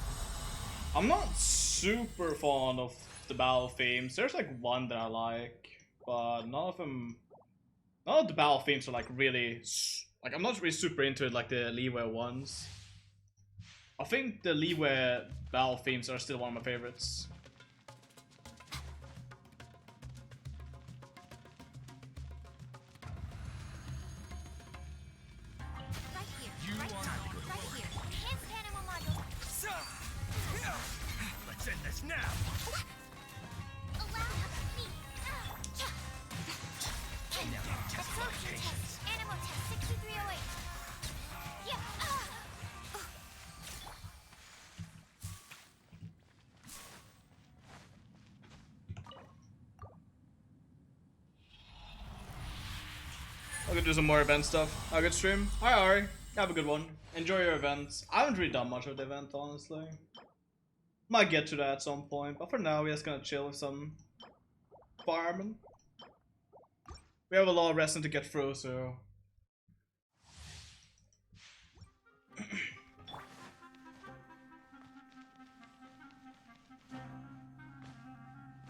I'm not super fond of the battle themes. There's like one that I like, but none of the battle themes are like really like I'm not really super into it like the Leeway ones. I think the Leeway battle themes are still one of my favorites. I'm gonna do some more event stuff. Have a good stream. Hi Ari, have a good one. Enjoy your events. I haven't really done much of the event, honestly. Might get to that at some point, but for now we're just gonna chill with some farming. We have a lot of wrestling to get through, so...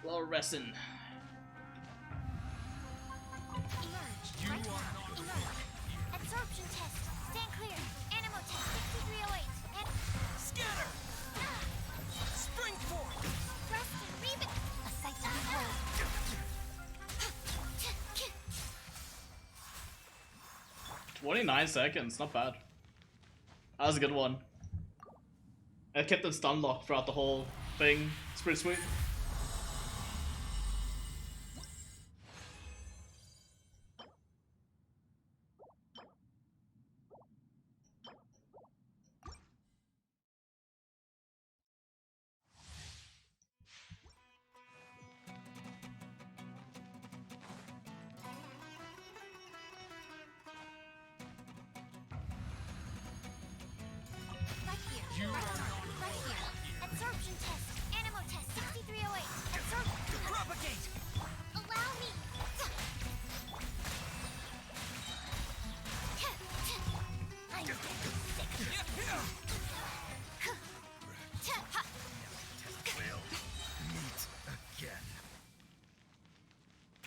a lot of wrestling. Absorption test. Stand clear. Animal test 6308. And scatter. Spring forth. Thrust and reboot. A sight to behold. 29 seconds, not bad. That was a good one. I kept it stun locked throughout the whole thing. It's pretty sweet. Right here. Absorption test. Animal test 6308. Absorption. Propagate! Allow me. I'm sick.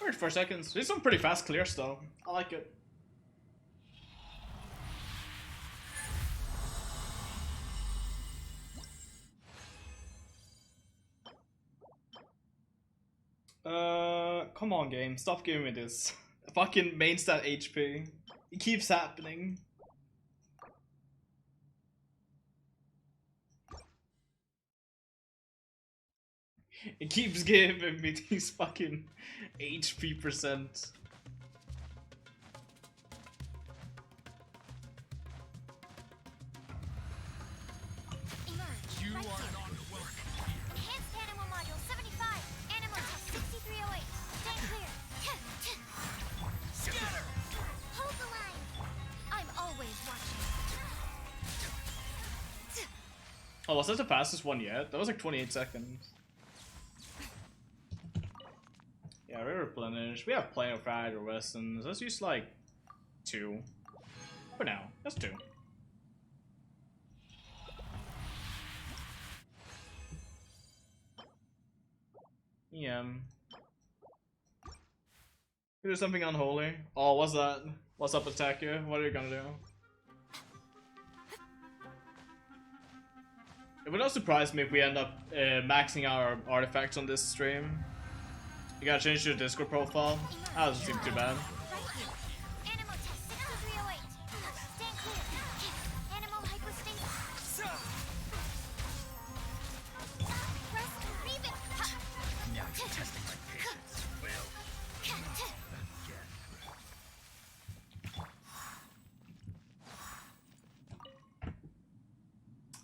Wait, 4 seconds. These some pretty fast clears though. I like it. Come on game, stop giving me this. Fucking main stat HP. It keeps happening. It keeps giving me these fucking HP percent. Emerge. Right here. Enhanced animal module 75. Animal test 6308. Stay clear. Scatter! Hold the line. I'm always watching. Oh, was that the fastest one yet? That was like 28 seconds. Yeah, we replenish. We have plenty of fragile weapons. Let's use like 2. For now. That's 2. Yeah. Do something unholy. Oh, what's that? What's up, attacker? What are you gonna do? It would not surprise me if we end up maxing out our artifacts on this stream. You gotta change your Discord profile. That doesn't seem too bad. Right here. Animal test 6308. Stand clear. Animal hypostasis. Press Reven. Now you're testing my patience. Well,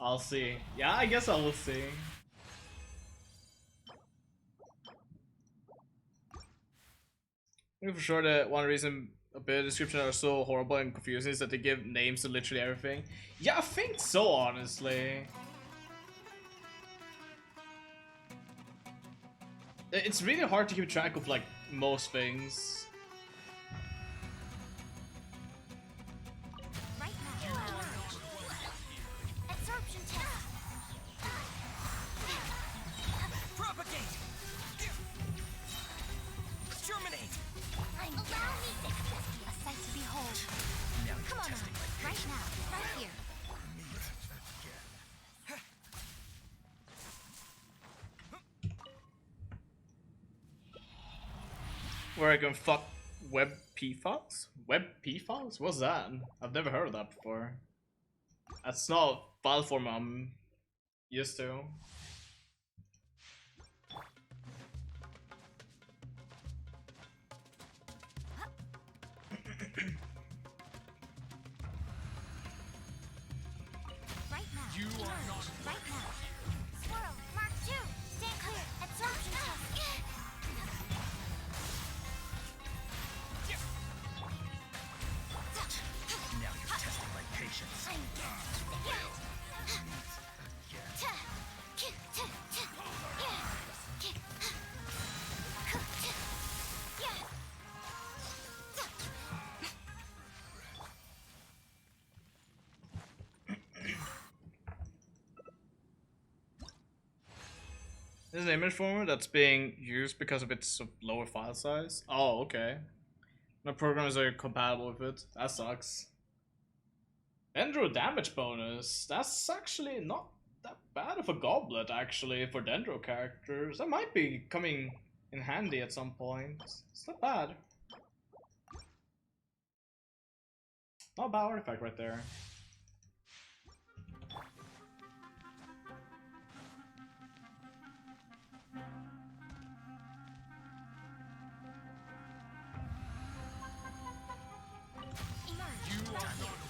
I'll see. Yeah, I guess I will see. I think for sure that one reason a bit of descriptions are so horrible and confusing is that they give names to literally everything. Yeah, I think so, honestly. It's really hard to keep track of like most things. Right now. Emerge. Absorption test. propagate! Germinate! Allow me. A sight to behold. Now Come on now. Right now. Right here. Where I can fuck web P files? Web P files? What's that? I've never heard of that before. That's not file format I'm used to. Right now. You are not. Right now. Swirl. Mark 2. Stand clear. Absorption test. Now you're testing my patience. This is an image format that's being used because of its lower file size. Oh, okay. No programs are compatible with it. That sucks. Dendro damage bonus. That's actually not that bad of a goblet, actually, for Dendro characters. That might be coming in handy at some point. It's not bad. Not a bad artifact right there.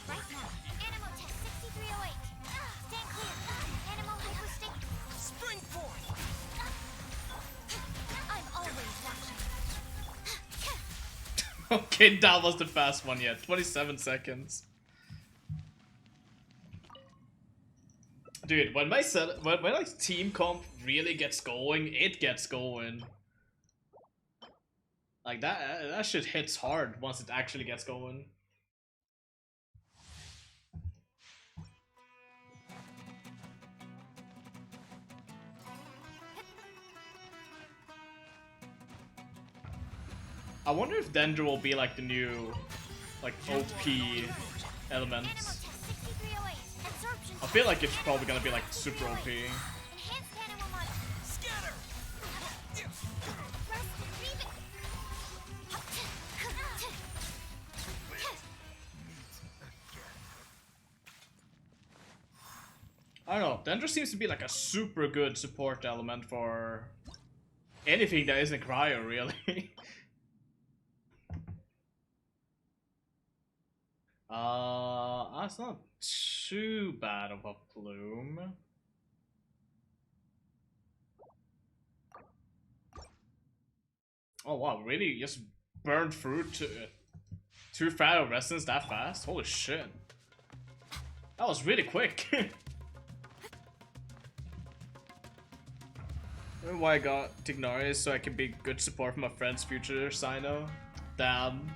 Right now. Animal test 6308. Stand clear. Animal hypostasis. Spring forth! I'm always watching. Okay, that was the fast one yet. 27 seconds. Dude, when when like team comp really gets going, it gets going. Like that shit hits hard once it actually gets going. I wonder if Dendro will be like the new, like, OP elements. I feel like it's probably gonna be like super OP. I don't know, Dendro seems to be like a super good support element for anything that isn't cryo, really. That's not too bad of a plume. Oh wow, really? Just burned through two Pharaoh Resonance that fast? Holy shit. That was really quick. Remember why I got Tignaris so I can be good support for my friend's future Sino? Damn.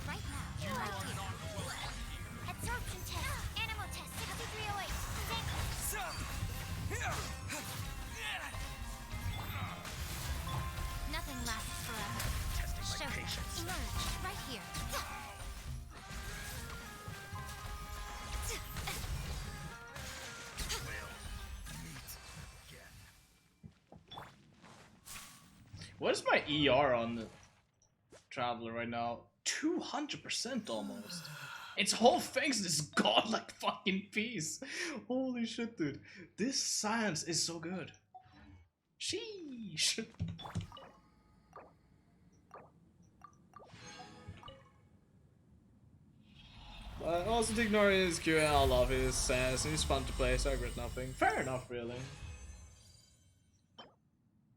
Right now, absorption test, animal test 6308. Nothing lasts forever. Show patience. Emerge right here. What is my ER on the Traveler right now? 200% almost. It's whole thanks to this godlike fucking piece. Holy shit, dude. This science is so good. Sheesh. But also ignore his Q and I love his sense and he's fun to play, so I regret nothing. Fair enough, really.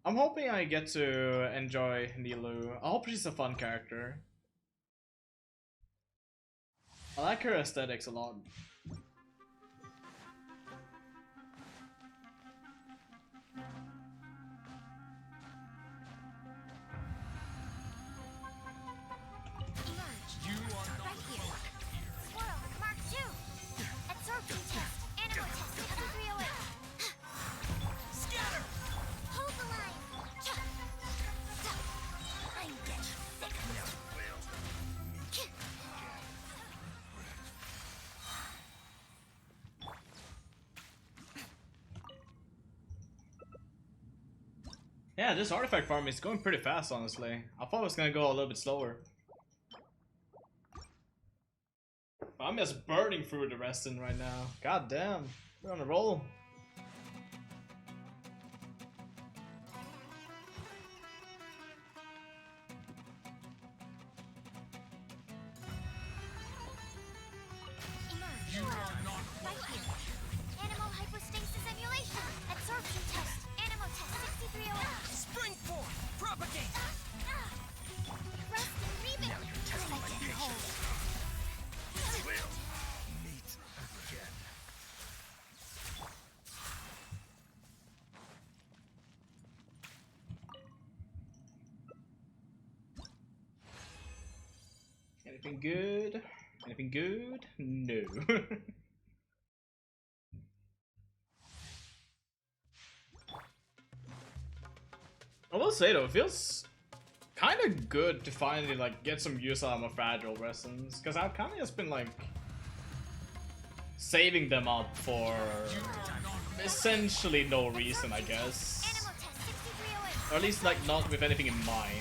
I'm hoping I get to enjoy Nilu. I hope she's a fun character. I like her aesthetics a lot. Yeah, this artifact farm is going pretty fast, honestly. I thought it was gonna go a little bit slower. But I'm just burning through the restin right now. God damn, we're on a roll. Anything good? Anything good? No. I will say though, it feels kind of good to finally like get some use out of my fragile resins, because I've kind of just been like saving them up for essentially no reason, I guess, or at least like not with anything in mind.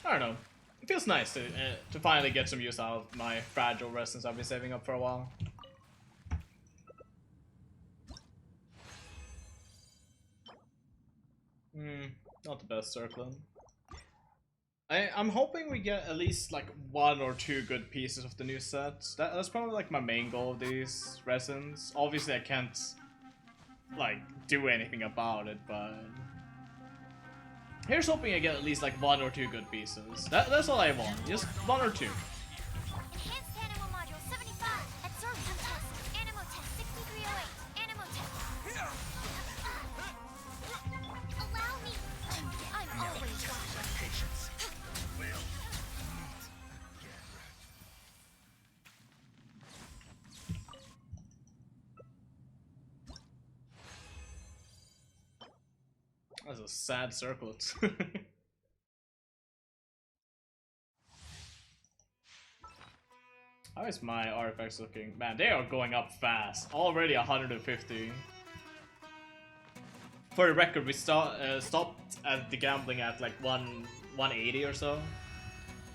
I don't know. It feels nice to finally get some use out of my fragile resins I've been saving up for a while. Not the best circling. I'm hoping we get at least like 1 or 2 good pieces of the new sets. That's probably like my main goal of these resins. Obviously I can't like do anything about it, but here's hoping I get at least like 1 or 2 good pieces. That's all I want, just 1 or 2. Enhanced Animal Module 75. Absorption test. Animal test 6308. Animal test. Allow me. I'm always watching. Patience. That's a sad circlet. How is my artifacts looking? Man, they are going up fast. Already 150. For the record, we stopped at the gambling at like 180 or so.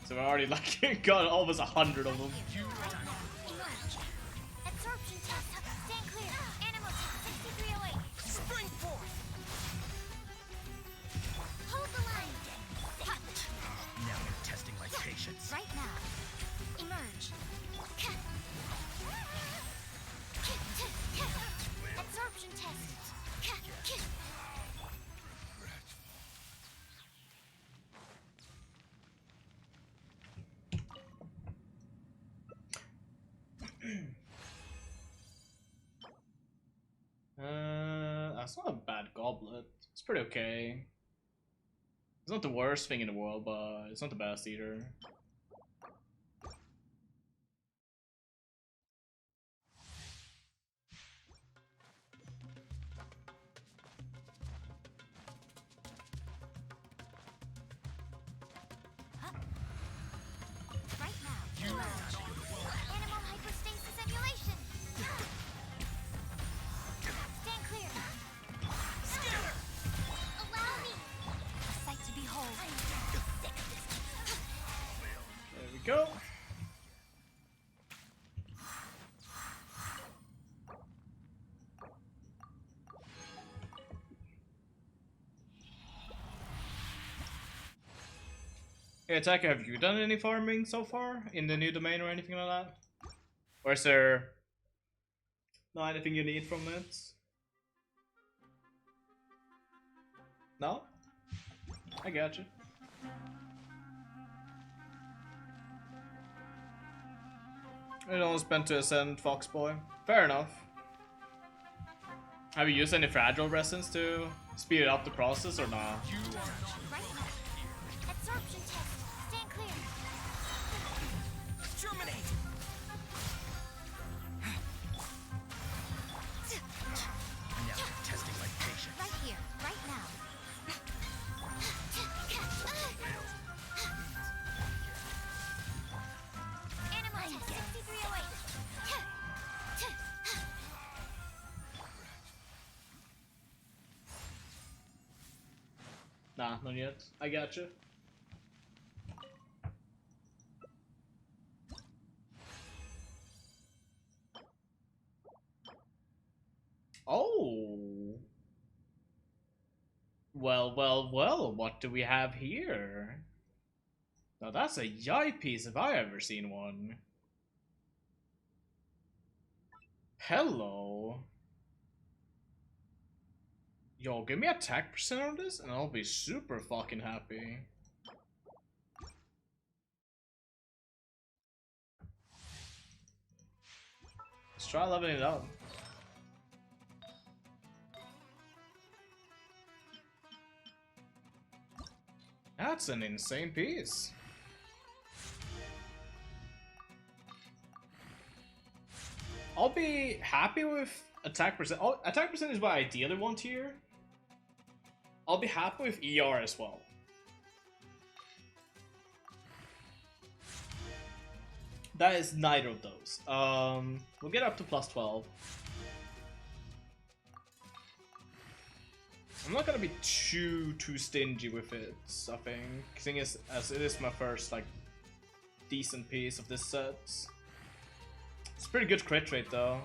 So we're already like got almost 100 of them. Emerge. Absorption test. Stand clear. Animal test 6308. Spring forth. Hold the line. Now you're testing my patience. Right now. Emerge. Absorption test. That's not a bad goblet. It's pretty okay. It's not the worst thing in the world, but it's not the best either. Right now. Emerge. Animal hypostasis emulation. Stand clear. Allow me. A sight to behold. There we go. Hey, Attacker, have you done any farming so far in the new domain or anything like that? Or is there not anything you need from it? No? I got you. It all spent to ascend Foxboy. Fair enough. Have you used any fragile resins to speed up the process or not? Right now. Absorption test. Stand clear. Germinate. Now you're testing my patience. Right here. Right now. Animal test 6308. Nah, not yet. I got you. Oh. Well, what do we have here? Now that's a yai piece if I ever seen one. Hello. Yo, give me attack percent on this and I'll be super fucking happy. Let's try leveling it up. That's an insane piece. I'll be happy with attack percent. Oh, attack percent is what I ideally want here. I'll be happy with ER as well. That is neither of those. We'll get up to plus 12. I'm not gonna be too stingy with it, I think. Seeing as it is my first like decent piece of this set. It's pretty good crit rate though.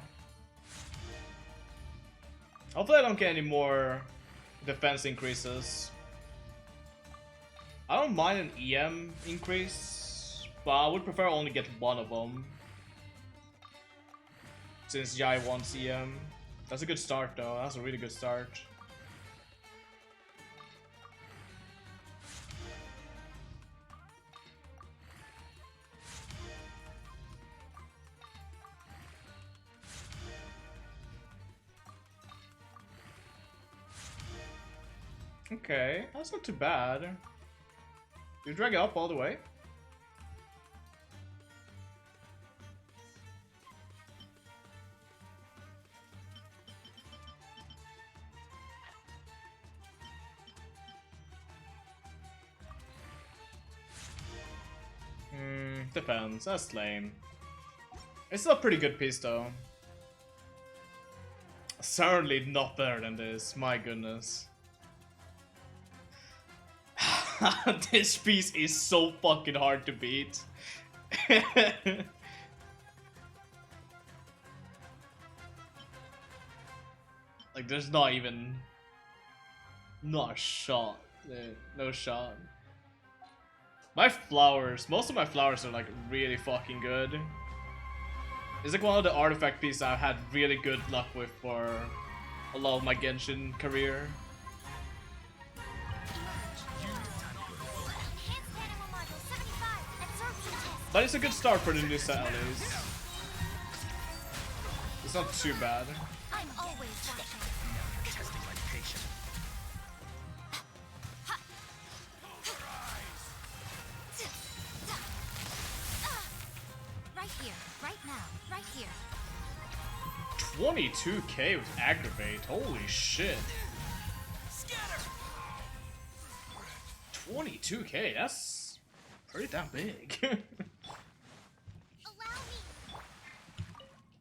Hopefully I don't get any more defense increases. I don't mind an EM increase, but I would prefer only get one of them. Since Jai wants EM. That's a good start though, that's a really good start. Okay, that's not too bad. You drag it up all the way? Depends, that's lame. It's a pretty good piece though. Certainly not better than this, my goodness. This piece is so fucking hard to beat. Like there's not even... Not a shot. No shot. My flowers, most of my flowers are like really fucking good. It's like one of the artifact pieces I've had really good luck with for a lot of my Genshin career. But it's a good start for the new set at least. It's not too bad. I'm always watching. Testing my patience. Right here, right now, right here. 22k with aggravate, holy shit. 22k, that's pretty damn big.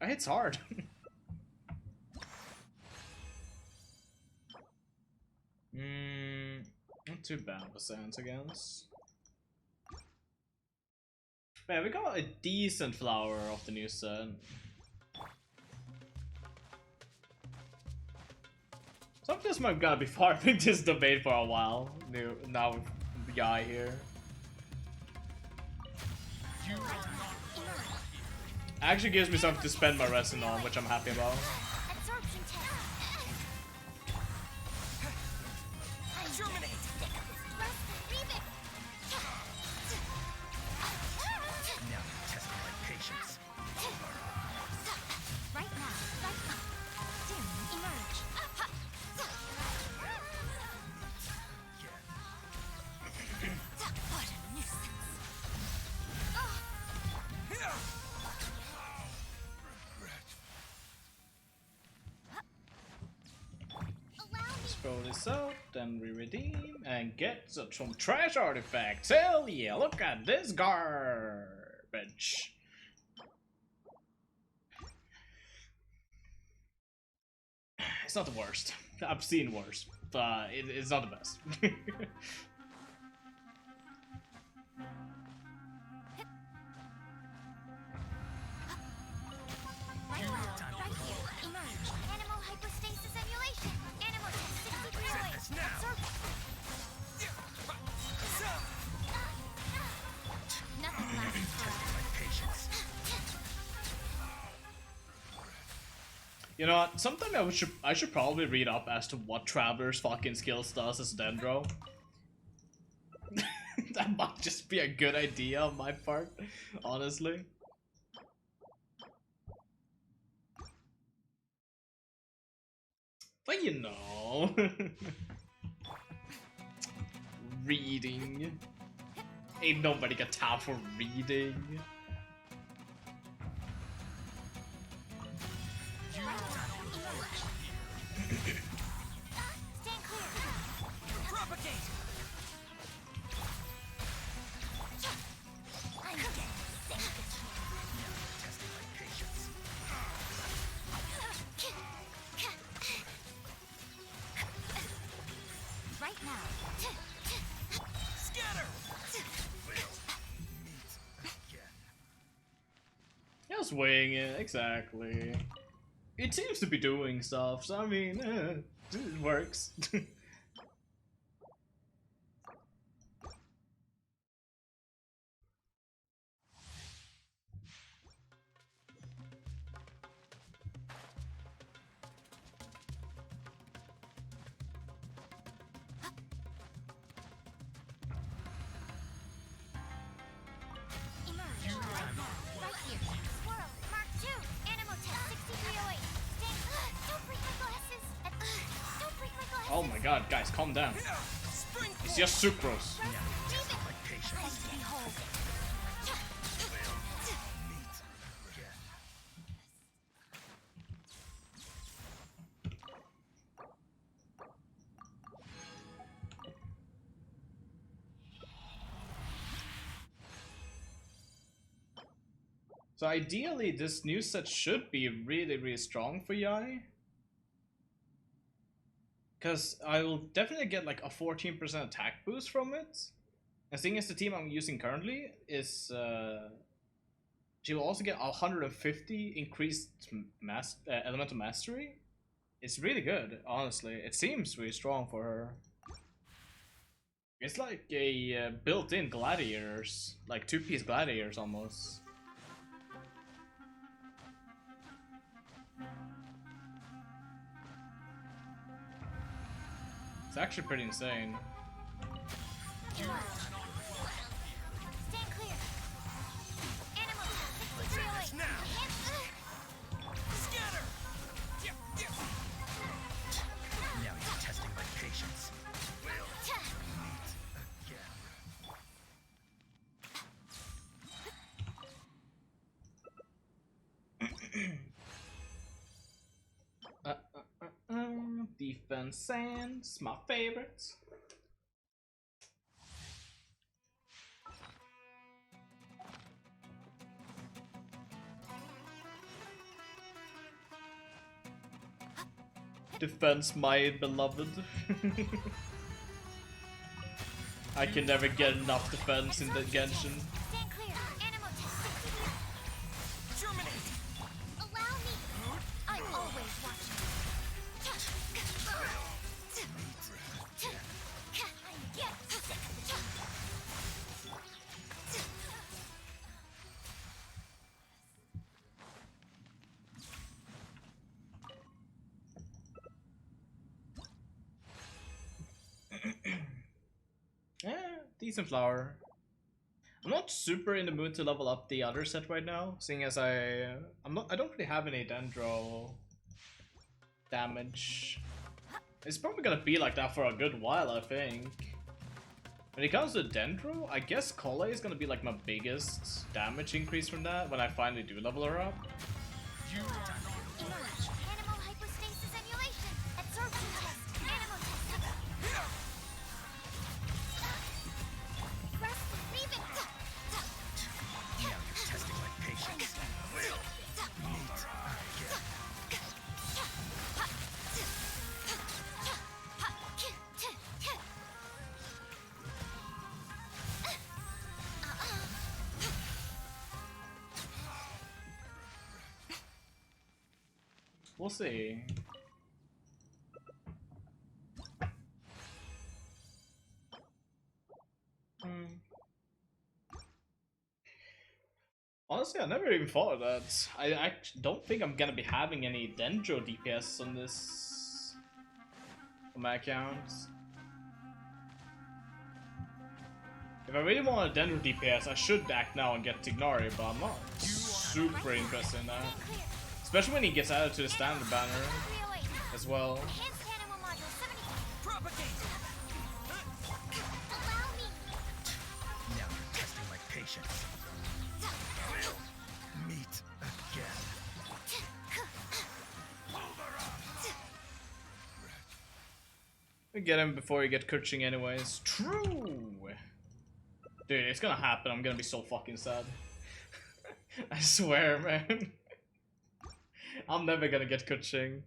That hits hard. Not too bad for Sans, I guess. Man, we got a decent flower off the new set. Some of this might gotta be farming this domain for a while. Now with Yai here. Actually gives me something to spend my resin on, which I'm happy about. Absorption test. Germinate. Now testing my patience. Right now, right now. Dim, emerge. What a nuisance. Let's throw this out, then we redeem and get some trash artifacts. Hell yeah, look at this garbage. It's not the worst. I've seen worse, but it's not the best. Right now, right here. Emerge. Animal hypostasis emulation. Animal test 6308. Absorption. Nothing lasts forever. You know what? Sometime I should probably read up as to what Traveler's fucking skills does as Dendro. That might just be a good idea on my part, honestly. But you know, reading. Ain't nobody got time for reading. Stand clear. Propagate. I'm getting sick. Testing my patience. Right now. Scatter. Just wing it, exactly. It seems to be doing stuff, so I mean, it works. god, guys, calm down. It's just sucrose. So ideally, this new set should be really, really strong for Yai. Because I will definitely get like a 14% attack boost from it. And seeing as the team I'm using currently is... she will also get 150 increased elemental mastery. It's really good, honestly. It seems really strong for her. It's like a built-in gladiators. Like 2-piece gladiators almost. It's actually pretty insane. Stand clear. Animal 6308. Scatter! Now you're testing my patience. Defense Sands, my favorites. Defense, my beloved. I can never get enough defense in the Genshin. Stand clear. Animal 63. Germinate. Allow me. I'm always watching. Yeah, decent flower. I'm not super in the mood to level up the other set right now, seeing as I don't really have any dendro damage. It's probably gonna be like that for a good while, I think. When it comes to dendro, I guess Kole is gonna be like my biggest damage increase from that when I finally do level her up. Emerge. Animal hypostasis emulation. Absorption test. Animal test. Rest. Leave it. Now you're testing my patience. We'll see. Honestly, I never even thought of that. I actually don't think I'm gonna be having any dendro DPS on this on my account. If I really want a dendro DPS, I should act now and get Tignari, but I'm not super interested in that. Especially when he gets added to the standard banner as well. Enhanced animal module 70. Propagate! Allow me. Now you're testing my patience. Meet again. We get him before you get Kurching anyways. True! Dude, it's gonna happen. I'm gonna be so fucking sad. I swear, man. I'm never gonna get Kurching.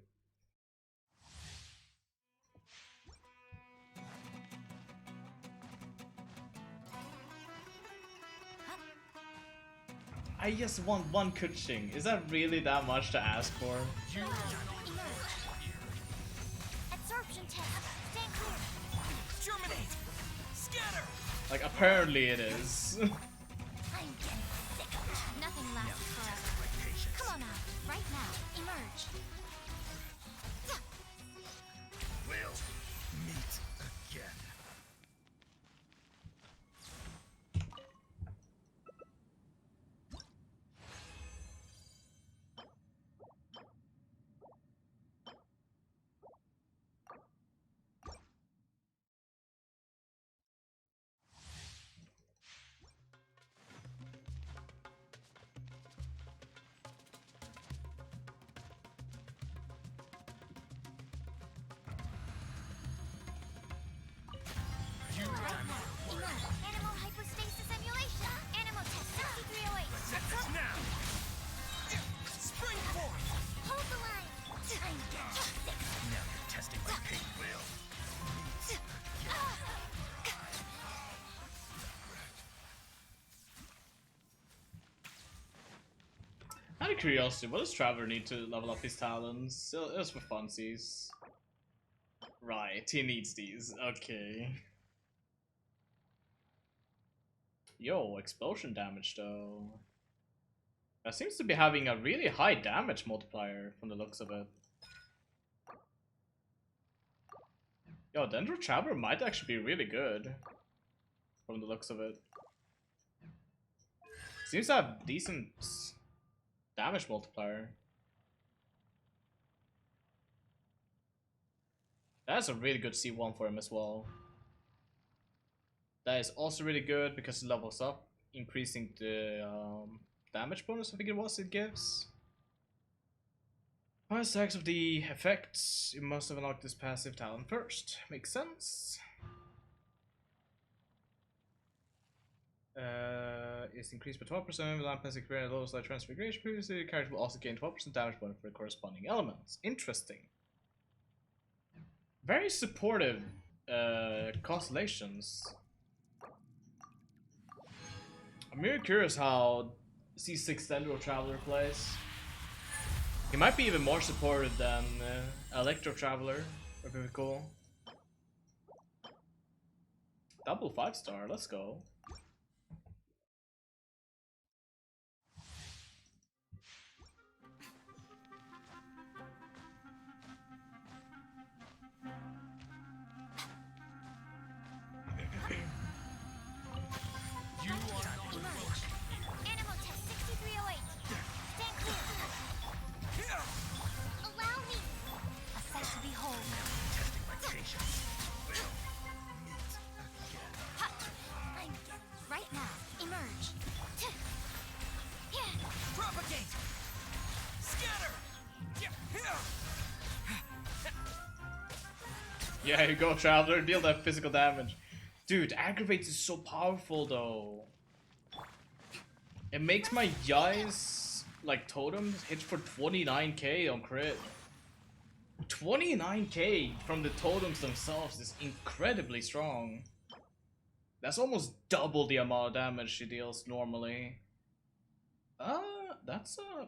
I just want one Kurching. Is that really that much to ask for? Absorption test. Stand clear. Germinate! Scatter! Like, apparently it is. I'm getting sick of it. Nothing lasts forever. Come on out. Right now. Emerge. We'll meet again. Animal hypostasis emulation. Animal test 6308. Set this now! Spring forth! Hold the line. I'm getting sick. Now you're testing my pig will. Out of curiosity, what does Traveler need to level up his talents? It was for funsies. Right, he needs these. Okay. Yo, explosion damage though. That seems to be having a really high damage multiplier from the looks of it. Yo, Dendro Traveler might actually be really good from the looks of it. Seems to have decent damage multiplier. That's a really good C1 for him as well. That is also really good because it levels up, increasing the damage bonus, I think it was, it gives. On stacks of the effects, you must have unlocked this passive talent first. Makes sense. Is increased by 12% without passive creating a low slide transfiguration. Previously, the character will also gain 12% damage bonus for the corresponding elements. Interesting. Very supportive constellations. I'm really curious how C6 Dendro Traveler plays. He might be even more supportive than Electro Traveler. Would be cool. Double 5-star, let's go. Animal test 6308. Stand clear. Allow me. A sight to behold. Testing my patience. I'm getting right now. Emerge. Propagate! Scatter! Yeah, you go, Traveler, deal that physical damage. Dude, Aggravates is so powerful though. It makes my Yai's like totems hit for 29k on crit. 29k from the totems themselves is incredibly strong. That's almost double the amount of damage she deals normally. That's a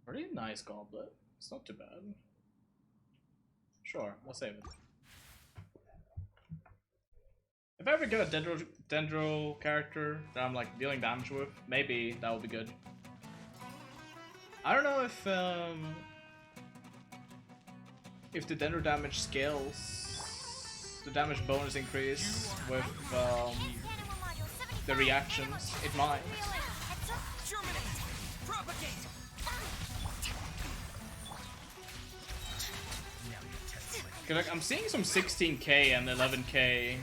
pretty nice goblet. It's not too bad. Sure, I'll save it. If I ever get a Dendro character that I'm like dealing damage with, maybe that would be good. I don't know if the Dendro damage scales, the damage bonus increase with the reactions. It might. Cause like, I'm seeing some 16k and 11k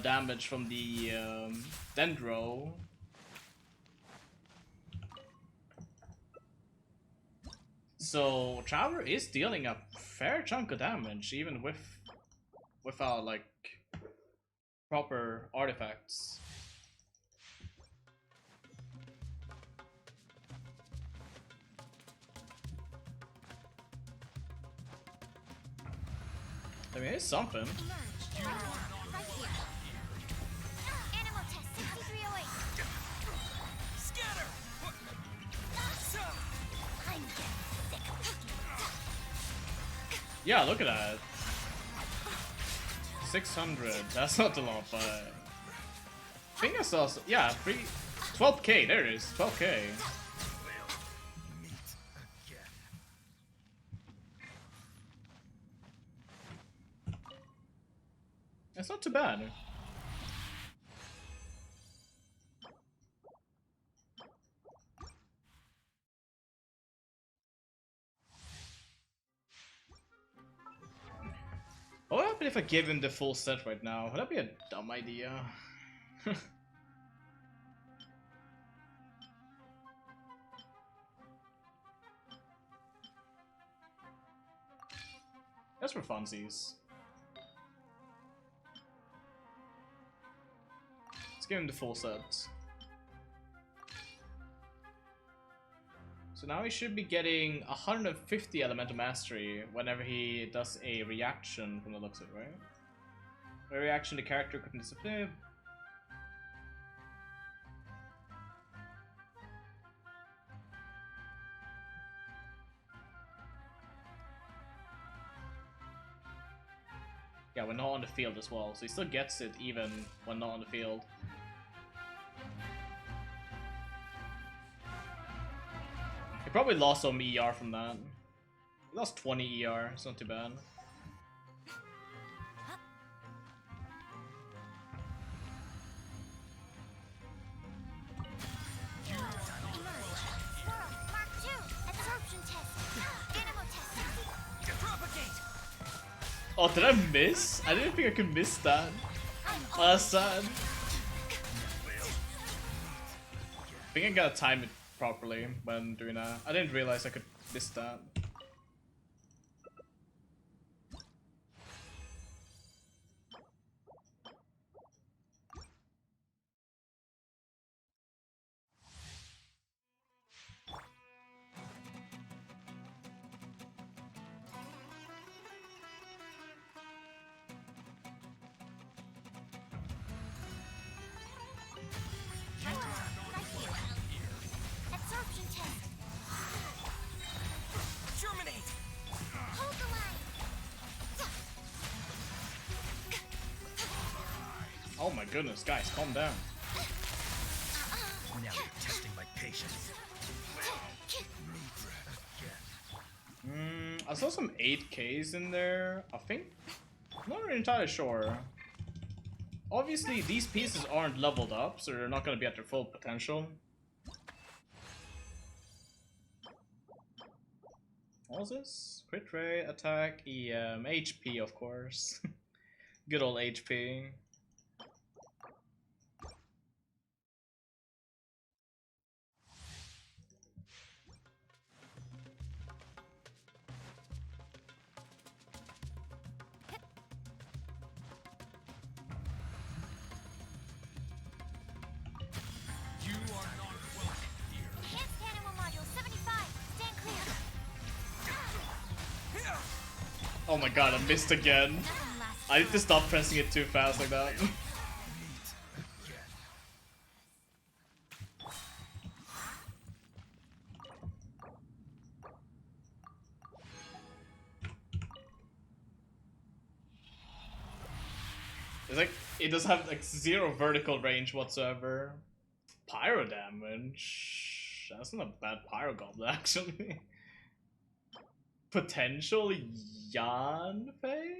damage from the Dendro. So Traveler is dealing a fair chunk of damage, even without like proper artifacts. I mean, it's something. Animal test 6308. Scatter! I'm getting sick. Yeah, look at that. 600. That's not a lot, but I think I saw. Yeah, 12k. There it is. 12k. That's not too bad. What would happen if I gave him the full set right now? Would that be a dumb idea? That's for funsies. give him the full set. So now he should be getting 150 elemental mastery whenever he does a reaction from the looks of it, right? A reaction the character couldn't disappear. Yeah, when not on the field as well, so he still gets it even when not on the field. He probably lost some ER from that. He lost 20 ER, it's not too bad. Oh, did I miss? I didn't think I could miss that. Oh, that's sad. I think I gotta time it properly when doing that. I didn't realize I could miss that. Oh my goodness, guys, calm down. Now you're testing my patience. I saw some 8Ks in there, I think. I'm not really entirely sure. Obviously, these pieces aren't leveled up, so they're not going to be at their full potential. What was this? Crit rate, attack, EM, HP, of course. Good old HP. Oh my god, I missed again. I need to stop pressing it too fast like that. It's like, it does have like 0 vertical range whatsoever. Pyro damage? That's not a bad pyro goblin actually. Potential Yanfei?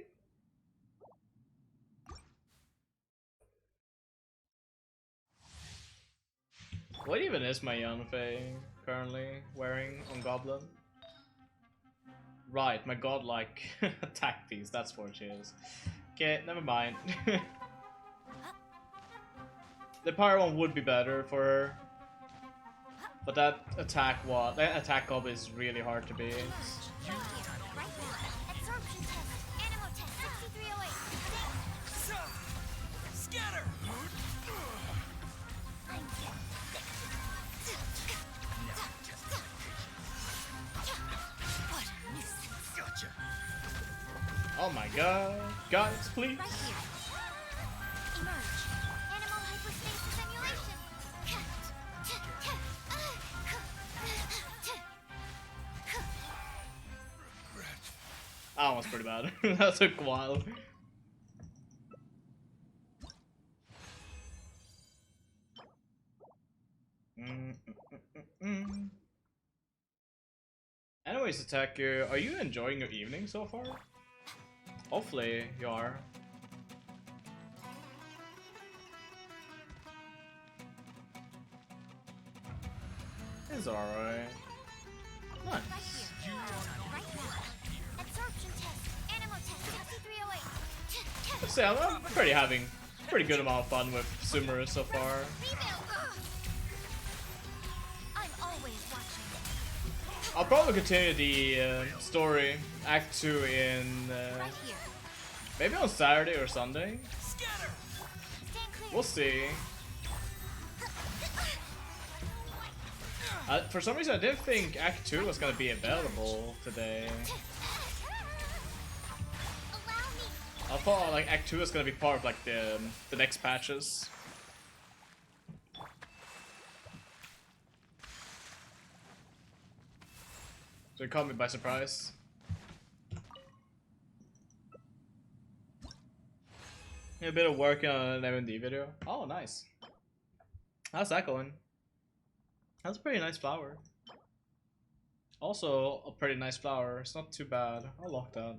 What even is my Yanfei currently wearing on Goblin? Right, my godlike attack piece, that's what it is. Okay, never mind. The pyro one would be better for her. But that attack gob is really hard to beat. Scatter! Gotcha. Oh my god. Guys, please. That was pretty bad. That took a while. Anyways, Attacker, are you enjoying your evening so far? Hopefully you are. It's alright. Nice. Let's say I'm having pretty good amount of fun with Sumeru so far. I'll probably continue the story, Act 2 in maybe on Saturday or Sunday. We'll see. For some reason, I didn't think Act 2 was gonna be available today. I thought like Act 2 was gonna be part of like the next patches. So it caught me by surprise. A bit of work on an M&D video. Oh, nice. How's that going? That's a pretty nice flower. Also, a pretty nice flower. It's not too bad. I'll lock that.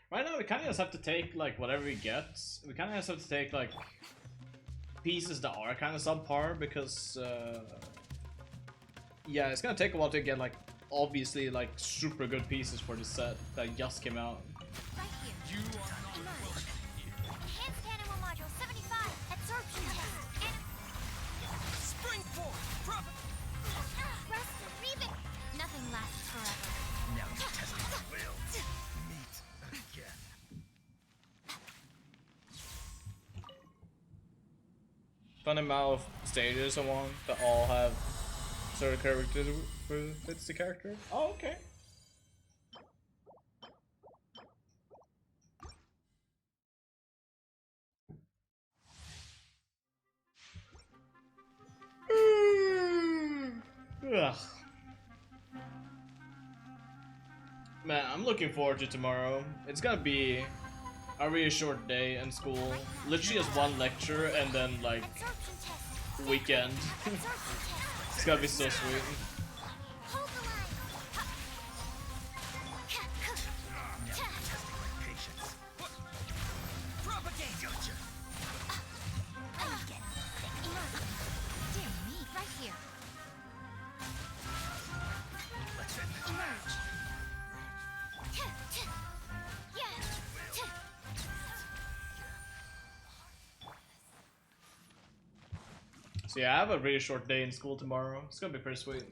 Right now, we kind of just have to take like whatever we get. We kind of just have to take like pieces that are kind of subpar because yeah, it's gonna take a while to get like obviously like super good pieces for the set that just came out. Right here. Enhanced animal module 75. Absorption test. Spring forth! Rest and reeve it. Nothing lasts forever. Now you're testing my will. Meet again. Fun amount of stages I want that all have certain characters who fits the character. Oh, okay. Ugh. Man, I'm looking forward to tomorrow. It's gonna be a really short day in school. Literally just one lecture and then like weekend. It's gonna be so sweet. Hold the line. Now you're testing my patience. Propagate! Gotcha. I'm getting sick. Dear me, right here. Let's end this match. So yeah, I have a really short day in school tomorrow. It's gonna be pretty sweet.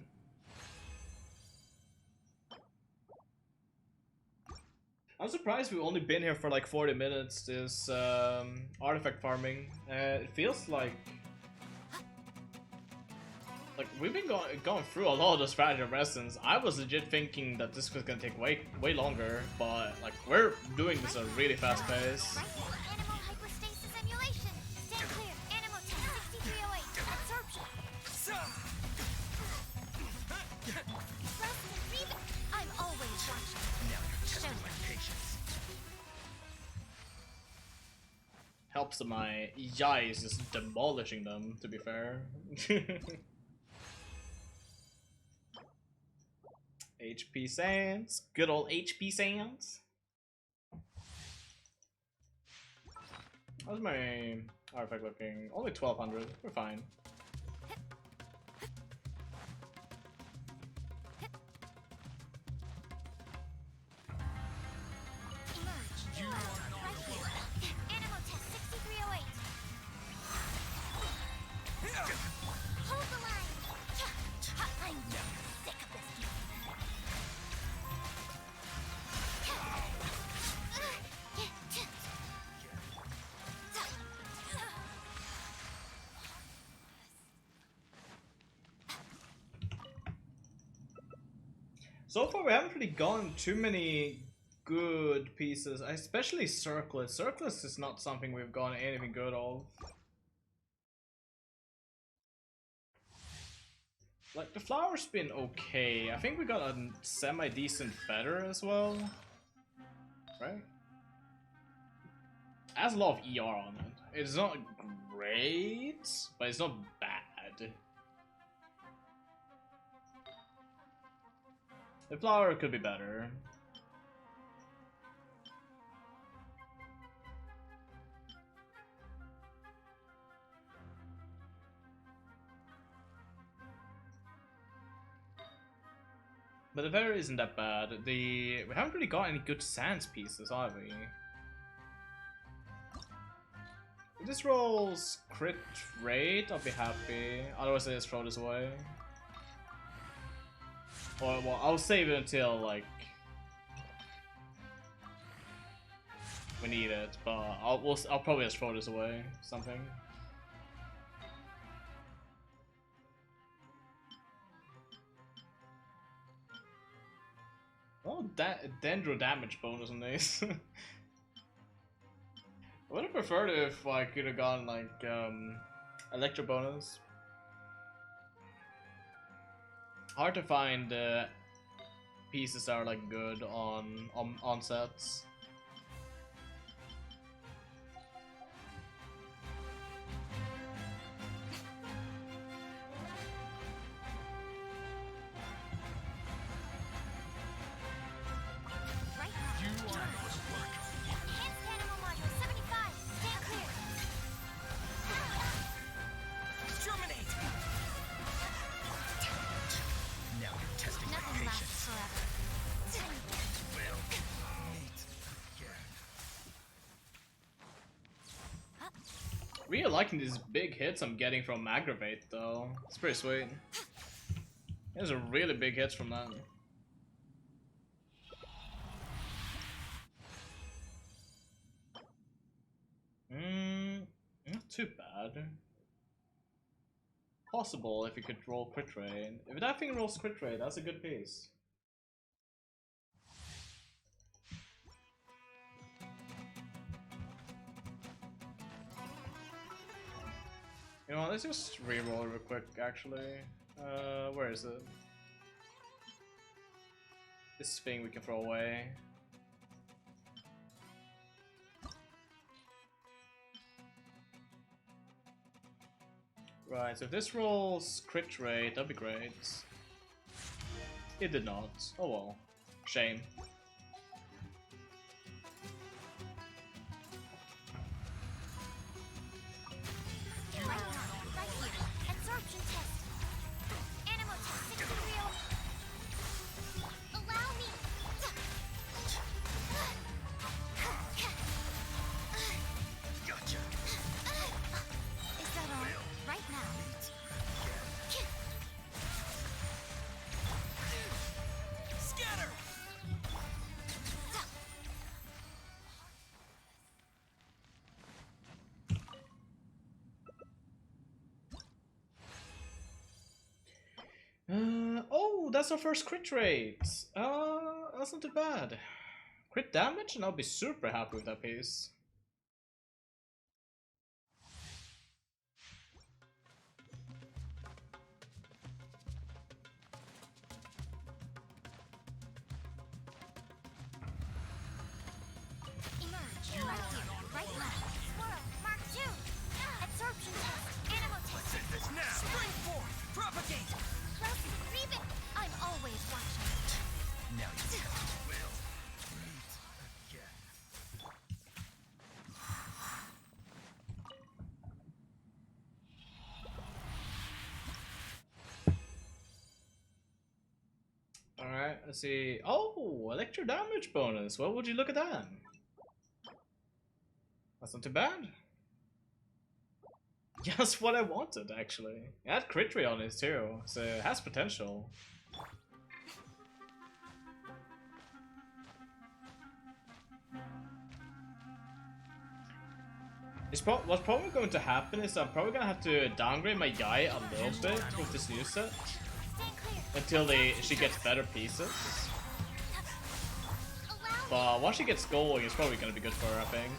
I'm surprised we've only been here for like 40 minutes, this artifact farming. It feels like we've been going through a lot of those fragile resins. I was legit thinking that this was gonna take way longer, but like we're doing this at a really fast pace. Right here. Animal hyperstasis emulation. Stand clear. Animal test 6308. Absorption. Rest and reeve it. I'm always watching. Now you're testing my patience. Helps that my Yai is just demolishing them, to be fair. HP Sands. Good old HP Sands. How's my artifact looking? Only 1200. We're fine. Emerge. Right here. Animal test 6308. Hold the line. I'm sick of this game. So far, we haven't really gotten too many good pieces, especially Circlets. Circlets is not something we've gotten anything good of. Like, the flower's been okay. I think we got a semi-decent feather as well. Right? It has a lot of ER on it. It's not great, but it's not bad. The flower could be better. But the feather isn't that bad. We haven't really got any good sands pieces, have we? If this rolls crit rate, I'll be happy. Otherwise, I just throw this away. Or, well, I'll save it until, like, we need it, but I'll probably just throw this away. Something. No dendro damage bonus on these. I would have preferred if I could have gotten like electro bonus. Hard to find pieces that are like good on sets. Really liking these big hits I'm getting from Aggravate though. It's pretty sweet. Those are really big hits from that. Not too bad. Possible if you could roll crit rate. If that thing rolls crit rate, that's a good piece. You know, let's just reroll real quick, actually. Where is it? This thing we can throw away. Right, so if this rolls crit rate, that'd be great. It did not. Oh well. Shame. Oh, that's our first crit rate. That's not too bad. Crit damage, and I'll be super happy with that piece. Alright, let's see. Oh, electro damage bonus. What would you look at that? That's not too bad. Just what I wanted, actually. It had crit rate on it too, so it has potential. What's probably going to happen is I'm probably gonna have to downgrade my guy a little bit with this new set until she gets better pieces. But once she gets going, it's probably gonna be good for her, I think.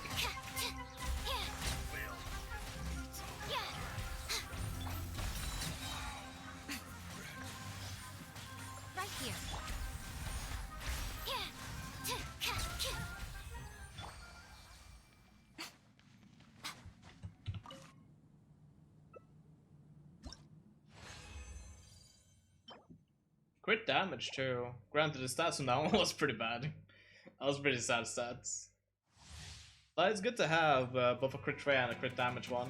Crit damage too. Granted, the stats on that one was pretty bad. That was pretty sad stats. But it's good to have both a crit rate and a crit damage one.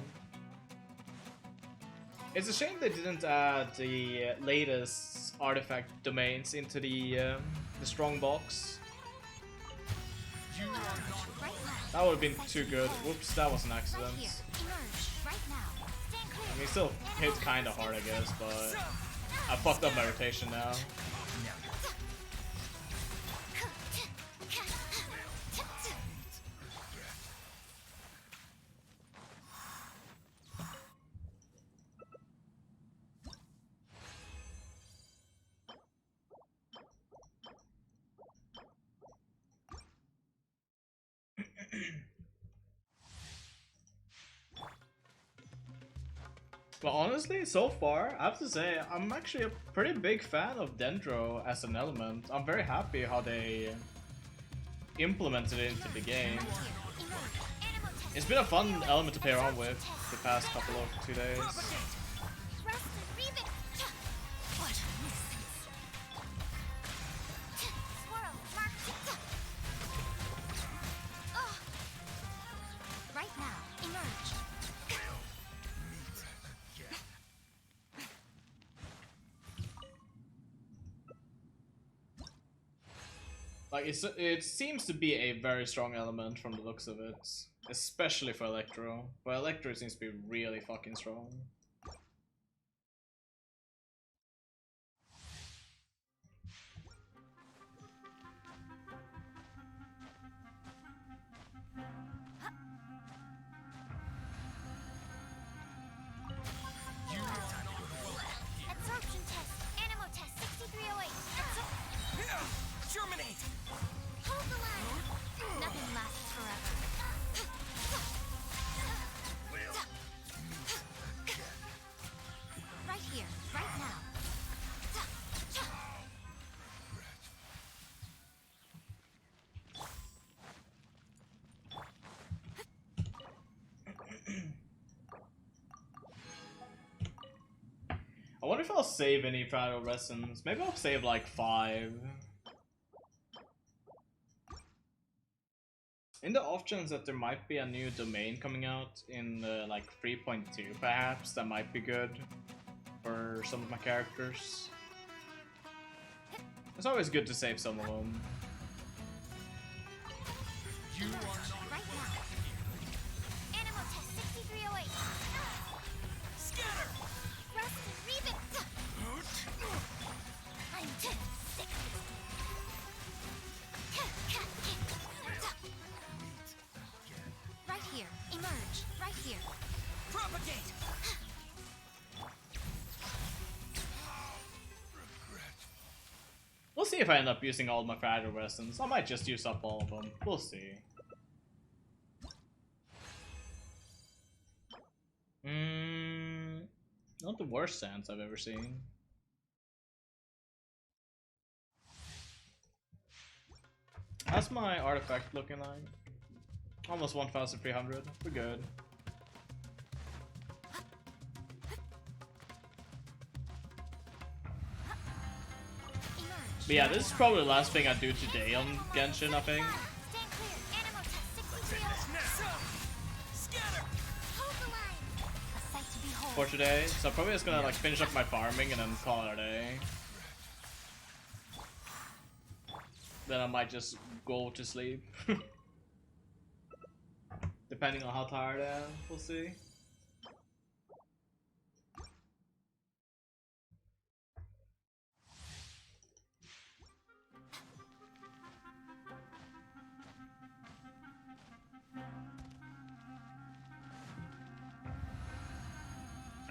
It's a shame they didn't add the latest artifact domains into the strong box. That would have been too good. Whoops, that was an accident. I mean, still hit kinda hard, I guess, but I fucked up my rotation now. But honestly, so far, I have to say, I'm actually a pretty big fan of Dendro as an element. I'm very happy how they implemented it into the game. It's been a fun element to play around with the past couple of 2 days. Right now, emerge. Like, it seems to be a very strong element from the looks of it. Especially for Electro. But Electro seems to be really fucking strong. Absorption test. Animo test 6308. Germinate! Hold the line. Nothing lasts forever. Right here, right now. I wonder if I'll save any Fragile Resins. Maybe I'll save like 5. In the off chance that there might be a new domain coming out in like 3.2 perhaps, that might be good for some of my characters. It's always good to save some of them. You are right now. Animo test 6308. Scatter! Rust and revive. I'm sick of this. Right here. Emerge. Right here. Propagate! We'll see if I end up using all my Fragile Resins. I might just use up all of them. We'll see. Not the worst sands I've ever seen. How's my artifact looking like? Almost 1,300. We're good. But yeah, this is probably the last thing I do today on Genshin, I think. Stand clear. Animo test 6308. Scatter! Hold the line. A sight to behold. For today, so I'm probably just gonna like finish up my farming and then call it a day. Then I might just go to sleep. Depending on how tired I am, we'll see.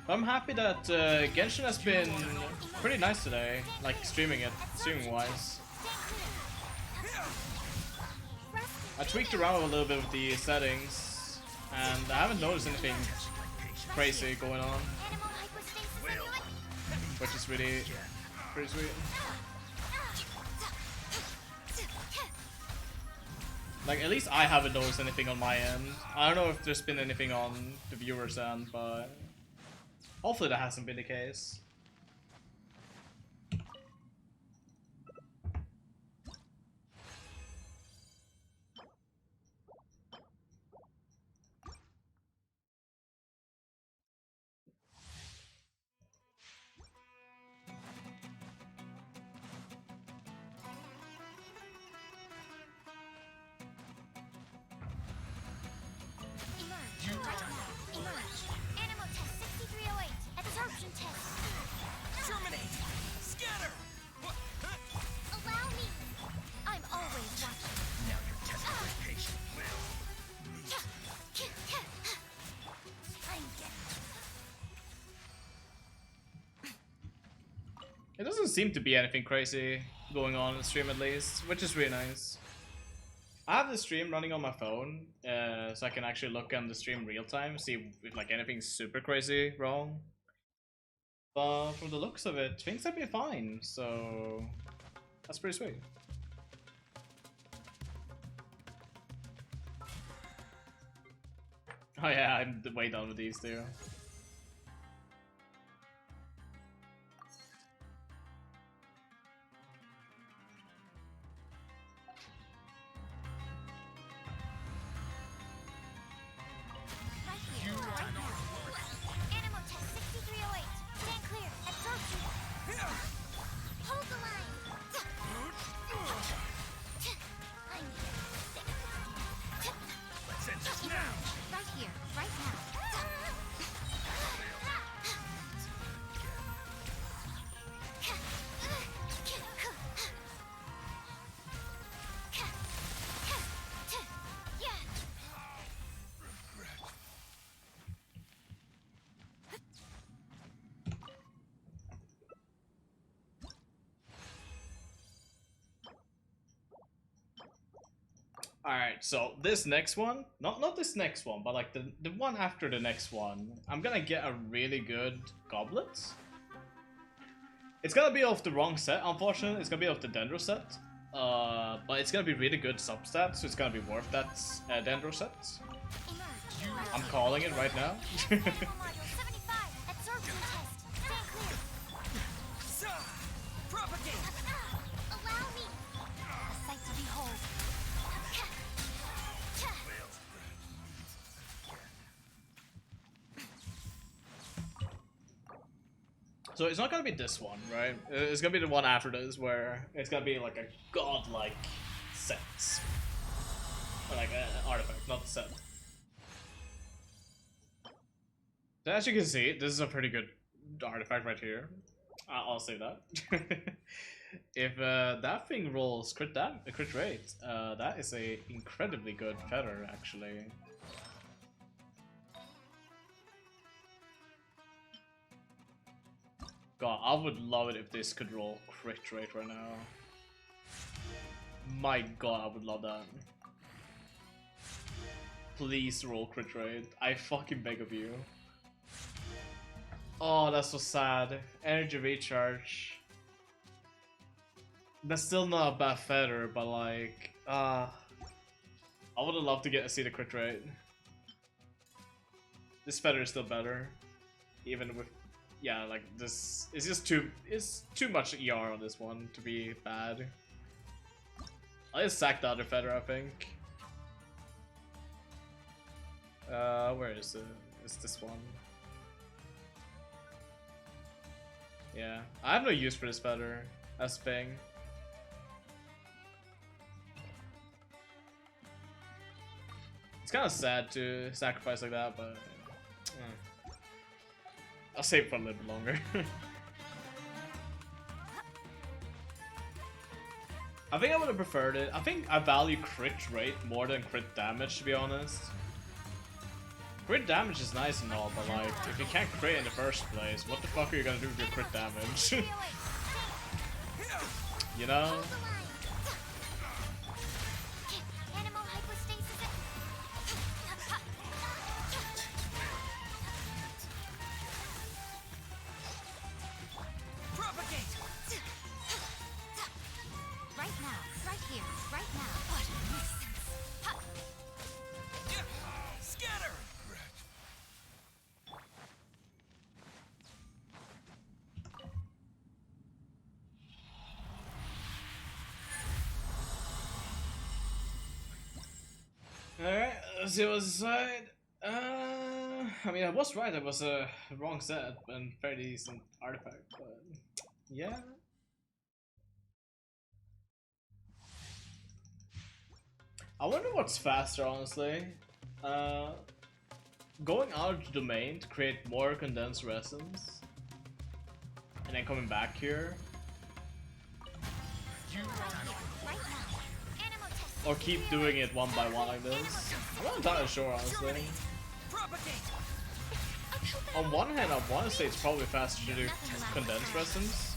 I'm happy that Genshin has been pretty nice today, like streaming wise. I tweaked around a little bit with the settings, and I haven't noticed anything crazy going on, which is really pretty sweet. Like, at least I haven't noticed anything on my end. I don't know if there's been anything on the viewers' end, but hopefully that hasn't been the case. Emerge. Right now. Emerge. Animo test 6308. Absorption test. Germinate! Scatter! Allow me. I'm always watching. Now you're testing my patience. I'm getting. It doesn't seem to be anything crazy going on in the stream, at least, which is really nice. I have the stream running on my phone, so I can actually look on the stream real time, see if like anything's super crazy wrong. But from the looks of it, things have been fine, so that's pretty sweet. Oh yeah, I'm way done with these two. Alright, so this next one, not this next one, but like the one after the next one, I'm gonna get a really good goblet. It's gonna be off the wrong set, unfortunately. It's gonna be off the Dendro set. But it's gonna be really good substats, so it's gonna be worth that Dendro set. I'm calling it right now. So it's not gonna be this one, right? It's gonna be the one after this, where it's gonna be like a godlike set. Or like an artifact, not the set. So as you can see, this is a pretty good artifact right here. I'll say that. If that thing rolls crit rate, that is a incredibly good feather, actually. God, I would love it if this could roll crit rate right now. My God, I would love that. Please roll crit rate. I fucking beg of you. Oh, that's so sad. Energy recharge. That's still not a bad feather, but like, I would have loved to see the crit rate. This feather is still better, even with, yeah, like this. It's just too much ER on this one to be bad. I'll just sack the other feather, I think. Where is it? It's this one. Yeah, I have no use for this feather as Ping. It's kind of sad to sacrifice like that, but I'll save it for a little bit longer. I think I would have preferred it. I think I value crit rate more than crit damage, to be honest. Crit damage is nice and all, but like, if you can't crit in the first place, what the fuck are you gonna do with your crit damage? You know? Alright, let's see what's inside. I mean, I was right, it was a wrong set and fairly decent artifact, but yeah. I wonder what's faster, honestly. Going out of the domain to create more condensed resins, and then coming back here. Or keep doing it one by one like this. I'm not entirely sure, honestly. On one hand, I want to say it's probably faster to do condensed resins.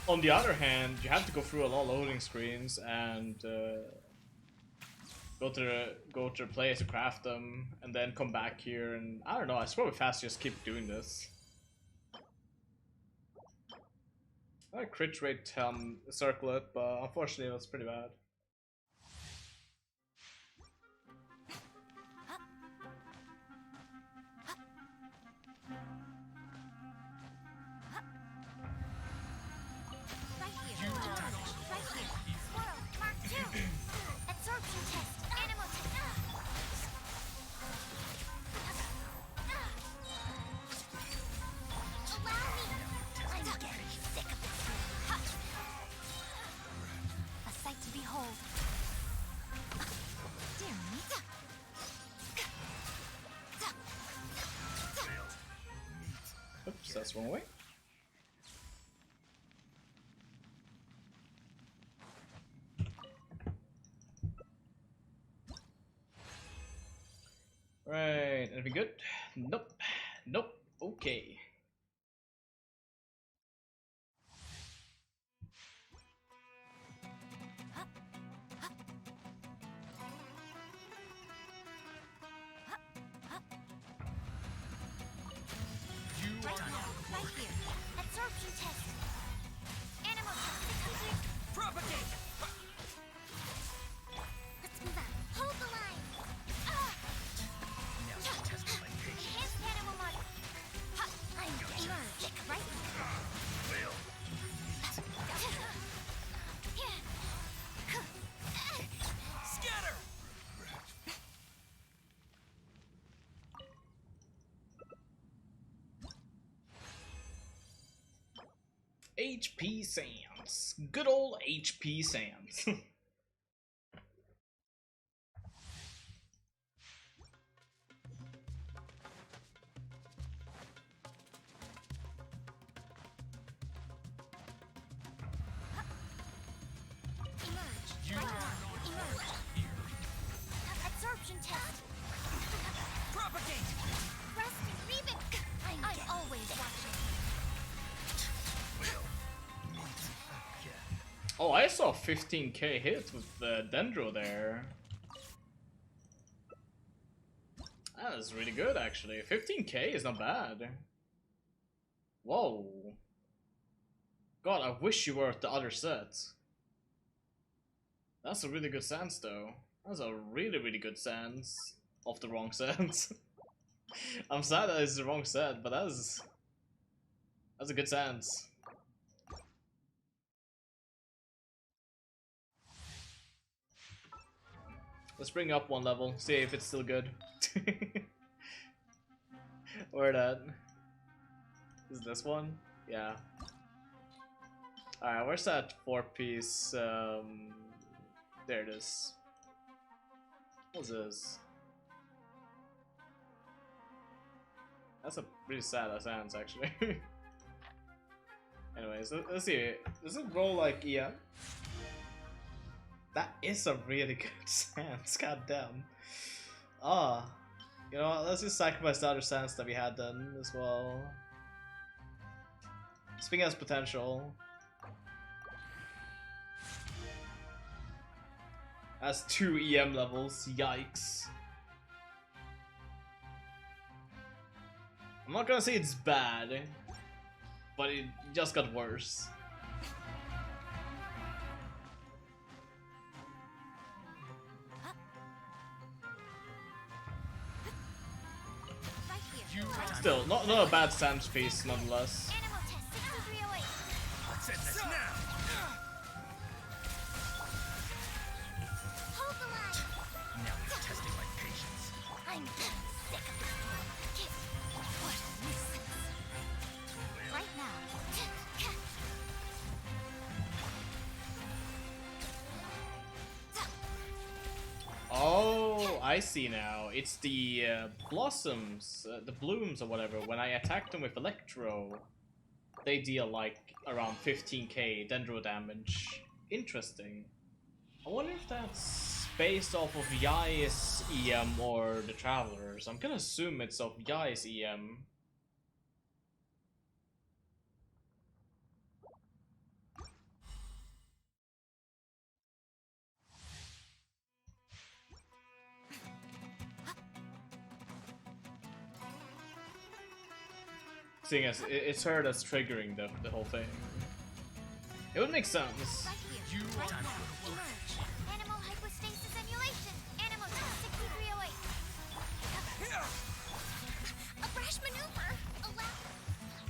On the other hand, you have to go through a lot of loading screens, and go to the place to craft them, and then come back here, and I don't know. It's probably fast to just keep doing this. I crit rate circle it, but unfortunately that's pretty bad. Oops, that's the wrong way. Right, anything good? Nope. Nope. Okay. HP Sands. Good old HP Sands. Absorption test. Propagate. Rest and reboot. I'm always watching. Oh, I saw 15k hit with the Dendro there. That is really good, actually. 15k is not bad. Whoa. God, I wish you were at the other set. That's a really good Sans, though. That's a really, really good Sans. Of the wrong Sans. I'm sad that it's the wrong set, but that's a good Sans. Let's bring up one level, see if it's still good. Where that? Is this one? Yeah. Alright, where's that 4-piece? There it is. What's this? That's a pretty sad Sans, actually. Anyways, let's see. Does it roll like EM? That is a really good Sans, goddamn. Ah. You know what, let's just sacrifice the other Sans that we had then as well. Spring has potential. Has 2 EM levels, yikes. I'm not gonna say it's bad, but it just got worse. Still, not a bad Sans piece nonetheless. Animal test 6308. Let's end this now. Hold the line. Now you're testing my patience. I'm sick of this. What a nuisance. Right now. Oh, I see now. It's the blossoms, the blooms or whatever. When I attack them with Electro, they deal like around 15k dendro damage. Interesting. I wonder if that's based off of Yai's EM or the Travelers. I'm gonna assume it's of Yai's EM. Seeing as it's her that's triggering the whole thing. It would make sense. Right here. Right now. Emerge. Animal hypostasis emulation. Animal test 6308. A brash maneuver. Allow.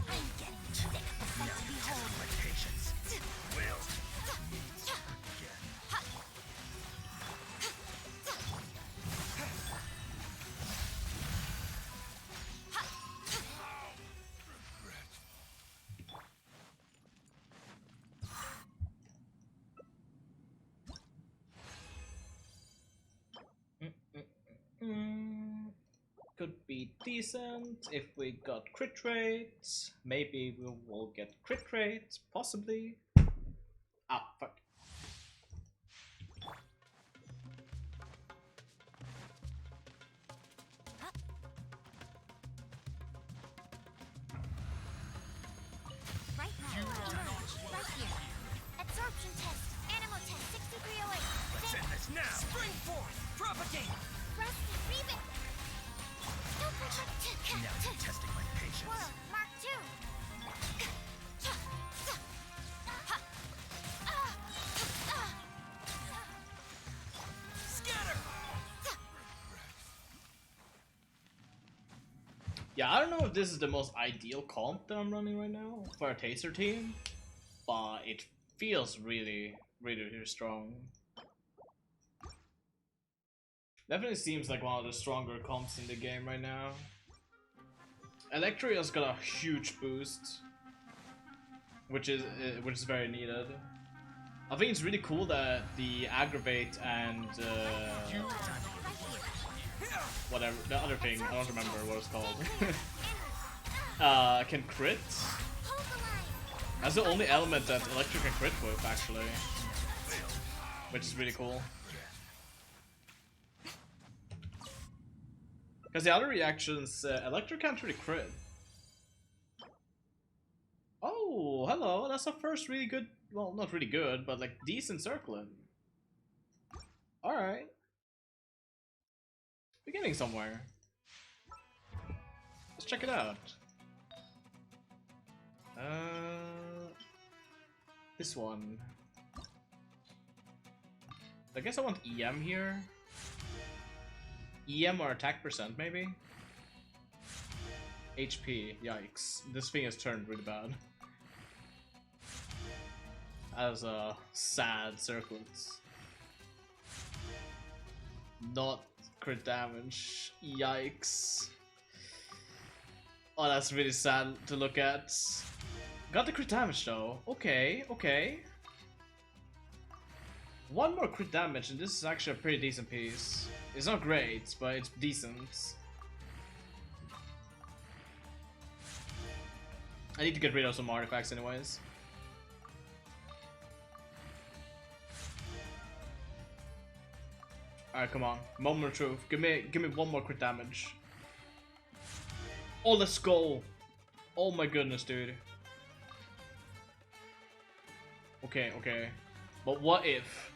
I'm getting sick of the sight to behold. My patience. Will. Could be decent if we got crit rates. Maybe we will get crit rates, possibly. Ah, fuck. Right now. Emerge. Right here. Absorption test. Animal test 6308. Let's end this now. Spring forth. Propagate. Rusty Reebok. Now you're testing my patience. World Mark II. Scatter. Yeah, I don't know if this is the most ideal comp that I'm running right now for a taser team, but it feels really strong. Definitely seems like one of the stronger comps in the game right now. Electria's got a huge boost, which is very needed. I think it's really cool that the aggravate and whatever the other thing, I don't remember what it's called, can crit. That's the only element that Electro can crit with, actually, which is really cool. Because the other reactions, Electro can't really crit. Oh, hello, that's our first really good, well, not really good, but like decent circling. Alright. We're getting somewhere. Let's check it out. This one. I guess I want EM here. EM or attack percent, maybe? HP, yikes. This thing has turned really bad. As a sad circlets. Not crit damage, yikes. Oh, that's really sad to look at. Got the crit damage though, okay, okay. One more crit damage and this is actually a pretty decent piece. It's not great, but it's decent. I need to get rid of some artifacts anyways. Alright, come on. Moment of truth. Give me one more crit damage. Oh, let's go! Oh my goodness, dude. Okay, okay. But what if?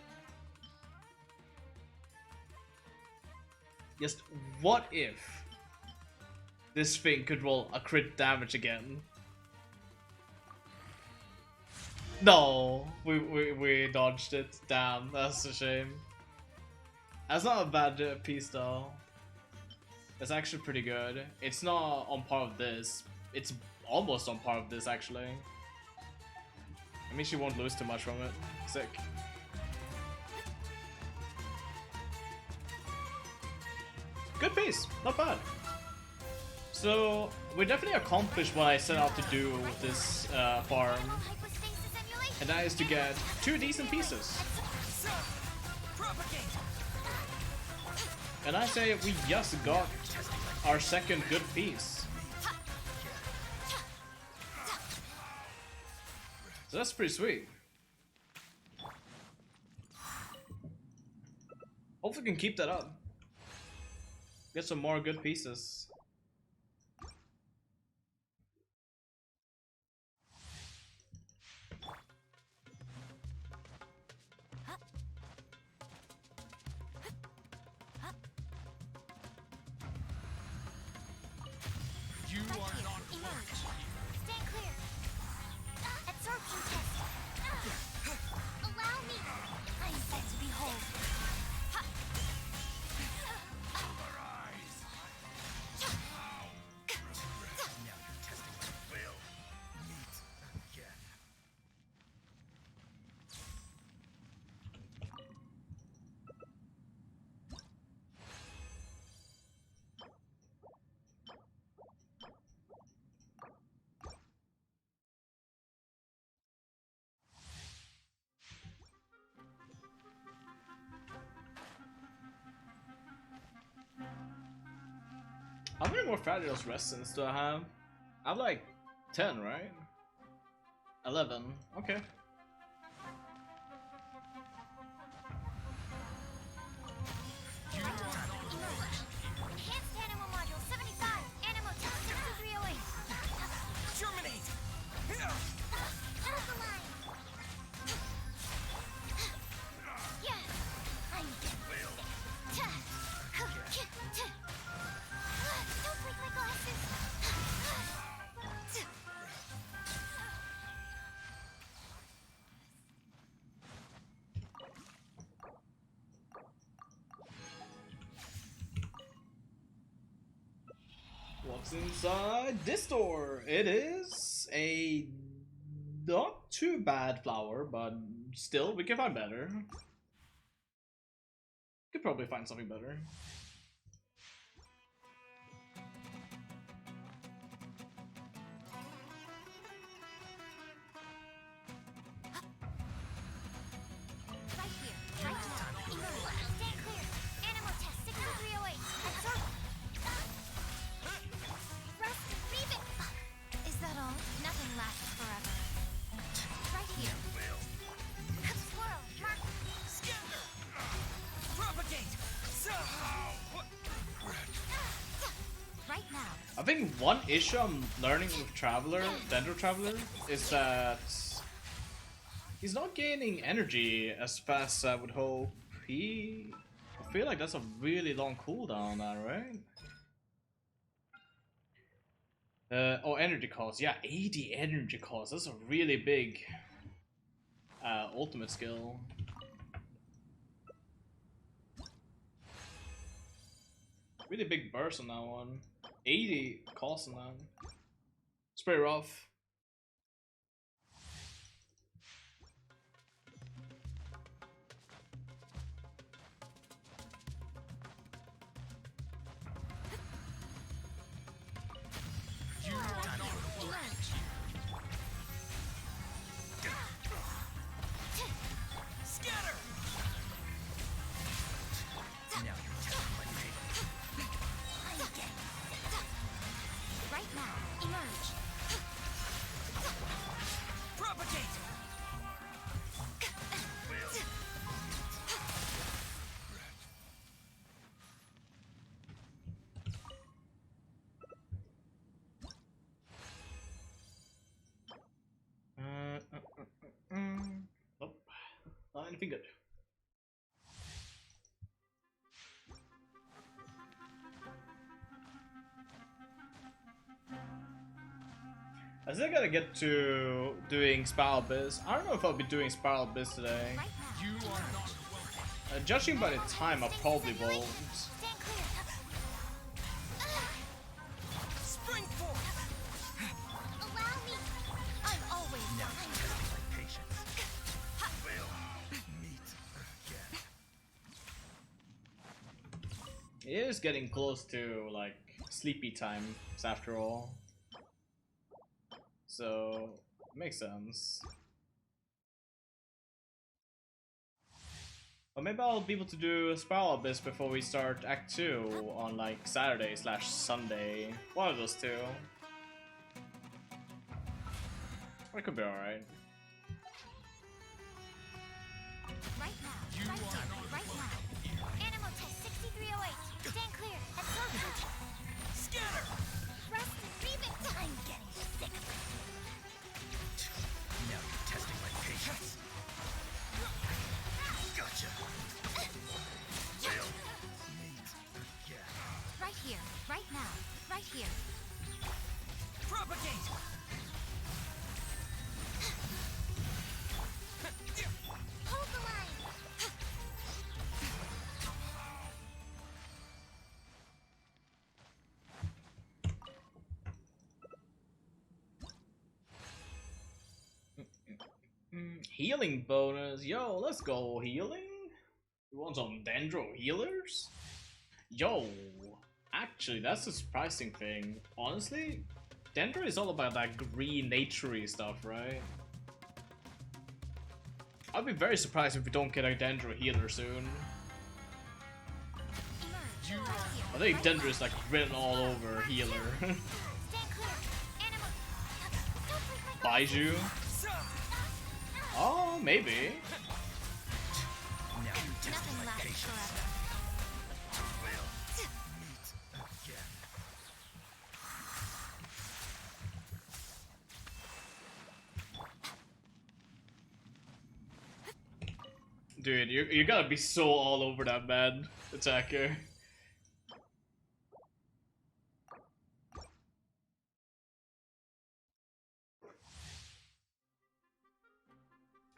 Just what if this thing could roll a crit damage again? No, we dodged it. Damn, that's a shame. That's not a bad piece though. That's actually pretty good. It's not on par with this. It's almost on par with this actually. I mean, she won't lose too much from it. Sick. Good piece, not bad. So we definitely accomplished what I set out to do with this farm, and that is to get 2 decent pieces. And I say we just got our second good piece. So that's pretty sweet. Hopefully we can keep that up. Get some more good pieces. You are not emerge. absorption test. Allow me. I'm set to behold. Ha. Now you're testing my will. Meet again. How many more Fragil's Resistance do I have? I have like 10, right? 11. Okay. Enhanced Animo Module 75. Animo Test 6308. Germinate! Hold the line. Yeah. I'm dead. Don't break my glasses. What's inside this door? It is a not too bad flower, but still, we can find better. Could probably find something better. Right here. Right now. Emerge. Stand clear. Animo Test 6308. Absorb. Rest and leave it. Is that all? Nothing lasts forever. Right here. Swirl. Mark. Scatter! Propagate! Right now. I think one issue I'm learning with Traveler, Dendro Traveler, is that he's not gaining energy as fast as I would hope. I feel like that's a really long cooldown now, right? Oh, energy cost. Yeah, 80 energy cost. That's a really big ultimate skill. Really big burst on that one. 80 cost on that. It's pretty rough. Scatter! Now you're testing my patience. Right now. Emerge. Propagate! Nope. Not anything good. I think I gotta get to doing Spiral Biz. I don't know if I'll be doing Spiral Biz today. You are not welcome. Judging by the time, I probably won't. Stand clear. Spring forth! Allow me. I'm always Now behind you're you. testing my patience. Will meet again. It is getting close to like sleepy time after all. So makes sense. But maybe I'll be able to do a Spiral Abyss before we start Act 2 on like Saturday/Sunday. One of those two. It could be alright. Right now. Right here. Right now. Animo Test 6308. Stand clear. Absorption. Scatter! Rest and leave it. I'm getting sick. Now you're testing my patience. Gotcha. Will meet again. Right here. Right now. Right here. Propagate! Healing bonus. Yo, let's go healing. You want some Dendro healers? Yo, actually, that's a surprising thing. Honestly, Dendro is all about that green, naturey stuff, right? I'd be very surprised if we don't get a Dendro healer soon. I think Dendro is like written all over healer. Baiju? Oh, maybe. Dude, you gotta be so all over that bad attacker.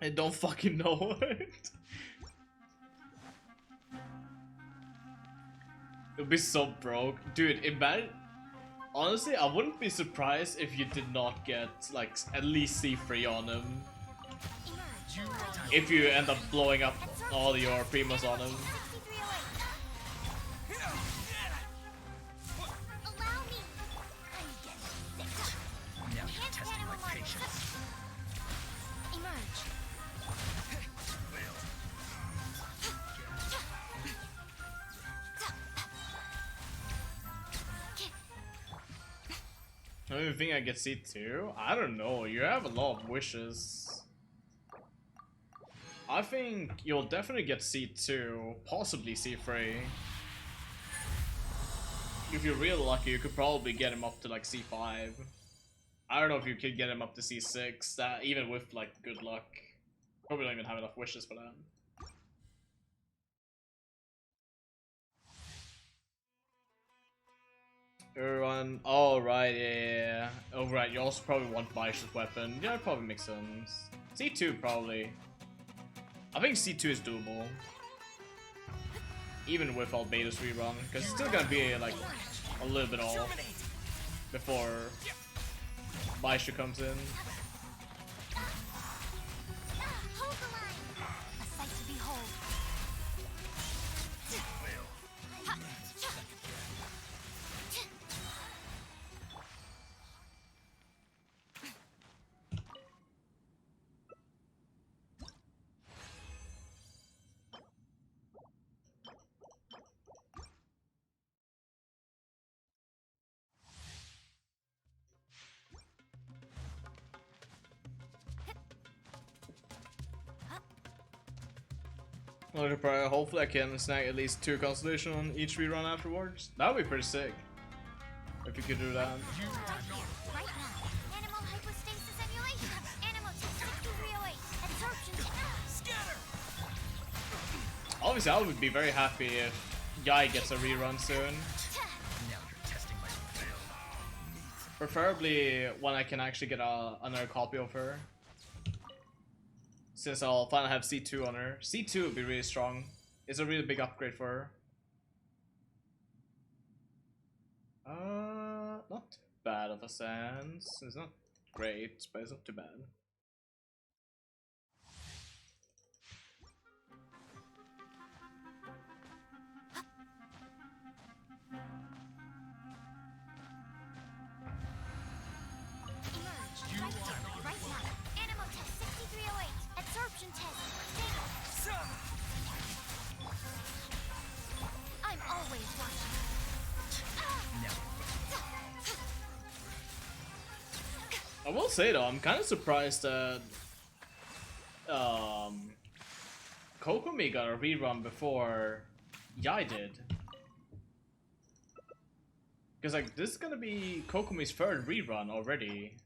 I don't fucking know it. It'll be so broke. Dude, imagine. Honestly, I wouldn't be surprised if you did not get, like, at least C3 on him. If you end up blowing up all your Primos on him. I don't even think I get C2. I don't know. You have a lot of wishes. I think you'll definitely get C2, possibly C3. If you're real lucky, you could probably get him up to like C5. I don't know if you could get him up to C6. That even with like good luck, probably don't even have enough wishes for that. Everyone, oh right, yeah. Oh right, you also probably want Baisha's weapon. Yeah, it probably makes sense. C2 probably. I think C2 is doable. Even with Albedo's rerun, because it's still gonna be like a little bit off before Baisha comes in. Hopefully I can snag at least 2 constellation on each rerun afterwards. That would be pretty sick. If you could do that. Obviously I would be very happy if Yai gets a rerun soon. Preferably when I can actually get another copy of her. Since I'll finally have C2 on her. C2 would be really strong. It's a really big upgrade for her. Not too bad of a sense. It's not great, but it's not too bad. I'm always watching. I will say though, I'm kind of surprised that Kokomi got a rerun before Yai did. Because like this is gonna be Kokomi's 3rd rerun already.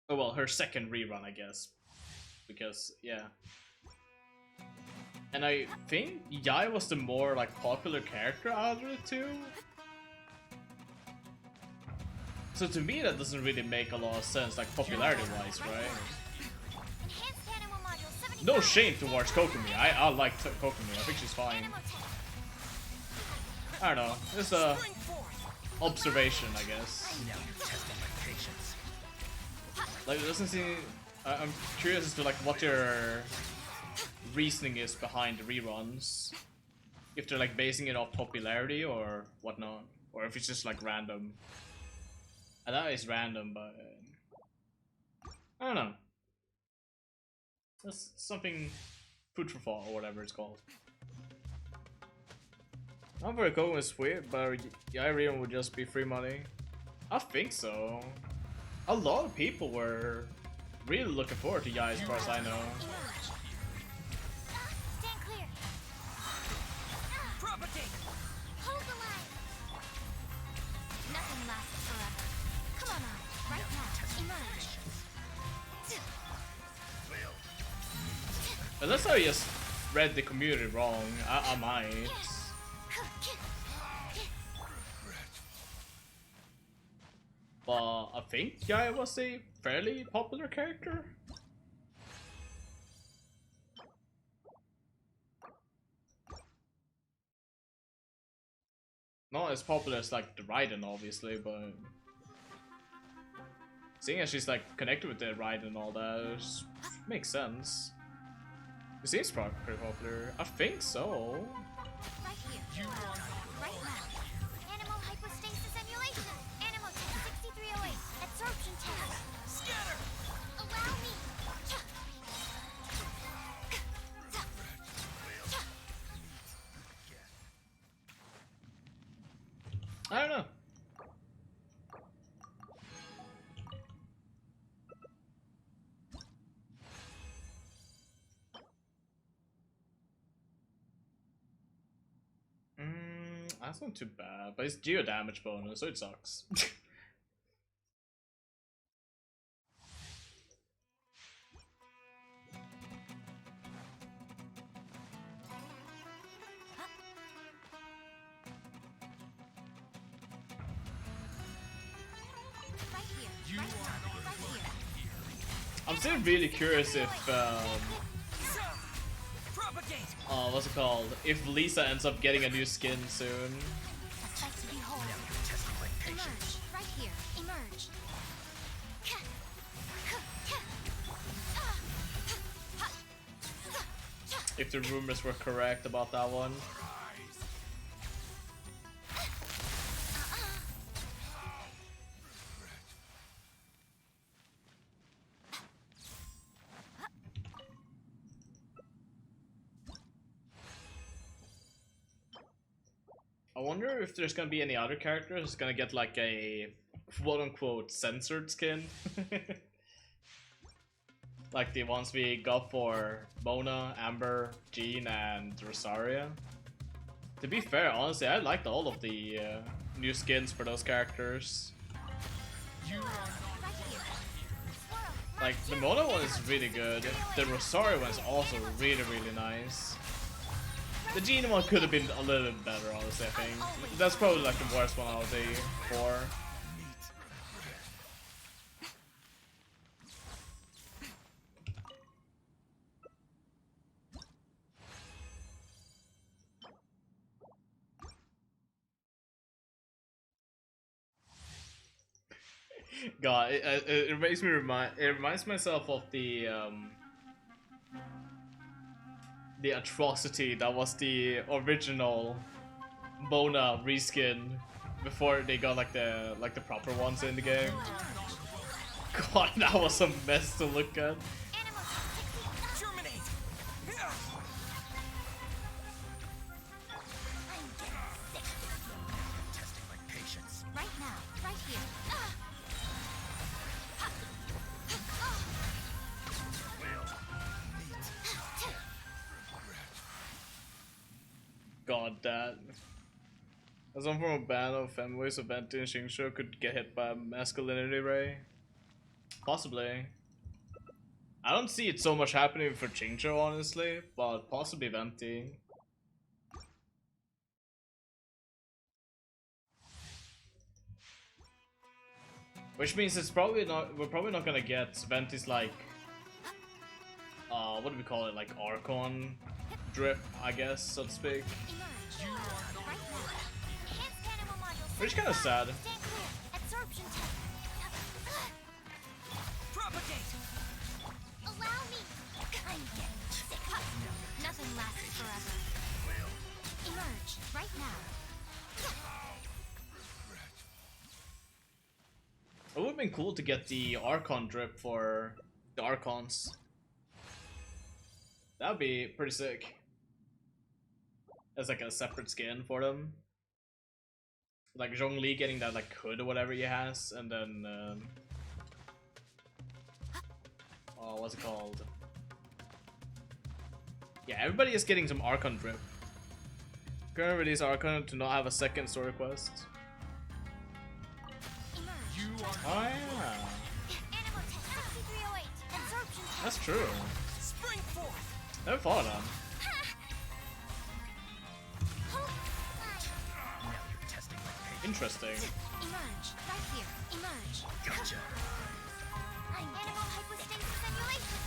Oh well, her 2nd rerun, I guess. Because yeah. And I think Yai was the more like popular character out of the two. So to me that doesn't really make a lot of sense, like popularity wise, right? No shame towards Kokomi. I like Kokomi. I think she's fine. I don't know. It's a observation, I guess. Like, it doesn't seem. I'm curious as to like what your reasoning is behind the reruns. If they're like basing it off popularity or whatnot, or if it's just like random. And that is random, but I don't know. That's something food for thought or whatever it's called. Not very cool and sweet, but yeah, rerun would just be free money. I think so. A lot of people were really looking forward to Yai as far as I know. Stand clear. Propagate! Hold the line. Nothing lasts forever. Come on, right now. Emerge. Unless I just read the community wrong, I might. But I think Yai was a fairly popular character. Not as popular as like the Raiden, obviously, but seeing as she's like connected with the Raiden and all that, makes sense. It seems pretty popular. I think so. Right here. Right now. Animal hypostasis emulation. Animal test 6308. Absorption test. Scatter! Allow me. I don't know. That's not too bad, but it's geo damage bonus, so it sucks. Right here. Right now. Right here. I'm still really curious if Propagate! what's it called? If Lisa ends up getting a new skin soon. A sight to behold. Emerge. Right here. Emerge. If the rumors were correct about that one. I wonder if there's gonna be any other characters that's gonna get like a quote-unquote censored skin. Like the ones we got for Mona, Amber, Jean, and Rosaria. To be fair, honestly, I liked all of the new skins for those characters. Like, the Mona one is really good. The Rosaria one is also really, really nice. The Jean one could have been a little bit better, honestly, I think. That's probably like the worst one out of the four. God, it makes me reminds myself of the atrocity that was the original Mona reskin before they got like the proper ones in the game. God, that was a mess to look at. Terminate! Testing my patience. Right now. Right here. God, that. As one from a band of femboys of Venti and Shingsho could get hit by a masculinity ray? Possibly. I don't see it so much happening for Shingsho, honestly, but possibly Venti. Which means it's probably not. We're probably not gonna get Venti's like. What do we call it? Like Archon drip, I guess, so to speak. Which is kind of sad. Propagate! Allow me! I'm getting sick. Nothing lasts forever. Emerge right now. It would have been cool to get the Archon drip for the Archons. That would be pretty sick. As like a separate skin for them. Like Zhongli getting that like hood or whatever he has, and then oh, what's it called? Yeah, everybody is getting some Archon drip. Current release Archon to not have a second story quest. Oh yeah. That's true. Spring forth! Never thought of that. Interesting. Emerge right here. Emerge. Gotcha. I'm animal hypostasis simulation.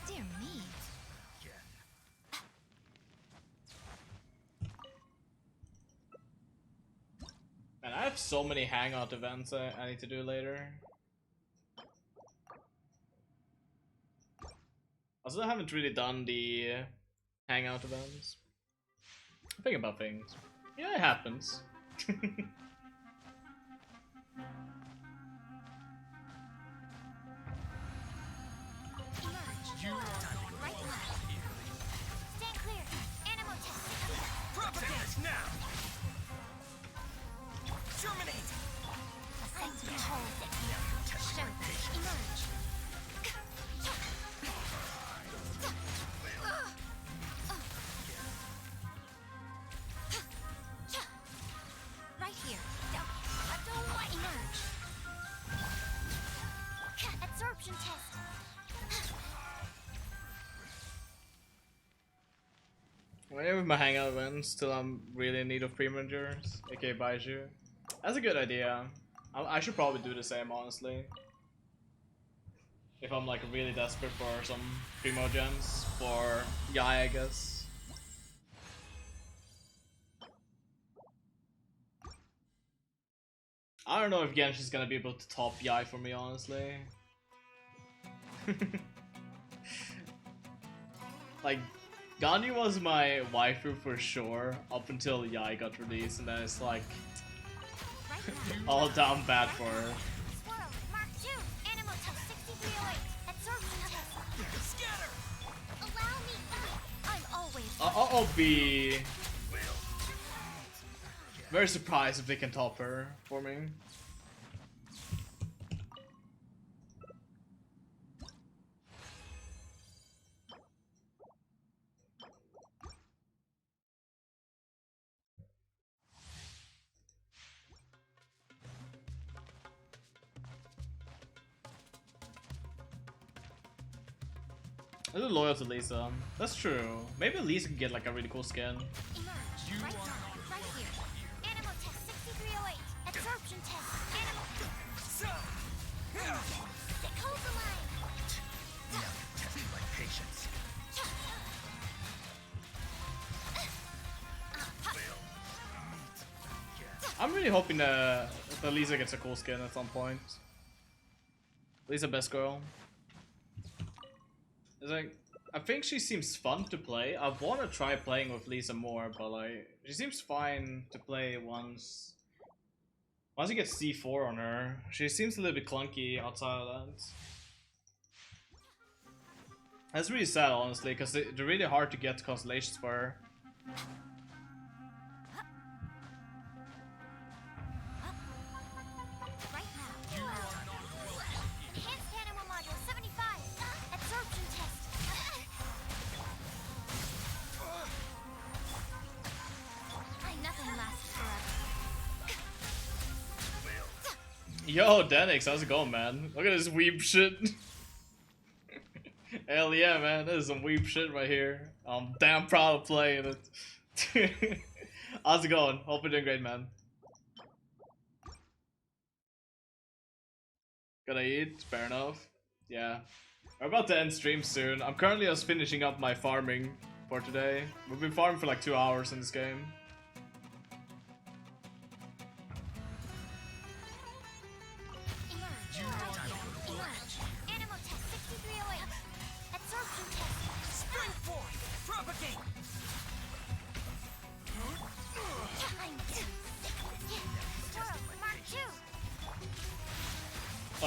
Dear me. And I have so many hangout events I need to do later. I still haven't really done the hangout events. Think about things. Yeah, it happens. Stand clear. Animal test. Propagate now! Germinate! Ascend to control. Emerge. Right here. Don't want emerge. Absorption test. Whenever my hangout events till I'm really in need of primagers, aka Baiju. That's a good idea. I should probably do the same, honestly. If I'm like really desperate for some primogens for Yai, I guess. I don't know if Genshin's gonna be able to top Yai for me, honestly. Like, Ganyu was my waifu for sure up until Yai got released, and then it's like all down bad for her. Swirl. Mark 2. Animal test 6308. Absorption test. Scatter! Allow me. I'm always. I'll be very surprised if they can top her for me. A little loyal to Lisa. That's true. Maybe Lisa can get like a really cool skin. Emerge. Right now. Right here. Animal test 6308. Absorption test. Animal. Stick hold the line. Now you're testing my patience. I'm really hoping that Lisa gets a cool skin at some point. Lisa best girl. It's like, I think she seems fun to play. I want to try playing with Lisa more, but like, she seems fine to play once you get C4 on her. She seems a little bit clunky outside of that. That's really sad, honestly, because they're really hard to get constellations for her. Right now. Enhanced animal module 75. Absorption test. Nothing lasts forever. Yo, Denix, how's it going, man? Look at this weeb shit. Hell yeah, man. That is some weeb shit right here. I'm damn proud of playing it. How's it going? Hope you're doing great, man. Gonna eat? Fair enough. Yeah. We're about to end stream soon. I'm currently just finishing up my farming for today. We've been farming for like 2 hours in this game.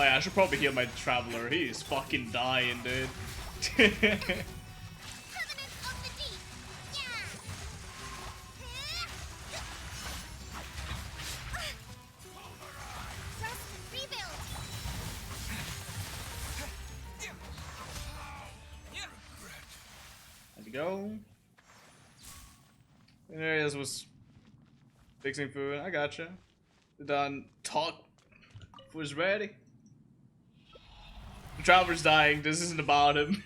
yeah, I should probably heal my traveler. He's fucking dying, dude. There we go. Areas was fixing food. I gotcha. Done. Talk was ready. The traveler's dying. This isn't about him.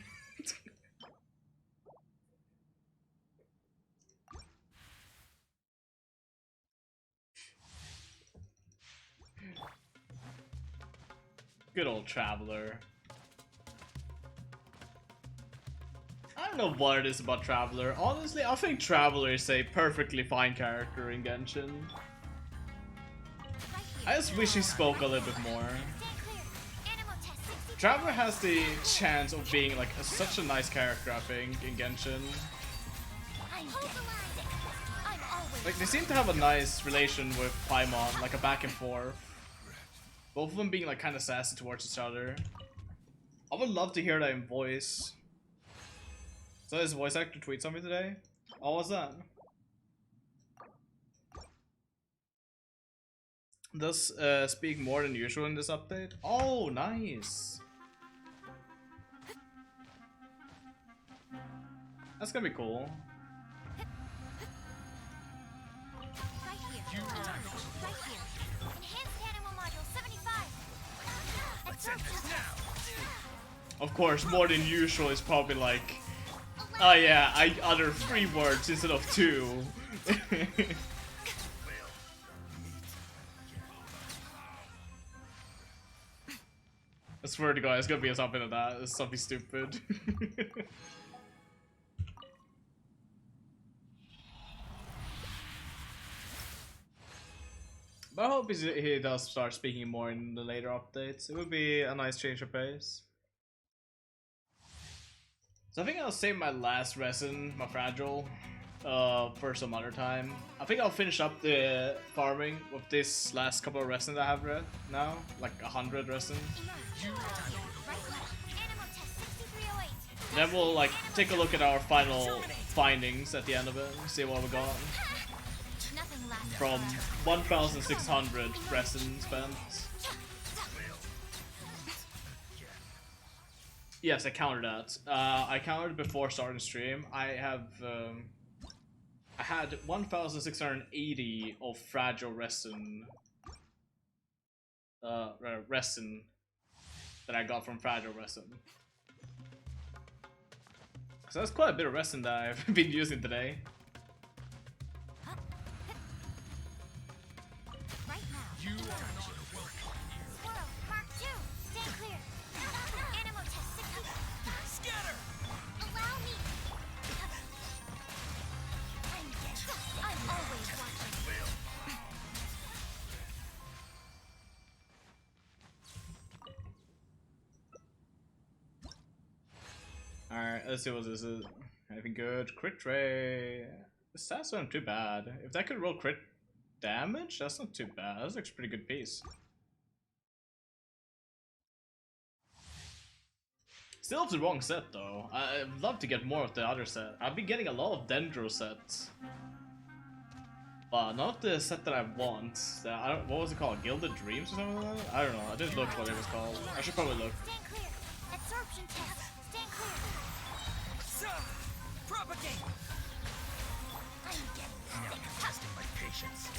Good old traveler. I don't know what it is about Traveler. Honestly, I think Traveler is a perfectly fine character in Genshin. I just wish he spoke a little bit more. Traveler has the chance of being like such a nice character, I think, in Genshin. Like, they seem to have a nice relation with Paimon, like a back and forth. Both of them being like kind of sassy towards each other. I would love to hear that in voice. So his voice actor tweet something today? Oh, what's that? Does speak more than usual in this update? Oh, nice. That's gonna be cool. Of course, more than usual is probably like, oh yeah, I uttered 3 words instead of 2. I swear to God, it's gonna be something like that. It's something stupid. But I hope he does start speaking more in the later updates. It would be a nice change of pace. So I think I'll save my last resin, my fragile, for some other time. I think I'll finish up the farming with this last couple of resin that I have read now, like 100 resin. Then we'll like take a look at our final findings at the end of it, see what we got. From 1,600 resin spent. Yes, I counted that. I counted before starting stream. I have I had 1,680 of fragile resin. Resin that I got from fragile resin. So that's quite a bit of resin that I've been using today. Alright, let's see what this is. Anything good? Crit rate. The stats aren't too bad. If that could roll crit damage, that's not too bad. That's actually a pretty good piece. Still the wrong set though. I'd love to get more of the other set. I've been getting a lot of Dendro sets. But not the set that I want. What was it called? Gilded Dreams or something like that? I don't know. I didn't look what it was called. I should probably look. Absorption test. Stand clear. Propagate! Now you're testing my patience.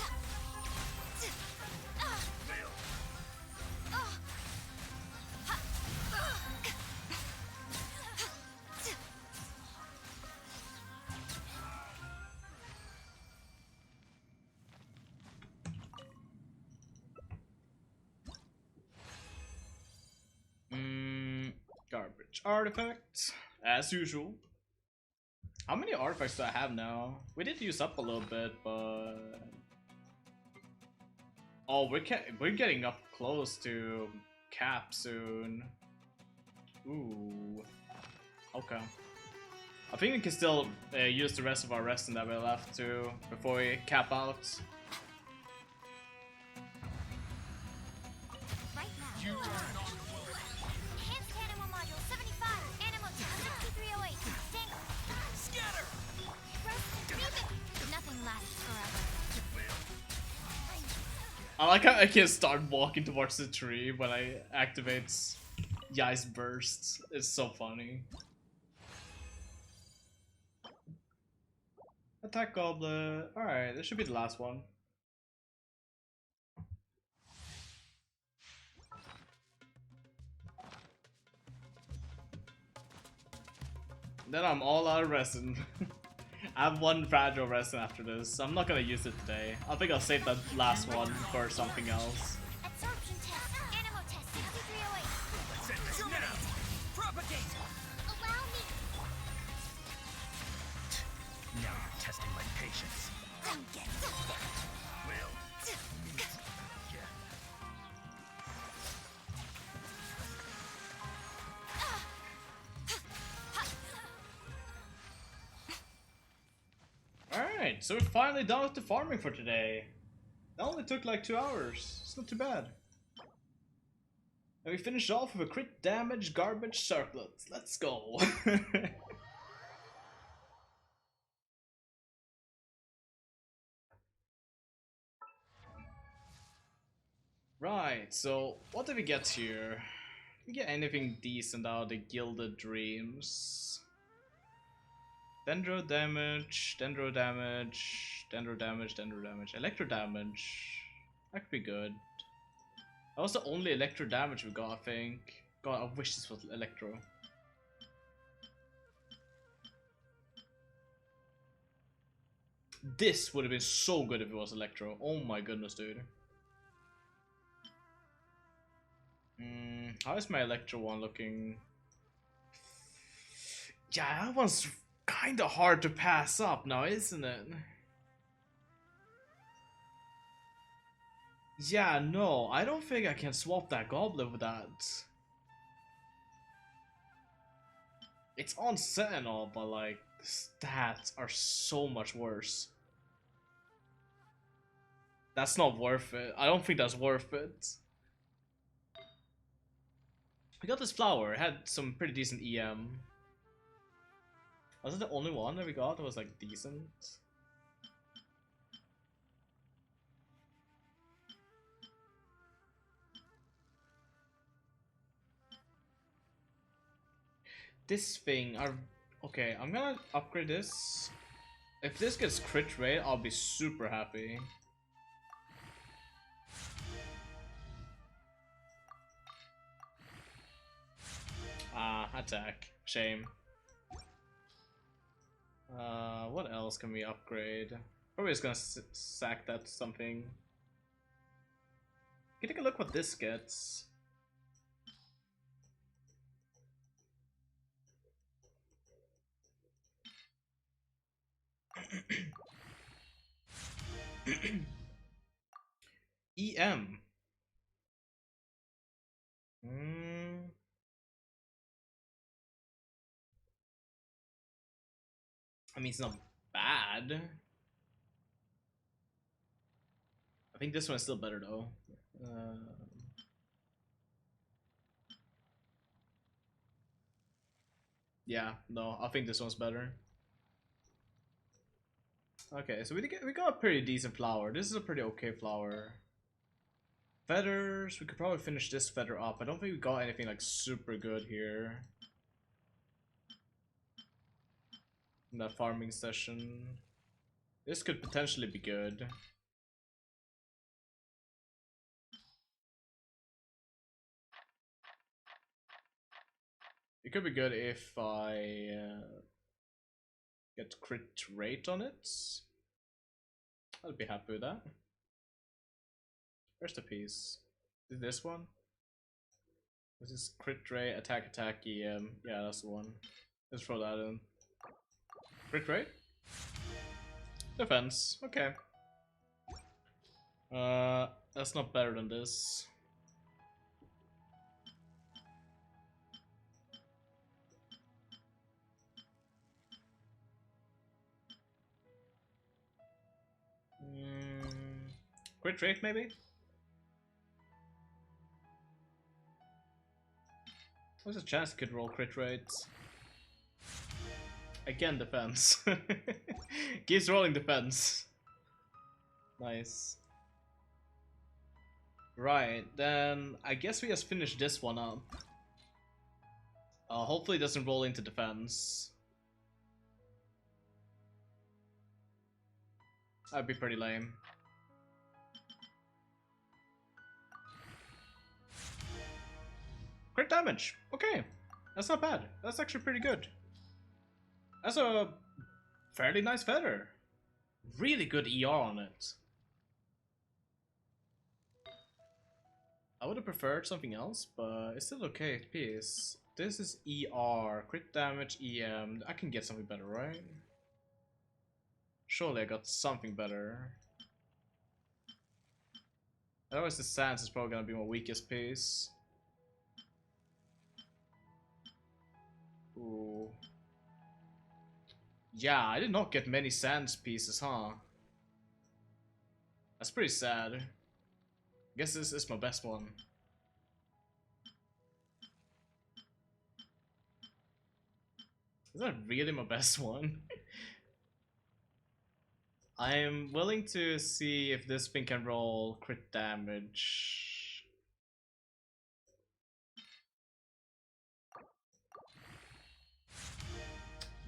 Garbage artifacts, as usual. How many artifacts do I have now? We did use up a little bit, but oh, we're getting up close to cap soon. Ooh, okay. I think we can still use the rest of our resin that we left too before we cap out. Right now. I like how I can start walking towards the tree when I activate Yai's burst. It's so funny. Attack Goblet. Alright, this should be the last one. Then I'm all out of resin. I have one fragile resin after this. I'm not gonna use it today. I think I'll save that last one for something else. Absorption test. Animal test 6308. Send this now! Propagate! Allow me. Now you're testing my patience. Don't get We'll meet again. Alright, so we're finally done with the farming for today. That only took like 2 hours. It's not too bad. And we finished off with a crit damage garbage circlet. Let's go. Right, so what did we get here? Did we get anything decent out of the Gilded Dreams? Dendro damage, dendro damage, dendro damage, dendro damage, electro damage. That could be good. That was the only electro damage we got, I think. God, I wish this was electro. This would have been so good if it was electro. Oh my goodness, dude. How is my electro one looking? Yeah, that one's kind of hard to pass up now, isn't it? Yeah, no, I don't think I can swap that goblet with that. It's on Sentinel, but like, the stats are so much worse. That's not worth it. I don't think that's worth it. We got this flower, it had some pretty decent EM. Was it the only one that we got that was like decent? This thing, okay, I'm gonna upgrade this. If this gets crit rate, I'll be super happy. Ah, attack. Shame. What else can we upgrade? Probably just gonna sack that to something. Can you take a look what this gets? EM. I mean, it's not bad. I think this one is still better though. Yeah, no, I think this one's better. Okay, so we got a pretty decent flower. This is a pretty okay flower. Feathers, we could probably finish this feather up. I don't think we got anything like super good here. In that farming session. This could potentially be good. It could be good if I get crit rate on it. I'll be happy with that. Where's the piece? Is this one? This is crit rate, attack, EM. Yeah, that's the one. Let's throw that in. Crit rate? Defense. Okay. That's not better than this. Crit rate, maybe? What's the chance it could roll crit rates? Again, defense. Keeps rolling defense. Nice. Right, then I guess we just finish this one up. Hopefully it doesn't roll into defense. That'd be pretty lame. Crit damage! Okay, that's not bad. That's actually pretty good. That's a fairly nice feather. Really good ER on it. I would have preferred something else, but it's still okay piece. This is ER, crit damage, EM. I can get something better, right? Surely I got something better. Otherwise the Sans is probably gonna be my weakest piece. Ooh. Yeah, I did not get many Sans pieces, huh? That's pretty sad. I guess this is my best one. Is that really my best one? I'm willing to see if this thing can roll crit damage.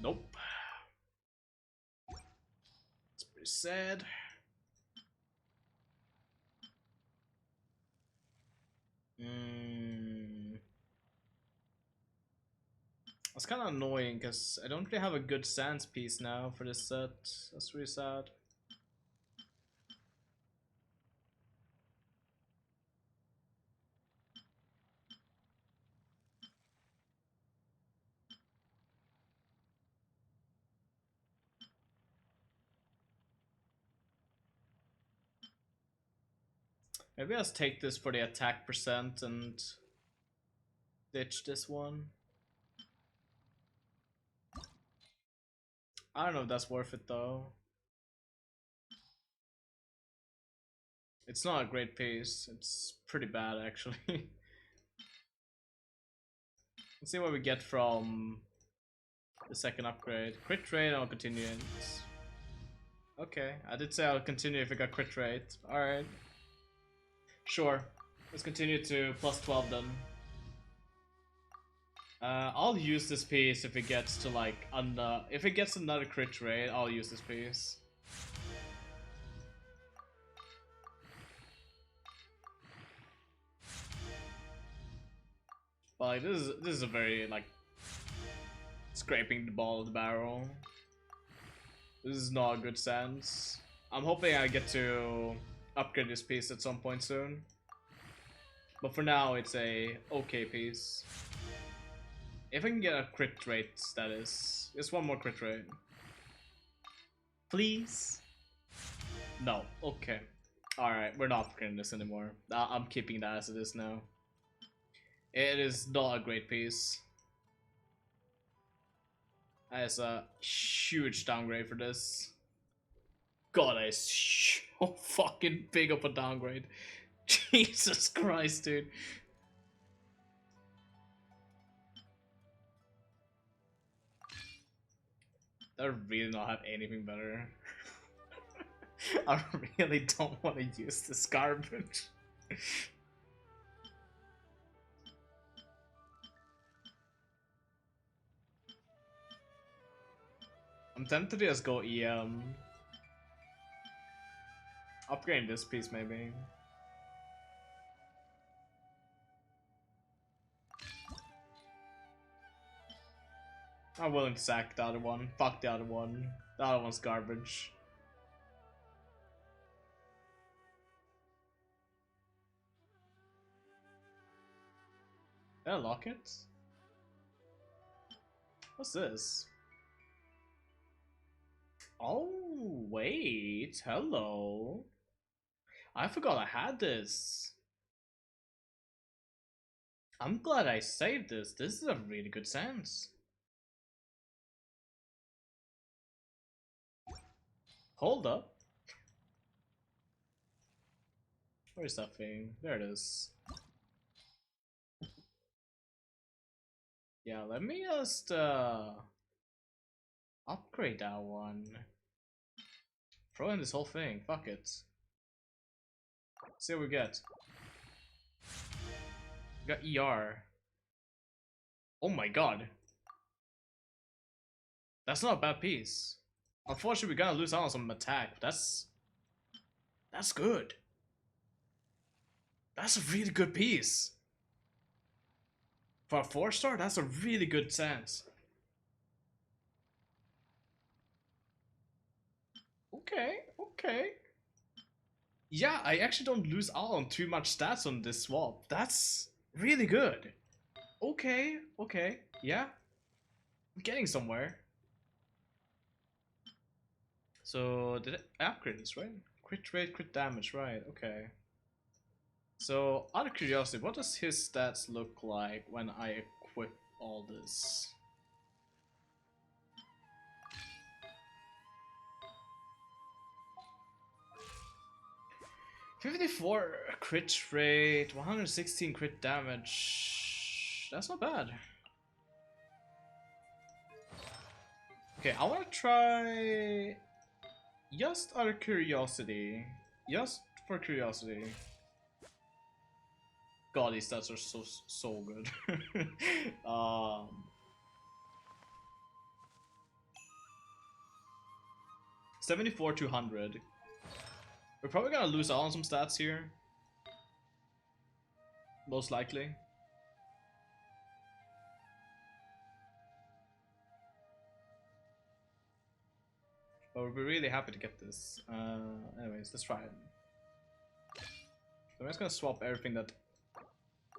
Nope. It's pretty sad. That's kind of annoying because I don't really have a good Sans piece now for this set. That's really sad. Maybe I'll just take this for the attack percent and ditch this one. I don't know if that's worth it though. It's not a great piece. It's pretty bad actually. Let's see what we get from the second upgrade. Crit rate, I'll continue it. Okay, I did say I'll continue if I got crit rate. Alright. Sure. Let's continue to plus 12 then. I'll use this piece if it gets to like if it gets another crit rate, I'll use this piece. But like, this is a very like scraping the ball of the barrel. This is not a good sense. I'm hoping I get to upgrade this piece at some point soon. But for now, it's a okay piece. If I can get a crit rate, that is. Just one more crit rate. Please? No. Okay. Alright, we're not upgrading this anymore. I'm keeping that as it is now. It is not a great piece. That is a huge downgrade for this. God, that is so fucking big of a downgrade. Jesus Christ, dude. I really not have anything better. I really don't want to use this garbage. I'm tempted to just go EM. Upgrade this piece maybe. I'm willing to sack the other one. Fuck the other one. The other one's garbage. Did I lock it? What's this? Oh, wait. Hello. I forgot I had this. I'm glad I saved this. This is a really good sense. Hold up. Where's that thing? There it is. Yeah, let me just upgrade that one. Throw in this whole thing. Fuck it. See what we get. We got ER. Oh my god. That's not a bad piece. Unfortunately, we're gonna lose out on some attack. That's good. That's a really good piece. For a 4-star, that's a really good sense. Okay, okay. Yeah, I actually don't lose out on too much stats on this swap. That's really good. Okay, okay, yeah. I'm getting somewhere. So, did I upgrade this, right? Crit rate, crit damage, right, okay. So, out of curiosity, what does his stats look like when I equip all this? $54 crit rate, 116 crit damage. That's not bad. Okay, I want to try just out of curiosity. Just for curiosity. God, these stats are so good. 74 200. We're probably gonna lose out on some stats here. Most likely. But we'll be really happy to get this. Anyways, let's try it. So I'm just gonna swap everything that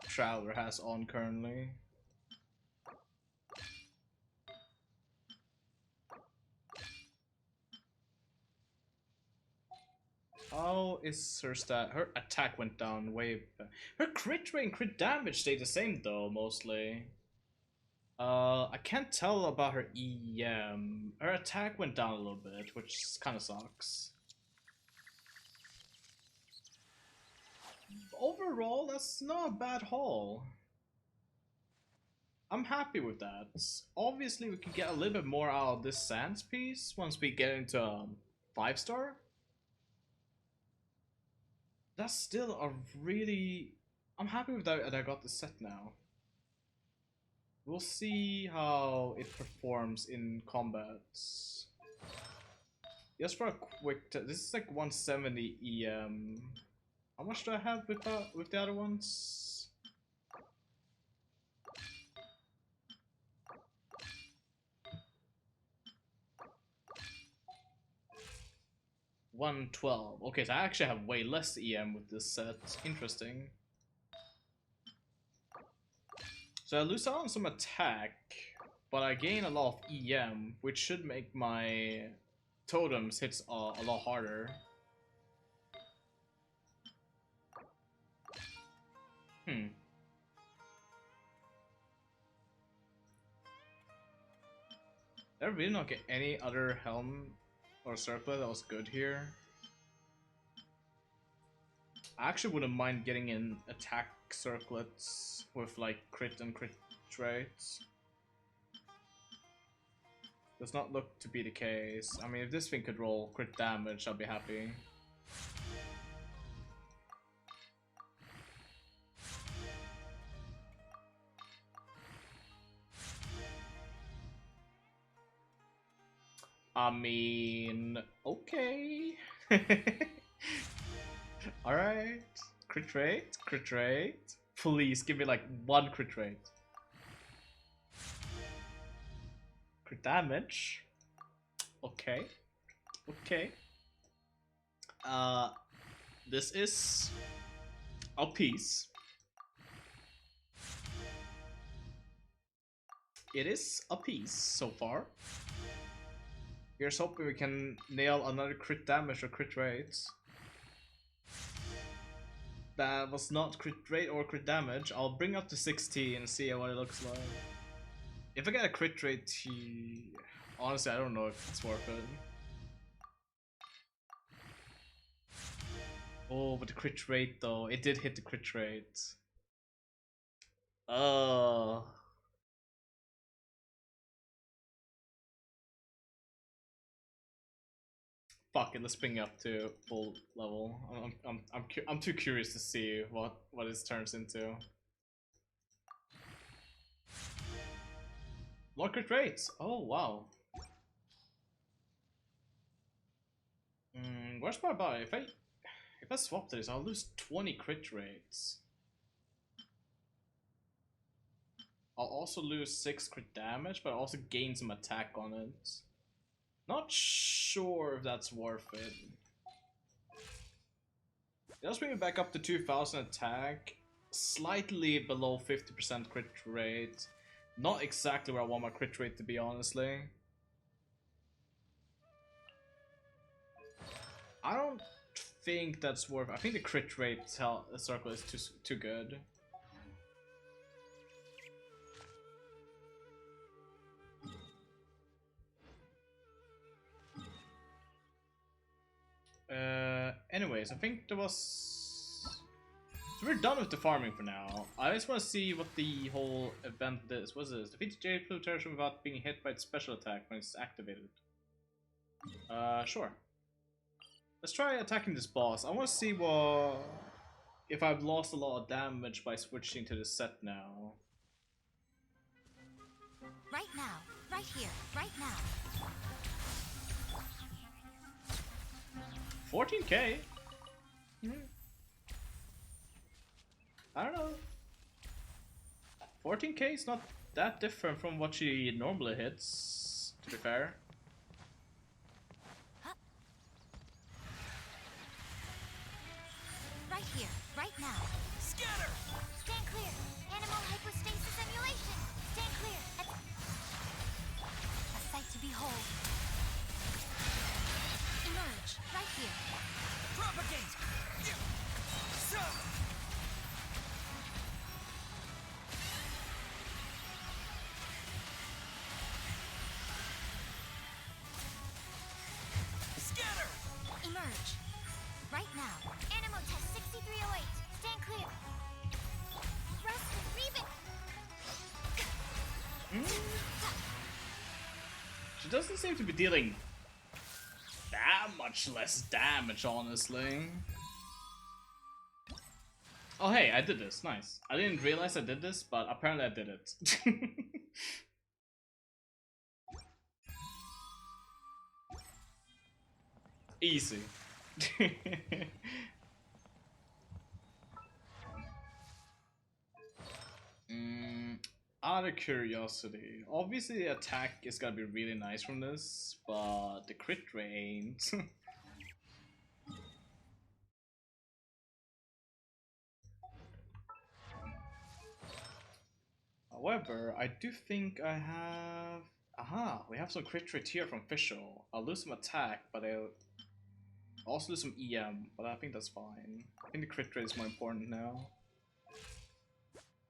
Traveler has on currently. How is her stat? Her attack went down way back. Her crit rate and crit damage stayed the same though, mostly. I can't tell about her EM. Her attack went down a little bit, which kind of sucks. Overall, that's not a bad haul. I'm happy with that. Obviously, we could get a little bit more out of this Sands piece once we get into 5-star. That's still a really... I'm happy with that I got the set now. We'll see how it performs in combat. Just for a quick this is like 170 EM. How much do I have with the other ones? $112. Okay, so I actually have way less EM with this set. Interesting. So I lose out on some attack, but I gain a lot of EM, which should make my totems hits a lot harder. Did I really not get any other helm or circlet that was good here? I actually wouldn't mind getting in attack circlets with like crit and crit traits. Does not look to be the case. I mean, if this thing could roll crit damage, I'll be happy. I mean, okay. Alright. Crit rate, crit rate. Please give me like one crit rate. Crit damage. Okay. Okay. This is a piece. It is a piece so far. Here's hoping we can nail another crit damage or crit rate. That was not crit rate or crit damage. I'll bring up to 60 and see what it looks like. If I get a crit rate, honestly, I don't know if it's worth it. Oh, but the crit rate though, it did hit the crit rate. Fuck it, let's bring it up to full level. I'm too curious to see what this turns into. More crit rates. Oh wow. Worst part about it, if I swap this, I'll lose 20 crit rates. I'll also lose 6 crit damage, but I'll also gain some attack on it. Not sure if that's worth it. Let's bring it back up to 2000 attack, slightly below 50% crit rate. Not exactly where I want my crit rate to be, honestly. I don't think that's worth. I think the crit rate circle is too good. Anyways, I think there was. So we're done with the farming for now. I just want to see what the whole event is. What's this? Defeat the Jade Blue Territory without being hit by its special attack when it's activated. Sure. Let's try attacking this boss. I want to see what if I've lost a lot of damage by switching to the set now. Right now, right here, right now. 14k? I don't know. 14k is not that different from what she normally hits, to be fair. Right here, right now. Scatter! Stand clear. Animal hypostasis emulation. Stand clear. A sight to behold. Emerge. Right here. Propagate! So! Scatter! Emerge. Right now. Animal test 6308. Stand clear. Rust and Reven. She doesn't seem to be dealing that much less damage, honestly. Oh hey, I did this, nice. I didn't realize I did this, but apparently I did it. Easy. Out of curiosity, obviously the attack is gonna be really nice from this, but the crit rate ain't. However, I do think I have... Aha, we have some crit rate here from Fischl. I'll lose some attack, but I'll also lose some EM, but I think that's fine. I think the crit rate is more important now.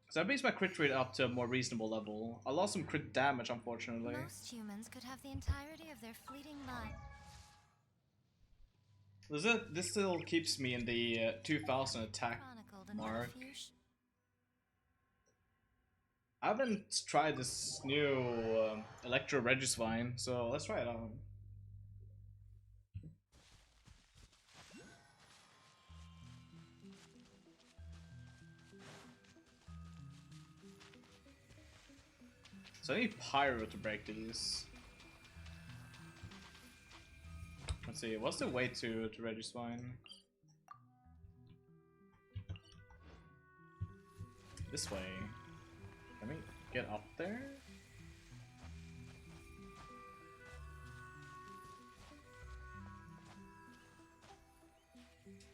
So I raised my crit rate up to a more reasonable level. I lost some crit damage, unfortunately. Most humans could have the entirety of their fleeting life. This still keeps me in the 2000 attack mark. I haven't tried this new Electro Regisvine, so let's try it out. So I need Pyro to break these. Let's see, what's the way to Regisvine? This way. Can we get up there?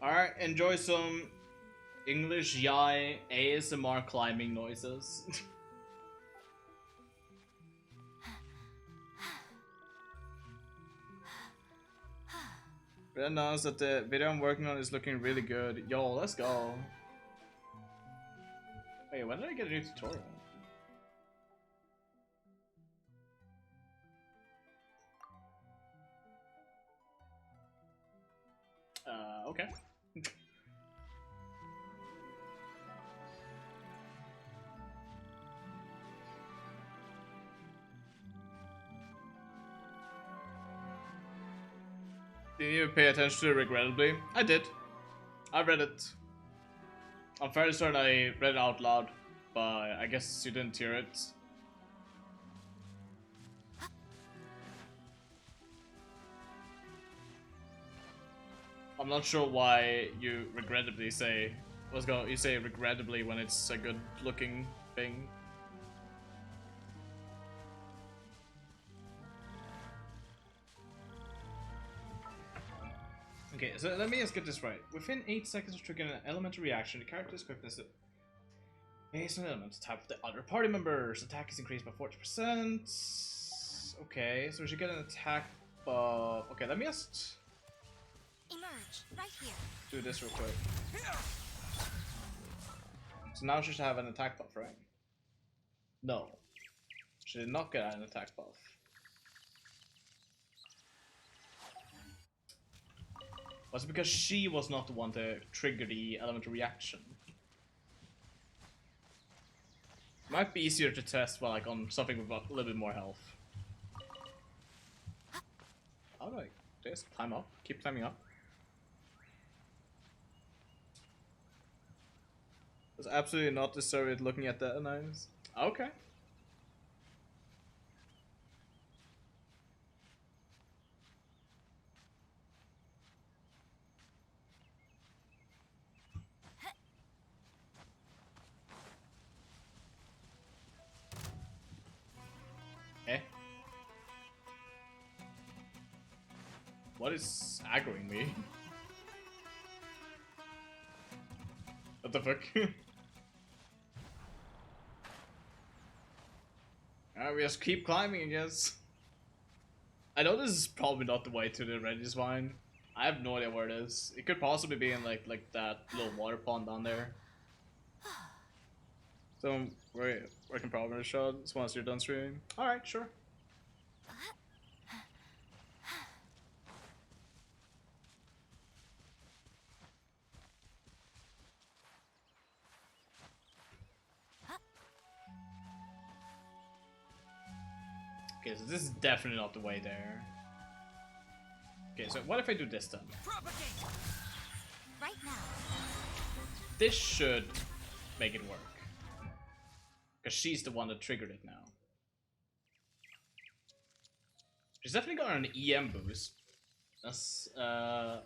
Alright, enjoy some English Yai ASMR climbing noises. But announced that the video I'm working on is looking really good. Yo, let's go. Wait, when did I get a new tutorial? Okay. Didn't even pay attention to it, regrettably. I did. I read it. I'm fairly certain I read it out loud, but I guess you didn't hear it. I'm not sure why you regrettably say you say regrettably when it's a good looking thing. Okay, so let me just get this right. Within 8 seconds of triggering an elemental reaction, the character's quickness based on elemental type of the other party members. Attack is increased by 40%. Okay, so we should get an attack buff. Okay, let me just Emerge right here. do this real quick. So now she should have an attack buff, right? No. She did not get an attack buff. Was it because she was not the one to trigger the elemental reaction? Might be easier to test while like on something with a little bit more health. How do I just climb up? Keep climbing up. Does absolutely not deserve it looking at that knives. Okay. Eh? What is aggroing me? What the fuck? Alright, we just keep climbing, I guess. I know this is probably not the way to the Reggie's Vine. I have no idea where it is. It could possibly be in like that little water pond down there. So we can probably show this once you're done streaming. Alright, sure. Okay, so this is definitely not the way there. Okay, so what if I do this then? Right now. This should make it work. Because she's the one that triggered it now. She's definitely got an EM boost. That's, yeah,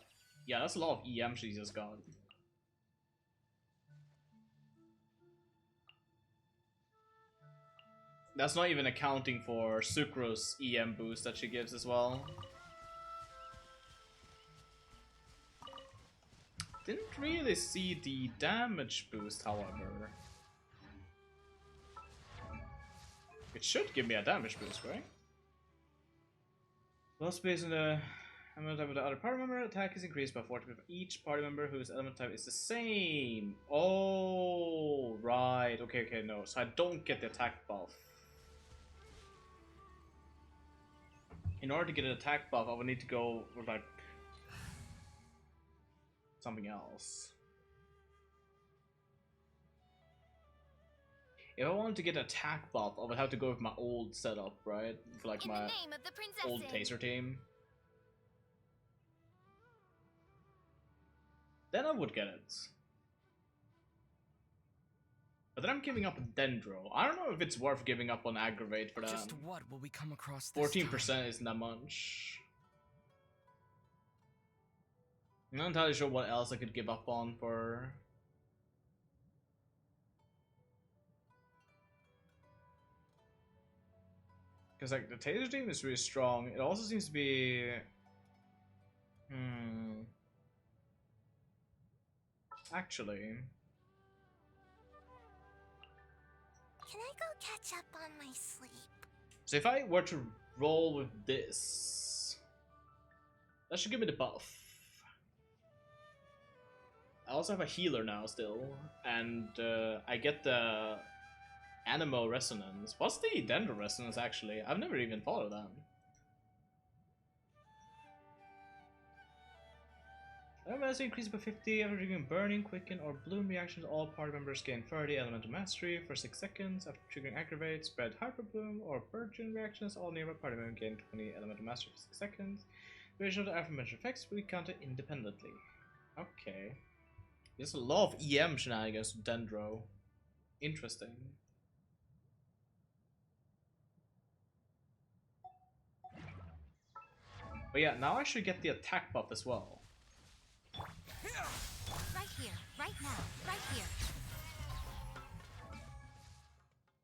that's a lot of EM she just got. That's not even accounting for Sucro's EM boost that she gives as well. Didn't really see the damage boost, however. It should give me a damage boost, right? Lost space in the element type of the other party member. Attack is increased by 40% for each party member whose element type is the same. Oh, right. Okay, okay, no. So I don't get the attack buff. In order to get an attack buff, I would need to go with like something else. If I wanted to get an attack buff, I would have to go with my old setup, right? For like my old taser team. Then I would get it. But then I'm giving up on Dendro. I don't know if it's worth giving up on Aggravate for that. Just what will we come across this 14% isn't that much. I'm not entirely sure what else I could give up on for... Because like the taser team is really strong. It also seems to be... Actually... Can I go catch up on my sleep? So if I were to roll with this... That should give me the buff. I also have a healer now still. And I get the... Animo Resonance. What's the Dendro Resonance actually? I've never even thought of that. Elements increased by 50 after triggering Burning, Quicken, or Bloom reactions. All party members gain 30 Elemental Mastery for 6 seconds. After triggering Aggravate, Spread, Hyper Bloom, or Burgeon reactions, all nearby party members gain 20 Elemental Mastery for 6 seconds. The ratio of the aforementioned effects will be counted independently. Okay. There's a lot of EM shenanigans with Dendro. Interesting. But yeah, now I should get the attack buff as well. here, right now, right here.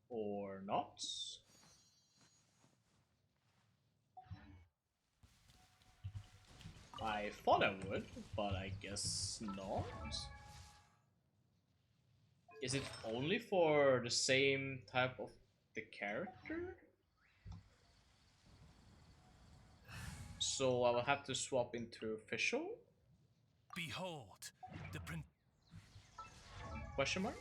Or not? I thought I would, but I guess not. Is it only for the same type of the character? So I will have to swap into official? Behold, the prin- Question mark?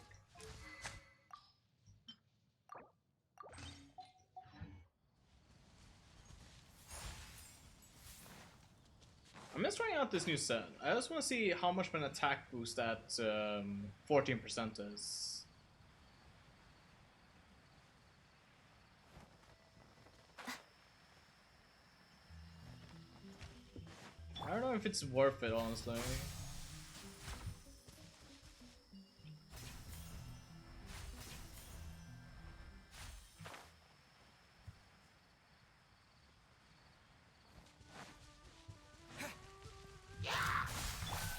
I'm just trying out this new set. I just want to see how much of an attack boost that 14% is. I don't know if it's worth it, honestly.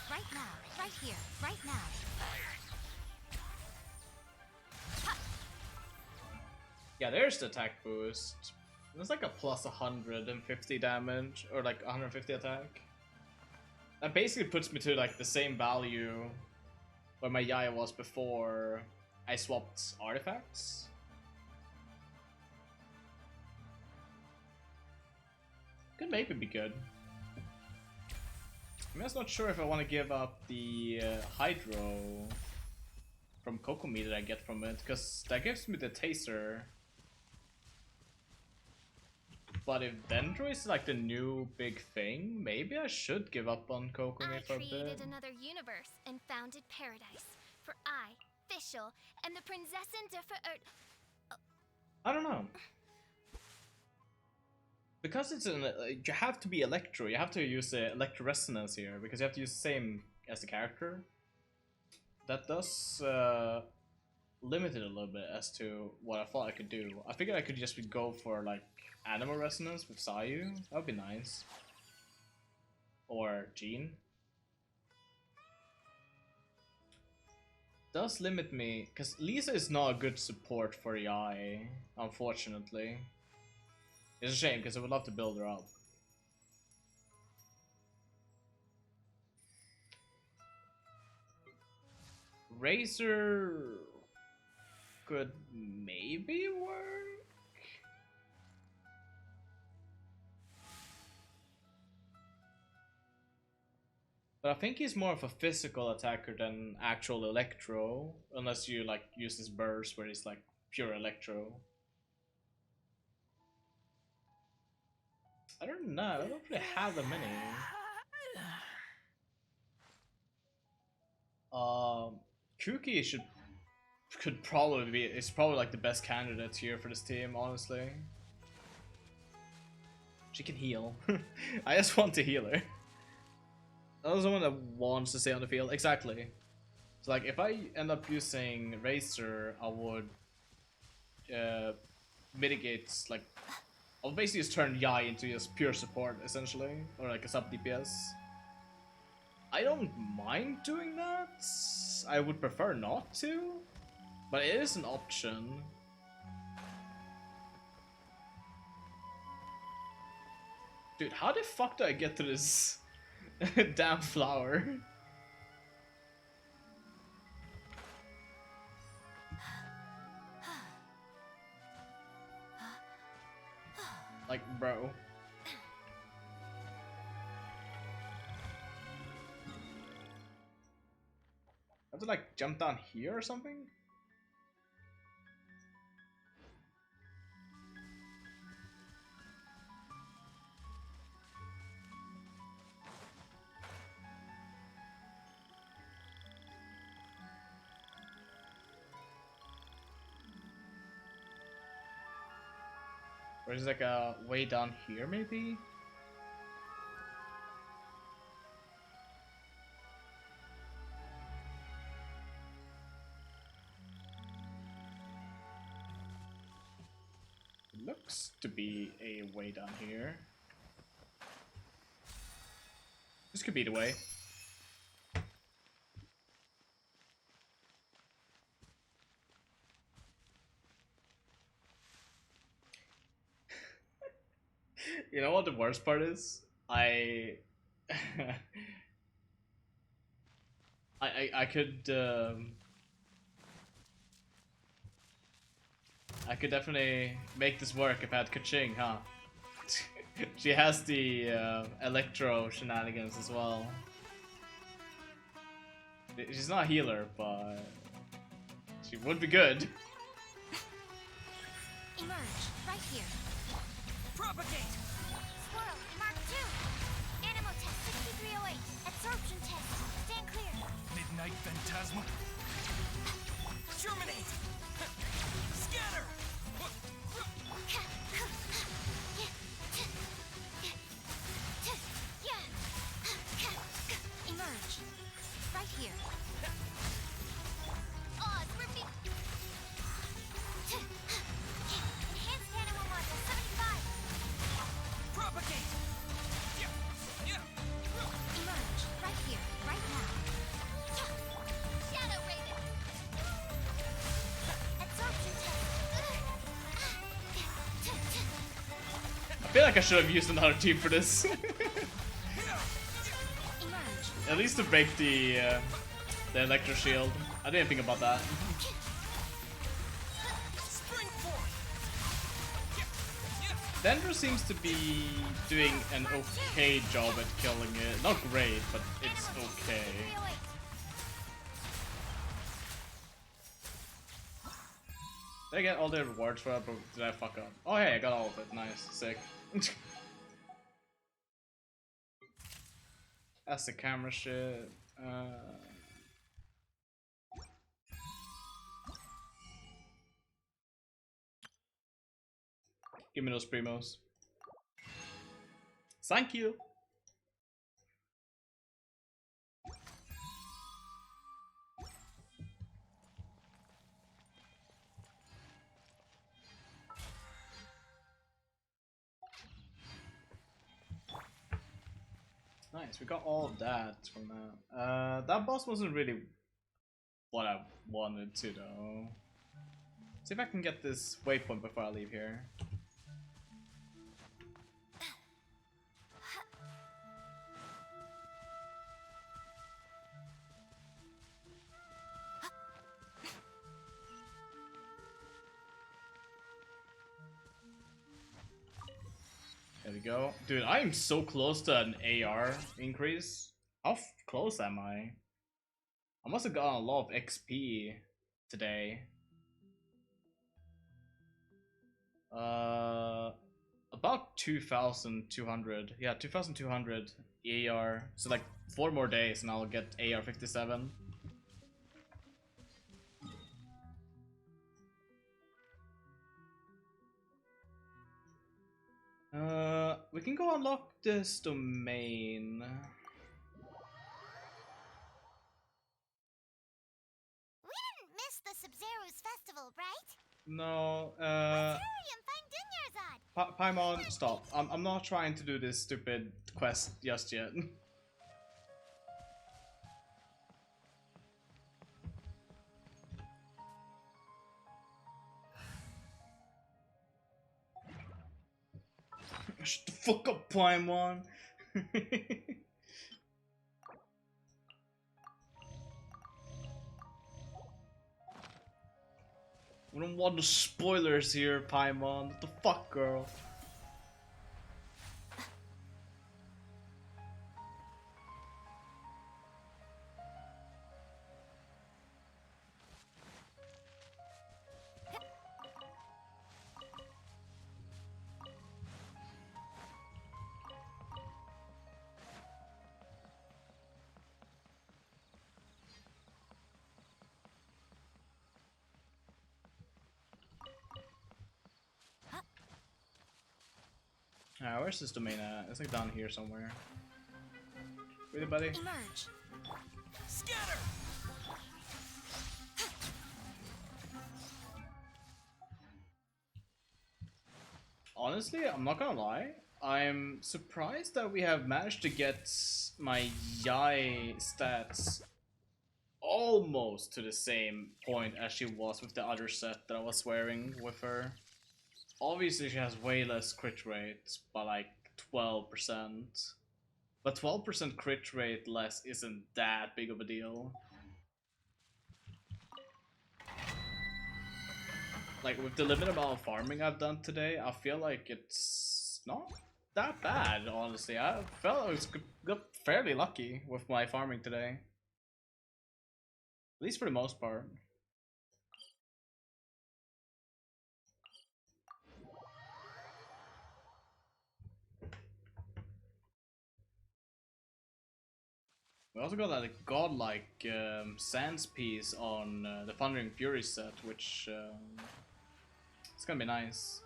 Right now, right here, right now. Yeah, there's the attack boost. It's like a plus 150 damage, or like 150 attack. That basically puts me to like the same value where my Yaya was before I swapped artifacts. Could maybe be good. I'm just not sure if I want to give up the Hydro from Kokomi that I get from it, because that gives me the Taser. But if Dendro is like the new big thing, maybe I should give up on Kokomi for a bit. I created another universe and founded paradise for I, Fischl, and the Prinzessin de I don't know. Because it's an you have to be Electro, you have to use the Electro Resonance here, because you have to use the same as the character. That does limit it a little bit as to what I thought I could do. I figured I could just go for like Animal Resonance with Sayu. That would be nice. Or Jean. Does limit me, because Lisa is not a good support for Yai, unfortunately. It's a shame, because I would love to build her up. Razor could maybe work? But I think he's more of a physical attacker than actual Electro, unless you like use this burst where he's like pure Electro. I don't know, I don't really have that many. Kuki could probably be, it's probably like the best candidate here for this team, honestly. She can heal. I just want to heal her. I'm someone that wants to stay on the field. Exactly. So like if I end up using Razor, I would mitigate, like I'll basically just turn Yai into just pure support essentially, or like a sub DPS. I don't mind doing that. I would prefer not to, but it is an option. Dude, how the fuck do I get to this damn flower? Like, bro. I have to like jump down here or something? Or is it like a way down here maybe? Looks to be a way down here. This could be the way. You know what the worst part is? I I could I could definitely make this work if I had Kaching, huh? She has the electro shenanigans as well. She's not a healer, but she would be good. Emerge, right here. Propagate! Squirrel, Mark 2. Animal test 6308. Absorption test. Stand clear. Midnight Phantasma. Germinate! Scatter! Emerge, right here. Oz, repeat. Enhanced animal module 75. Propagate! Emerge, right here, right now. Shadow Raven. Absorption I feel like I should have used another team for this. Emerge. At least to break the electro shield. I didn't think about that. Spring forth! Dendro seems to be doing an okay job at killing it. Not great, but it's okay. Did I get all the rewards for that, or did I fuck up? Oh hey, I got all of it. Nice. Sick. That's the camera shit. Give me those primos. Thank you. Nice, we got all of that from that. That boss wasn't really what I wanted to though. See if I can get this waypoint before I leave here. There we go. Dude, I am so close to an AR increase. How close am I? I must have gotten a lot of XP today. About 2,200. Yeah, 2,200 AR. So like 4 more days and I'll get AR 57. We can go unlock this domain. We didn't miss the Sumeru's festival, right? No, Fine Paimon, stop. I'm not trying to do this stupid quest just yet. Shut the fuck up, Paimon. We don't want the spoilers here, Paimon. What the fuck, girl? Where's this domain at? It's like down here somewhere. Really, buddy? Emerge. Scatter! Honestly, I'm not gonna lie. I'm surprised that we have managed to get my Yai stats almost to the same point as she was with the other set that I was wearing with her. Obviously she has way less crit rates, but like 12%. But 12% crit rate less isn't that big of a deal. Like, with the limited amount of farming I've done today, I feel like it's not that bad, honestly. I felt I was got fairly lucky with my farming today. At least for the most part. We also got a godlike Sans piece on the Thundering Fury set, which it's gonna be nice.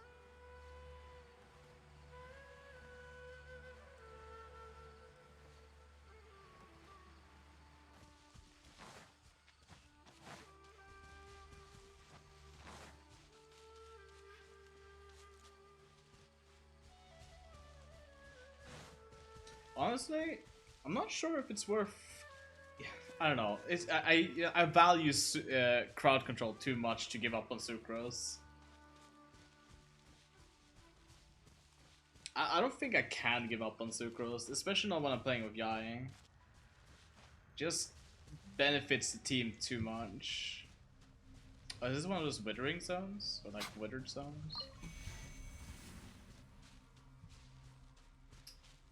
Honestly, I'm not sure if it's worth. I don't know. It's I value crowd control too much to give up on sucrose. I don't think I can give up on sucrose, especially not when I'm playing with Yai. Just benefits the team too much. Oh, is this one of those withering zones? Or like withered zones?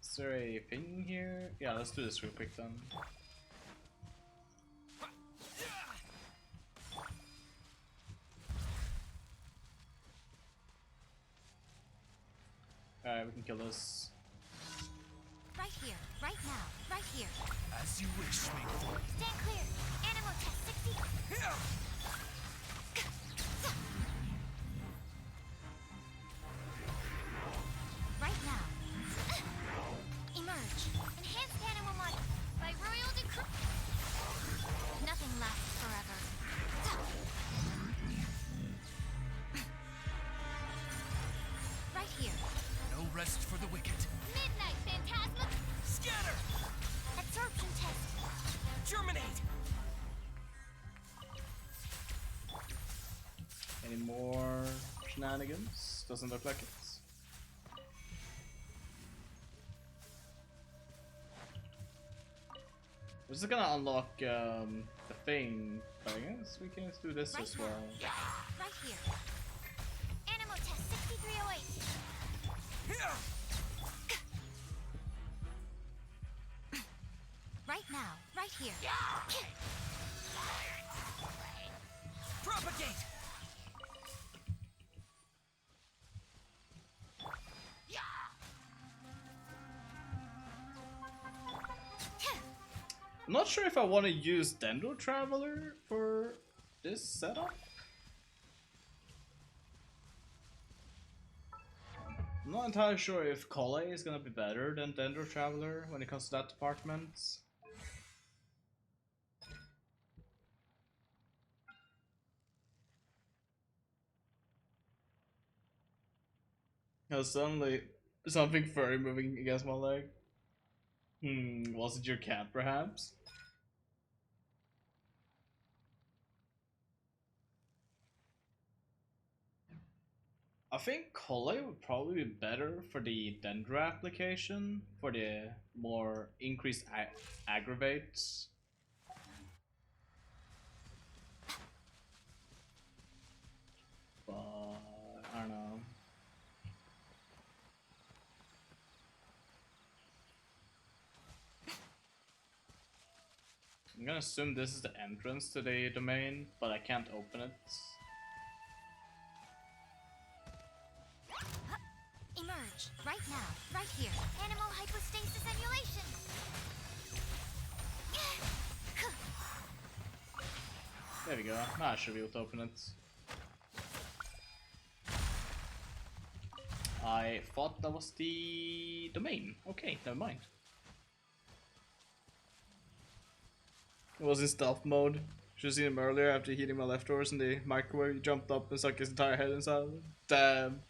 Is there a thing here? Yeah, let's do this real quick then. Alright, we can kill this. Right here, right now, right here. As you wish, Swing. Stand clear. Animal test 60. Right now. Emerge. Enhanced animal mod by royal decree. Nothing lasts forever. Right here. No rest for the wicked. Midnight Phantasma. Scatter! Absorption test. Germinate! Any more shenanigans? Doesn't look like it. This is gonna unlock the thing, but I guess we can do this as well. Right here. Animal test 6308. Right now, right here. Propagate! I'm not sure if I want to use Dendro Traveler for this setup. I'm not entirely sure if Kole is gonna be better than Dendro Traveler when it comes to that department. Now suddenly something furry moving against my leg. Was it your cat perhaps? I think Kole would probably be better for the Dendro application, for the more increased aggravates. But I don't know. I'm gonna assume this is the entrance to the domain, but I can't open it. Emerge. Right now. Right here. Animal hypostasis emulation. There we go. Now I should be able to open it. I thought that was the domain. Okay, never mind. It was in stealth mode. Should have seen him earlier after heating my leftovers in the microwave. He jumped up and stuck his entire head inside of it. Damn.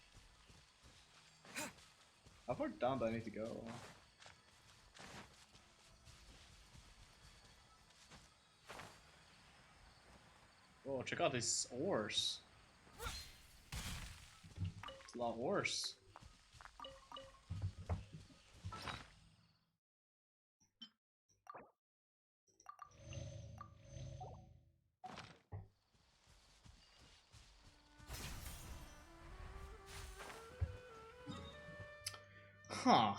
How far down do I need to go? Oh, check out these ores. It's a lot worse. Huh.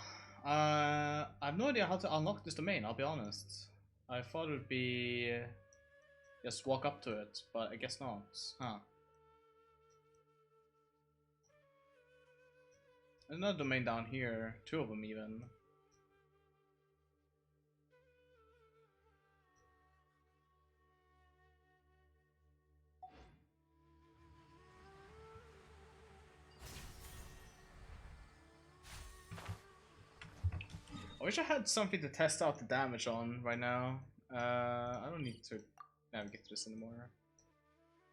I have no idea how to unlock this domain, I'll be honest. I thought it would be just walk up to it, but I guess not. Huh. Another domain down here, 2 of them even. I wish I had something to test out the damage on right now. I don't need to navigate to this anymore.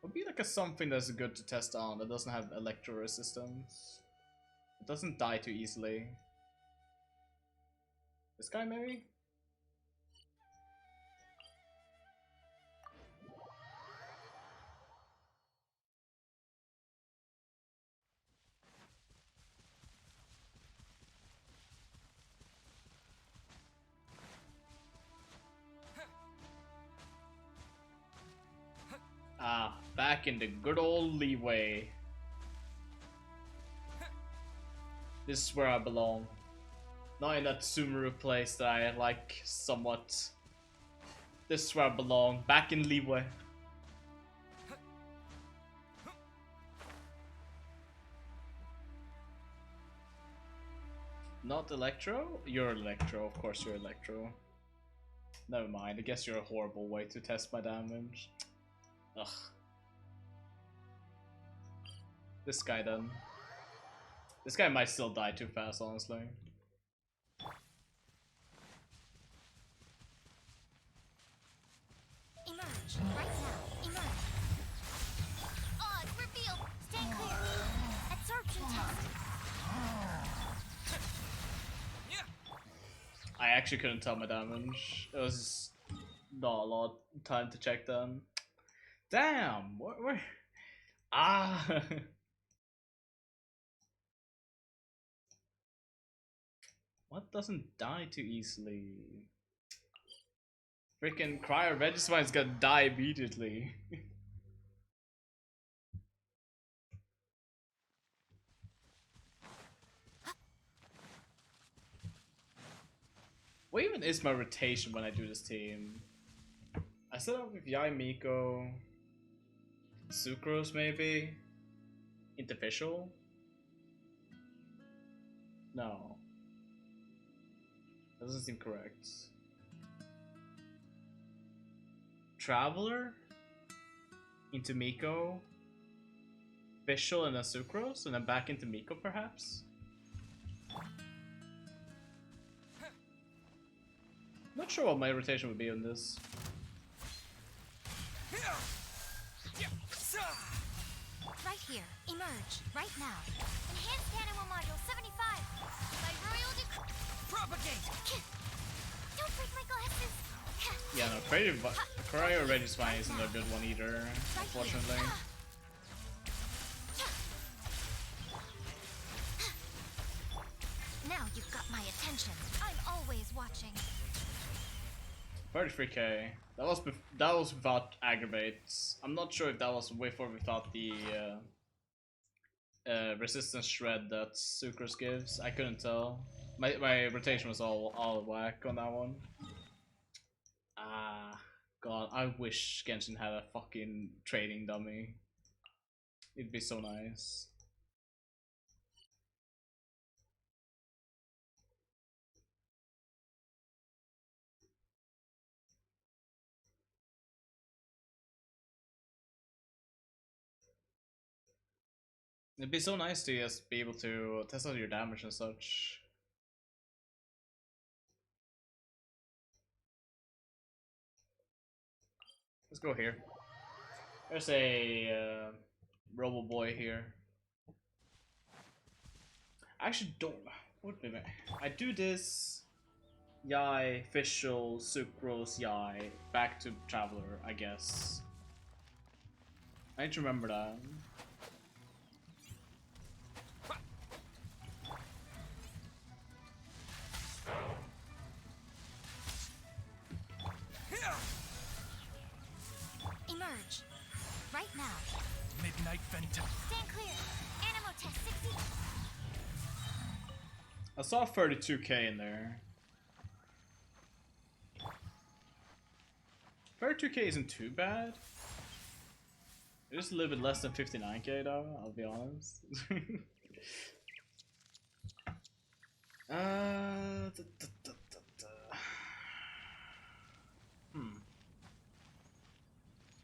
Would be like a something that's good to test on that doesn't have electro resistance. It doesn't die too easily. This guy maybe? Ah, back in the good old leeway. This is where I belong. Not in that Sumeru place that I like somewhat. This is where I belong. Back in leeway. Not Electro? You're Electro, of course you're Electro. Never mind, I guess you're a horrible way to test my damage. Ugh. This guy then. This guy might still die too fast, honestly. Emerge, right now, emerge. Odds revealed, stand clear. Absorption test. I actually couldn't tell my damage. It was not a lot of time to check them. Damn! Where? Ah! What doesn't die too easily? Freaking Cryo Registry is gonna die immediately. What even is my rotation when I do this team? I set up with Yai, Miko, Sucrose maybe? Interficial? No. That doesn't seem correct. Traveler? Into Miko? Official and then Sucrose? And then back into Miko perhaps? Not sure what my rotation would be on this. Right here, emerge, right now. Enhanced animal module 75. By royal decree. Propagate! Don't break my glasses! Yeah, no, Cryo Registry isn't a good one either, unfortunately. Now you've got my attention. I'm always watching. 33k. That was without aggravates. I'm not sure if that was with or without the resistance shred that Sucrose gives. I couldn't tell. My rotation was all whack on that one. Ah, God, I wish Genshin had a fucking trading dummy. It'd be so nice. It'd be so nice to just be able to test out your damage and such. Let's go here. There's a Robo Boy here. I actually don't. Wait a minute. I do this. Yai, Official, Sucrose, Yai, back to Traveler, I guess. I need to remember that. Emerge. Right now. Midnight Venta. Stand clear. Animal test 60. I saw 32k in there. 32k isn't too bad. It is a little bit less than 59k though, I'll be honest.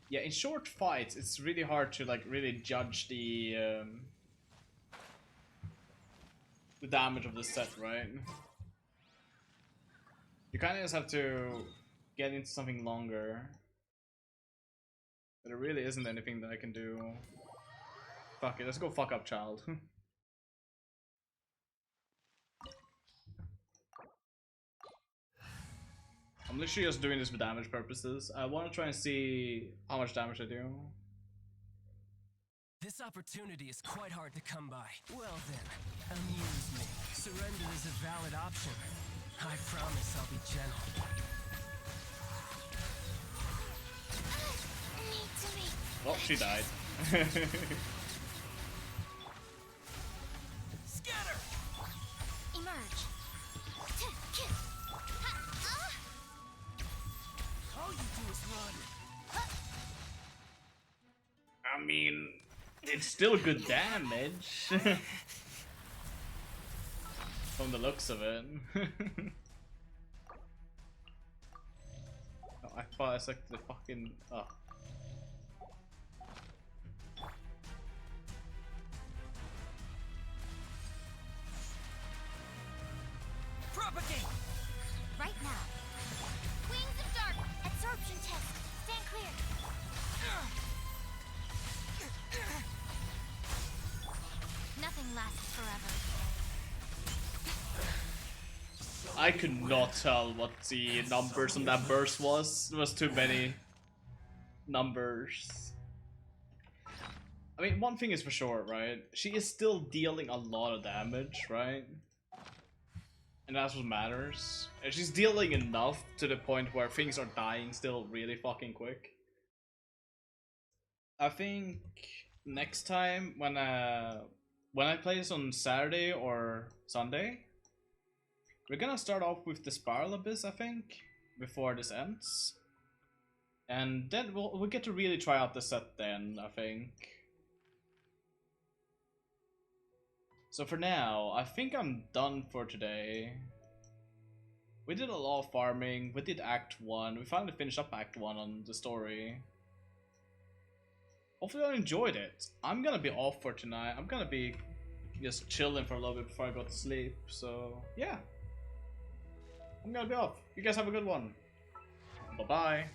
Yeah, in short fights, it's really hard to like really judge the damage of the set, right? You kind of just have to get into something longer. But there really isn't anything that I can do. Fuck it, let's go fuck up, child. I'm literally just doing this for damage purposes. I want to try and see how much damage I do. This opportunity is quite hard to come by. Well then, amuse me. Surrender is a valid option. I promise I'll be gentle. Well, she died. Scatter! Emerge. All you do is run. I mean, it's still good damage. From the looks of it. Oh, I thought I selected the fucking... Oh. Propagate! Right now. Wings of Dark! Absorption test! Stand clear! Nothing lasts forever. I could not tell what the numbers on that burst was. There was too many numbers. I mean, one thing is for sure, right? She is still dealing a lot of damage, right? And that's what matters. And she's dealing enough to the point where things are dying still really fucking quick. I think next time when I play this on Saturday or Sunday, we're gonna start off with the Spiral Abyss, I think, before this ends. And then we'll get to really try out the set then, I think. So for now, I think I'm done for today. We did a lot of farming, we did Act 1, we finally finished up Act 1 on the story. Hopefully I enjoyed it. I'm gonna be off for tonight, I'm gonna be just chilling for a little bit before I go to sleep, so yeah. I'm gonna be off. You guys have a good one. Bye-bye.